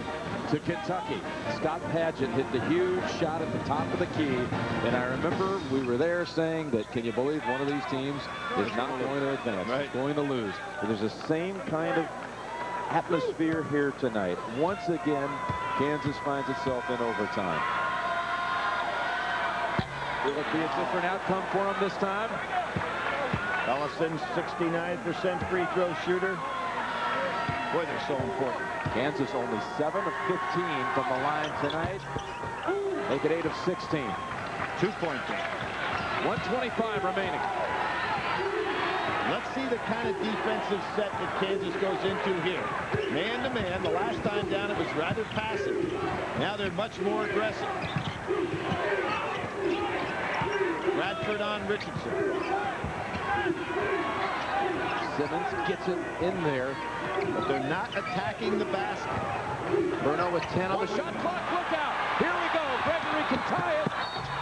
to Kentucky. Scott Padgett hit the huge shot at the top of the key, and I remember we were there saying that, can you believe one of these teams is not going to advance, right, going to lose. But there's the same kind of atmosphere here tonight. Once again, Kansas finds itself in overtime. Will it be a different outcome for them this time? Collison, 69% free throw shooter. Boy, they're so important. Kansas only 7 of 15 from the line tonight. Make it 8 of 16. 2-point game. 1:25 remaining. Let's see the kind of defensive set that Kansas goes into here. Man to man, the last time down it was rather passive. Now they're much more aggressive. Bradford on Richardson. Simmons gets it in there, but they're not attacking the basket. Bruno with 10 on the shot clock. Look out. Here we go. Gregory can tie it,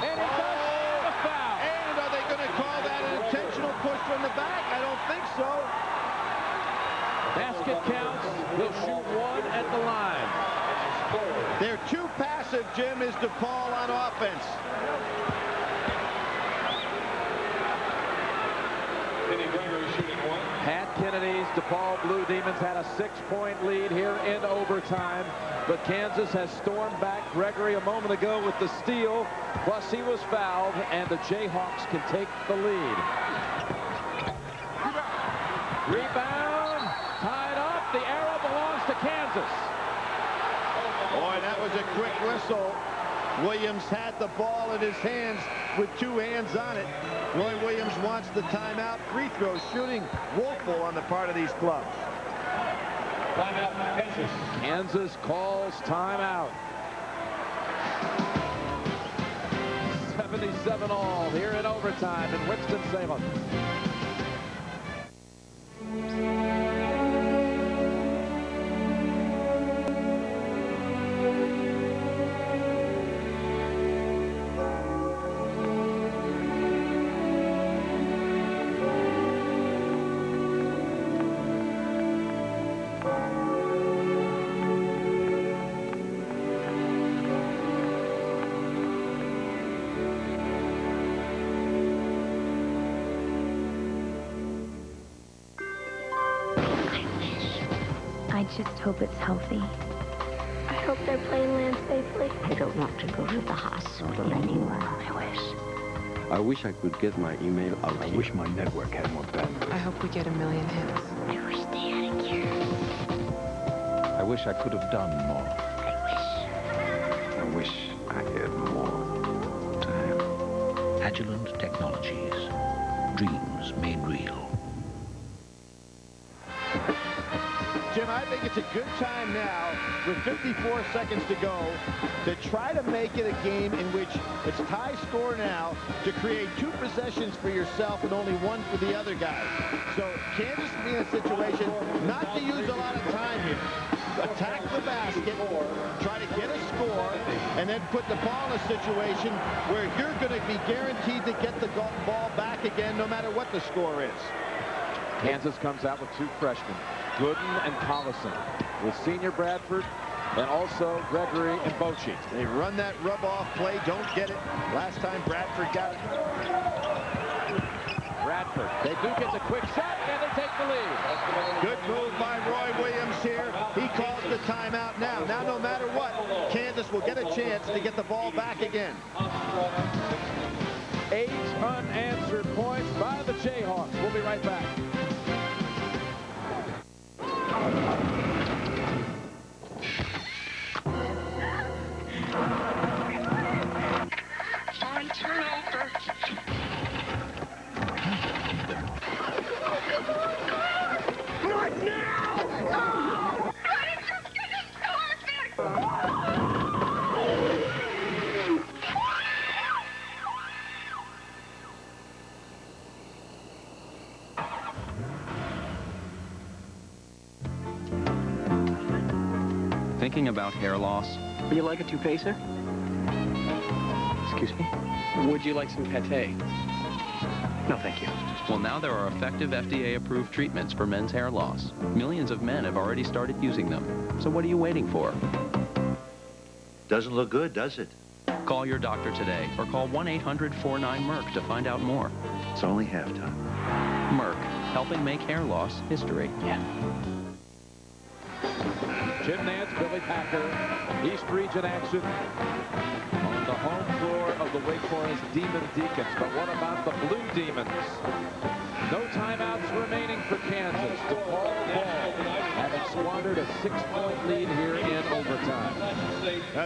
and he does a foul. And are they going to call that an intentional push from the back? I don't think so. Basket counts. He'll shoot 1 at the line. They're too passive, Jim, is DePaul on offense. Pat Kennedy's DePaul Blue Demons had a 6-point lead here in overtime, but Kansas has stormed back. Gregory a moment ago with the steal, plus he was fouled, and the Jayhawks can take the lead. Rebound, tied up. The arrow belongs to Kansas. Boy, that was a quick whistle. Williams had the ball in his hands with 2 hands on it. Roy Williams wants the timeout. Free throw shooting woeful on the part of these clubs. Timeout, Kansas. Kansas calls timeout. 77 all here in overtime in Winston-Salem. I just hope it's healthy. I hope they're playing land safely. I don't want to go to the hospital anymore. I wish I could get my email out. I wish my network had more bandwidth. I hope we get 1 million hits. I wish they had a cure. I wish I could have done more. I wish I had more time. Agilent Technologies. Dreams made real. Jim, I think it's a good time now, with 54 seconds to go, to try to make it a game in which it's tie score now, to create 2 possessions for yourself and only 1 for the other guy. So Kansas will be in a situation not to use a lot of time here. Attack the basket, try to get a score, and then put the ball in a situation where you're going to be guaranteed to get the ball back again no matter what the score is. Kansas comes out with 2 freshmen, Gooden and Collison, with senior Bradford and also Gregory and Bochy. They run that rub-off play, don't get it. Last time Bradford got it. Bradford, they do get the quick shot, and they take the lead. Good move by Roy Williams here. He calls the timeout now. Now, no matter what, Kansas will get a chance to get the ball back again. 8 unanswered points by the Jayhawks. We'll be right back. On turnover. Not now! Thinking about hair loss? Would you like a two-facer? Excuse me? Would you like some pate? No, thank you. Well, now there are effective FDA-approved treatments for men's hair loss. Millions of men have already started using them. So what are you waiting for? Doesn't look good, does it? Call your doctor today or call 1-800-49-MERC to find out more. It's only halftime. Merck, helping make hair loss history. Yeah. Jim Nance, Billy Packer, East Region action on the home floor of the Wake Forest Demon Deacons. But what about the Blue Demons? No timeouts remaining for Kansas. DePaul ball, having squandered a 6-point lead here in overtime.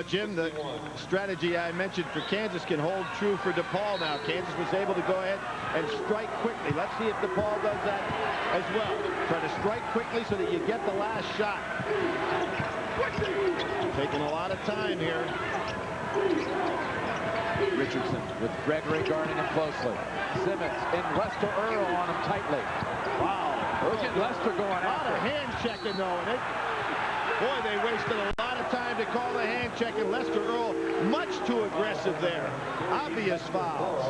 Jim, the strategy I mentioned for Kansas can hold true for DePaul now. Kansas was able to go ahead and strike quickly. Let's see if DePaul does that as well. Try to strike quickly so that you get the last shot. Taking a lot of time here. Richardson with Gregory guarding him closely. Simmons in Lester Earl on him tightly. Wow. Look at Lester going A lot after of hand checking though. Boy, they wasted a lot of time to call the hand check, and Lester Earl much too aggressive there. Obvious fouls.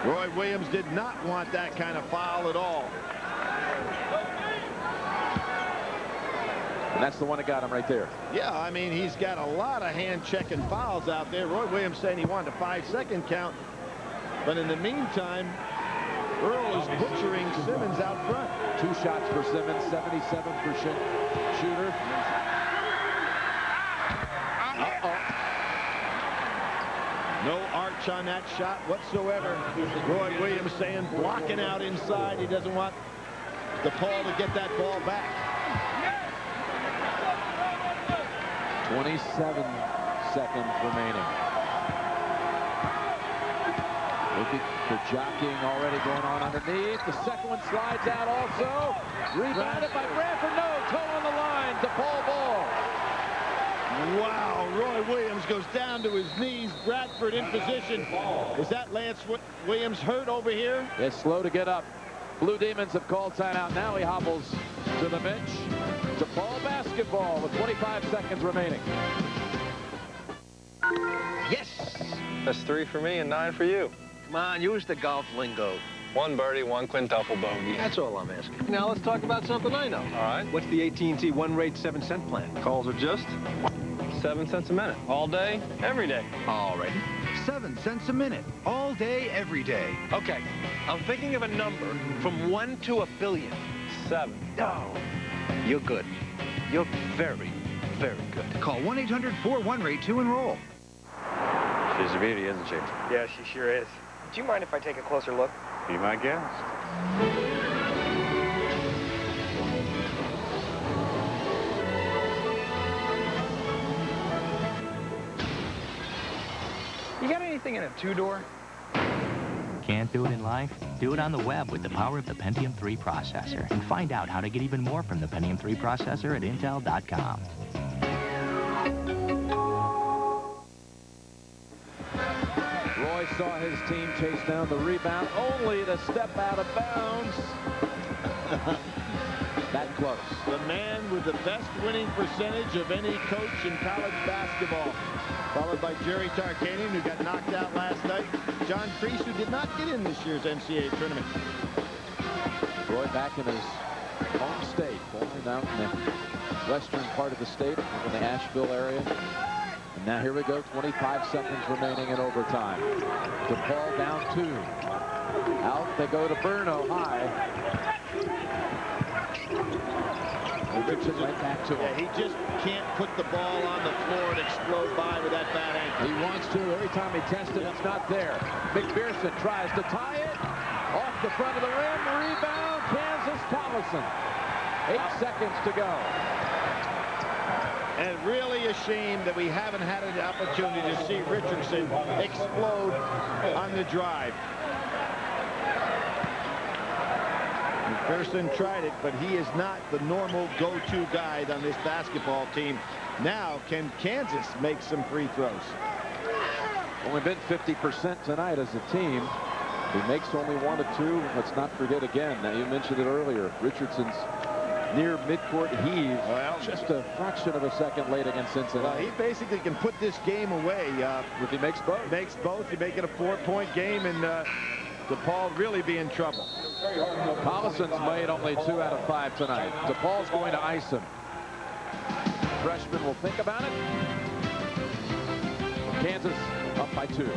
Roy Williams did not want that kind of foul at all. And that's the one that got him right there. Yeah, I mean, he's got a lot of hand-checking fouls out there. Roy Williams saying he wanted a 5-second count. But in the meantime, Earl is butchering Simmons out front. 2 shots for Simmons, 77 for shooter. No arch on that shot whatsoever. Roy Williams saying blocking out inside. He doesn't want DePaul to get that ball back. 27 seconds remaining. Looking for jockeying already going on underneath. The second one slides out also. Rebounded by Bradford. No, toe on the line. DePaul ball. Wow, Roy Williams goes down to his knees. Bradford in position. Is that Lance Williams hurt over here? It's slow to get up. Blue Demons have called timeout. Now he hobbles to the bench. DePaul basketball with 25 seconds remaining. Yes! That's 3 for me and 9 for you. Come on, use the golf lingo. 1 birdie, 1 quintuple bogey. That's all I'm asking. Now let's talk about something I know. All right. What's the AT&T 1-rate 7-cent plan? Calls are just 7 cents a minute. All day, every day. All right. 7 cents a minute. All day, every day. Okay. I'm thinking of a number from 1 to 1 billion. 7. No. You're good. You're very, very good. Call 1-800-41-RATE to enroll. She's a beauty, isn't she? Yeah, she sure is. Do you mind if I take a closer look? Be my guest. You got anything in a 2-door? Can't do it in life? Do it on the web with the power of the Pentium 3 processor. And find out how to get even more from the Pentium 3 processor at Intel.com. Roy saw his team chase down the rebound, only to step out of bounds. That close. The man with the best winning percentage of any coach in college basketball. Followed by Jerry Tarkanian, who got knocked out last night. John Kreese, who did not get in this year's NCAA tournament. Roy back in his home state, bowling out in the western part of the state, in the Asheville area. And now here we go, 25 seconds remaining in overtime. DePaul down 2. Out they go to Burno high. Richardson right back to him. Yeah, he just can't put the ball on the floor and explode by with that bad ankle. He wants to. Every time he tests it, it's not there. McPherson tries to tie it. Off the front of the rim. Rebound. Kansas Collison. 8 seconds to go. And really a shame that we haven't had an opportunity to see Richardson explode on the drive. McPherson tried it, but he is not the normal go-to guy on this basketball team. Now, can Kansas make some free throws? Only been 50% tonight as a team. He makes only 1 of 2. Let's not forget again. Now, you mentioned it earlier. Richardson's near midcourt heave. Well, just a fraction of a second late against Cincinnati. Well, he basically can put this game away. If he makes both. Makes both. You make it a 4-point game, and DePaul really be in trouble. Collison's made only 2 out of 5 tonight. DePaul's going to ice him. Freshman will think about it. Kansas up by 2.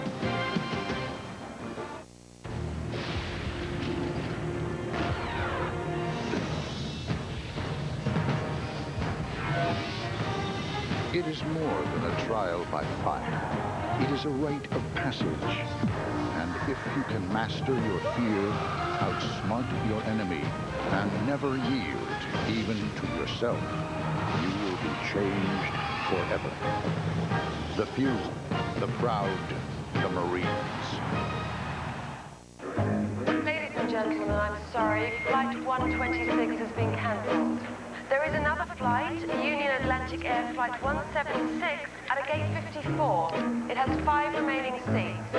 It is more than a trial by fire. It is a rite of passage. And if you can master your fear, outsmart your enemy, and never yield, even to yourself, you will be changed forever. The few, the proud, the Marines. Ladies and gentlemen, I'm sorry. Flight 126 has been cancelled. There is another flight, Union Atlantic Air Flight 176, at a gate 54. It has 5 remaining seats.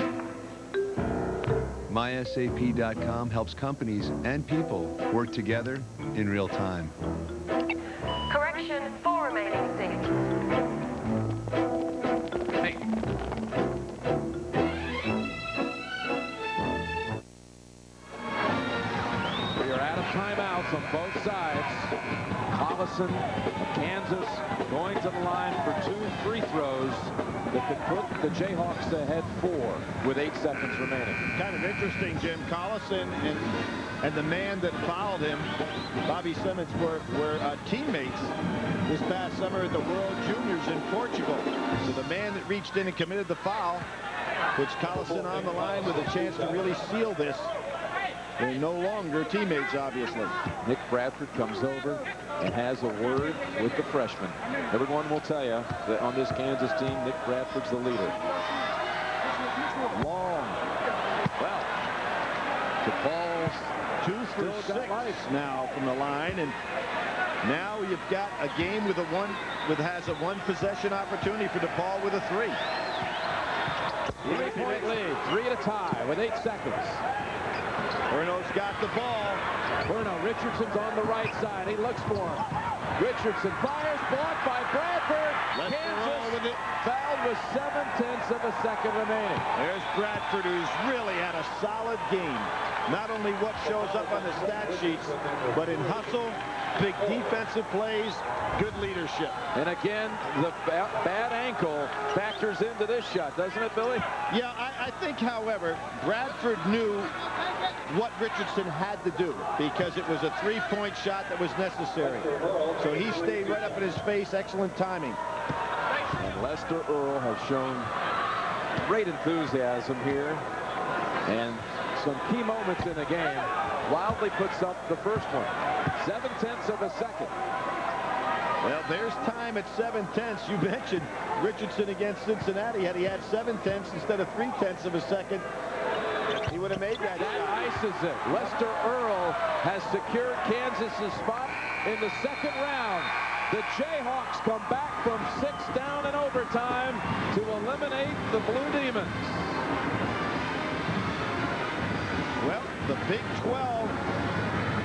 MySAP.com helps companies and people work together in real time. Correction, 4 remaining seats. Hey. We are out of timeouts on both sides. Collison, Kansas, going to the line for 2 free throws that could put the Jayhawks ahead 4 with 8 seconds remaining. Kind of interesting, Jim. Collison and the man that fouled him, Bobby Simmons, were teammates this past summer at the World Juniors in Portugal. So the man that reached in and committed the foul puts Collison on the line with a chance to really seal this. They're no longer teammates, obviously. Nick Bradford comes over and has a word with the freshman. Everyone will tell you that on this Kansas team, Nick Bradford's the leader. Long. Well, DePaul's 2 for 6 now from the line, and now you've got a game with has a 1 possession opportunity for DePaul with a 3. 3-point lead, 3 to tie with 8 seconds. Burno's got the ball. Burno, Richardson's on the right side. He looks for him. Richardson fires, blocked by Bradford. Kansas with it. Fouled with 7/10 of a second remaining. There's Bradford, who's really had a solid game. Not only what shows up on the stat sheets, but in hustle, big defensive plays, good leadership. And again, the bad ankle factors into this shot, doesn't it, Billy? Yeah, I think, however, Bradford knew what Richardson had to do because it was a 3-point shot that was necessary. So he stayed right up in his face. Excellent timing. And Lester Earl has shown great enthusiasm here. And some key moments in the game. Wildly puts up the first one. 7/10 of a second. Well, there's time at 7/10. You mentioned Richardson against Cincinnati. Had he had 7/10 instead of 3/10 of a second, he would have made that. That ices it. Lester Earl has secured Kansas's spot in the second round. The Jayhawks come back from 6 down in overtime to eliminate the Blue Demons. Well, the Big 12,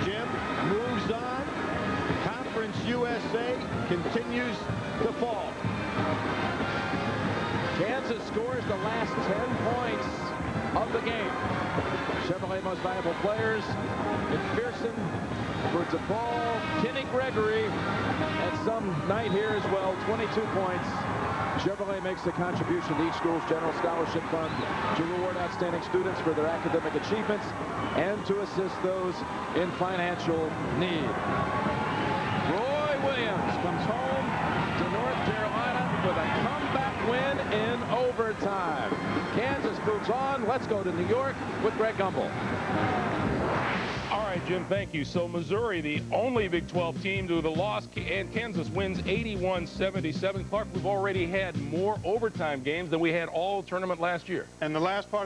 Jim, moves on. Conference USA continues to fall. Kansas scores the last 10 points of the game. Chevrolet Most Valuable Players, McPherson for DePaul, Kenny Gregory, and some night here as well, 22 points. Chevrolet makes a contribution to each school's general scholarship fund to reward outstanding students for their academic achievements and to assist those in financial need. Roy Williams comes home to North Carolina with a comeback win in overtime. Kansas moves on. Let's go to New York with Greg Gumbel. All right, Jim, thank you. So Missouri, the only Big 12 team to the loss, and Kansas wins 81-77. Clark, we've already had more overtime games than we had all tournament last year. And the last part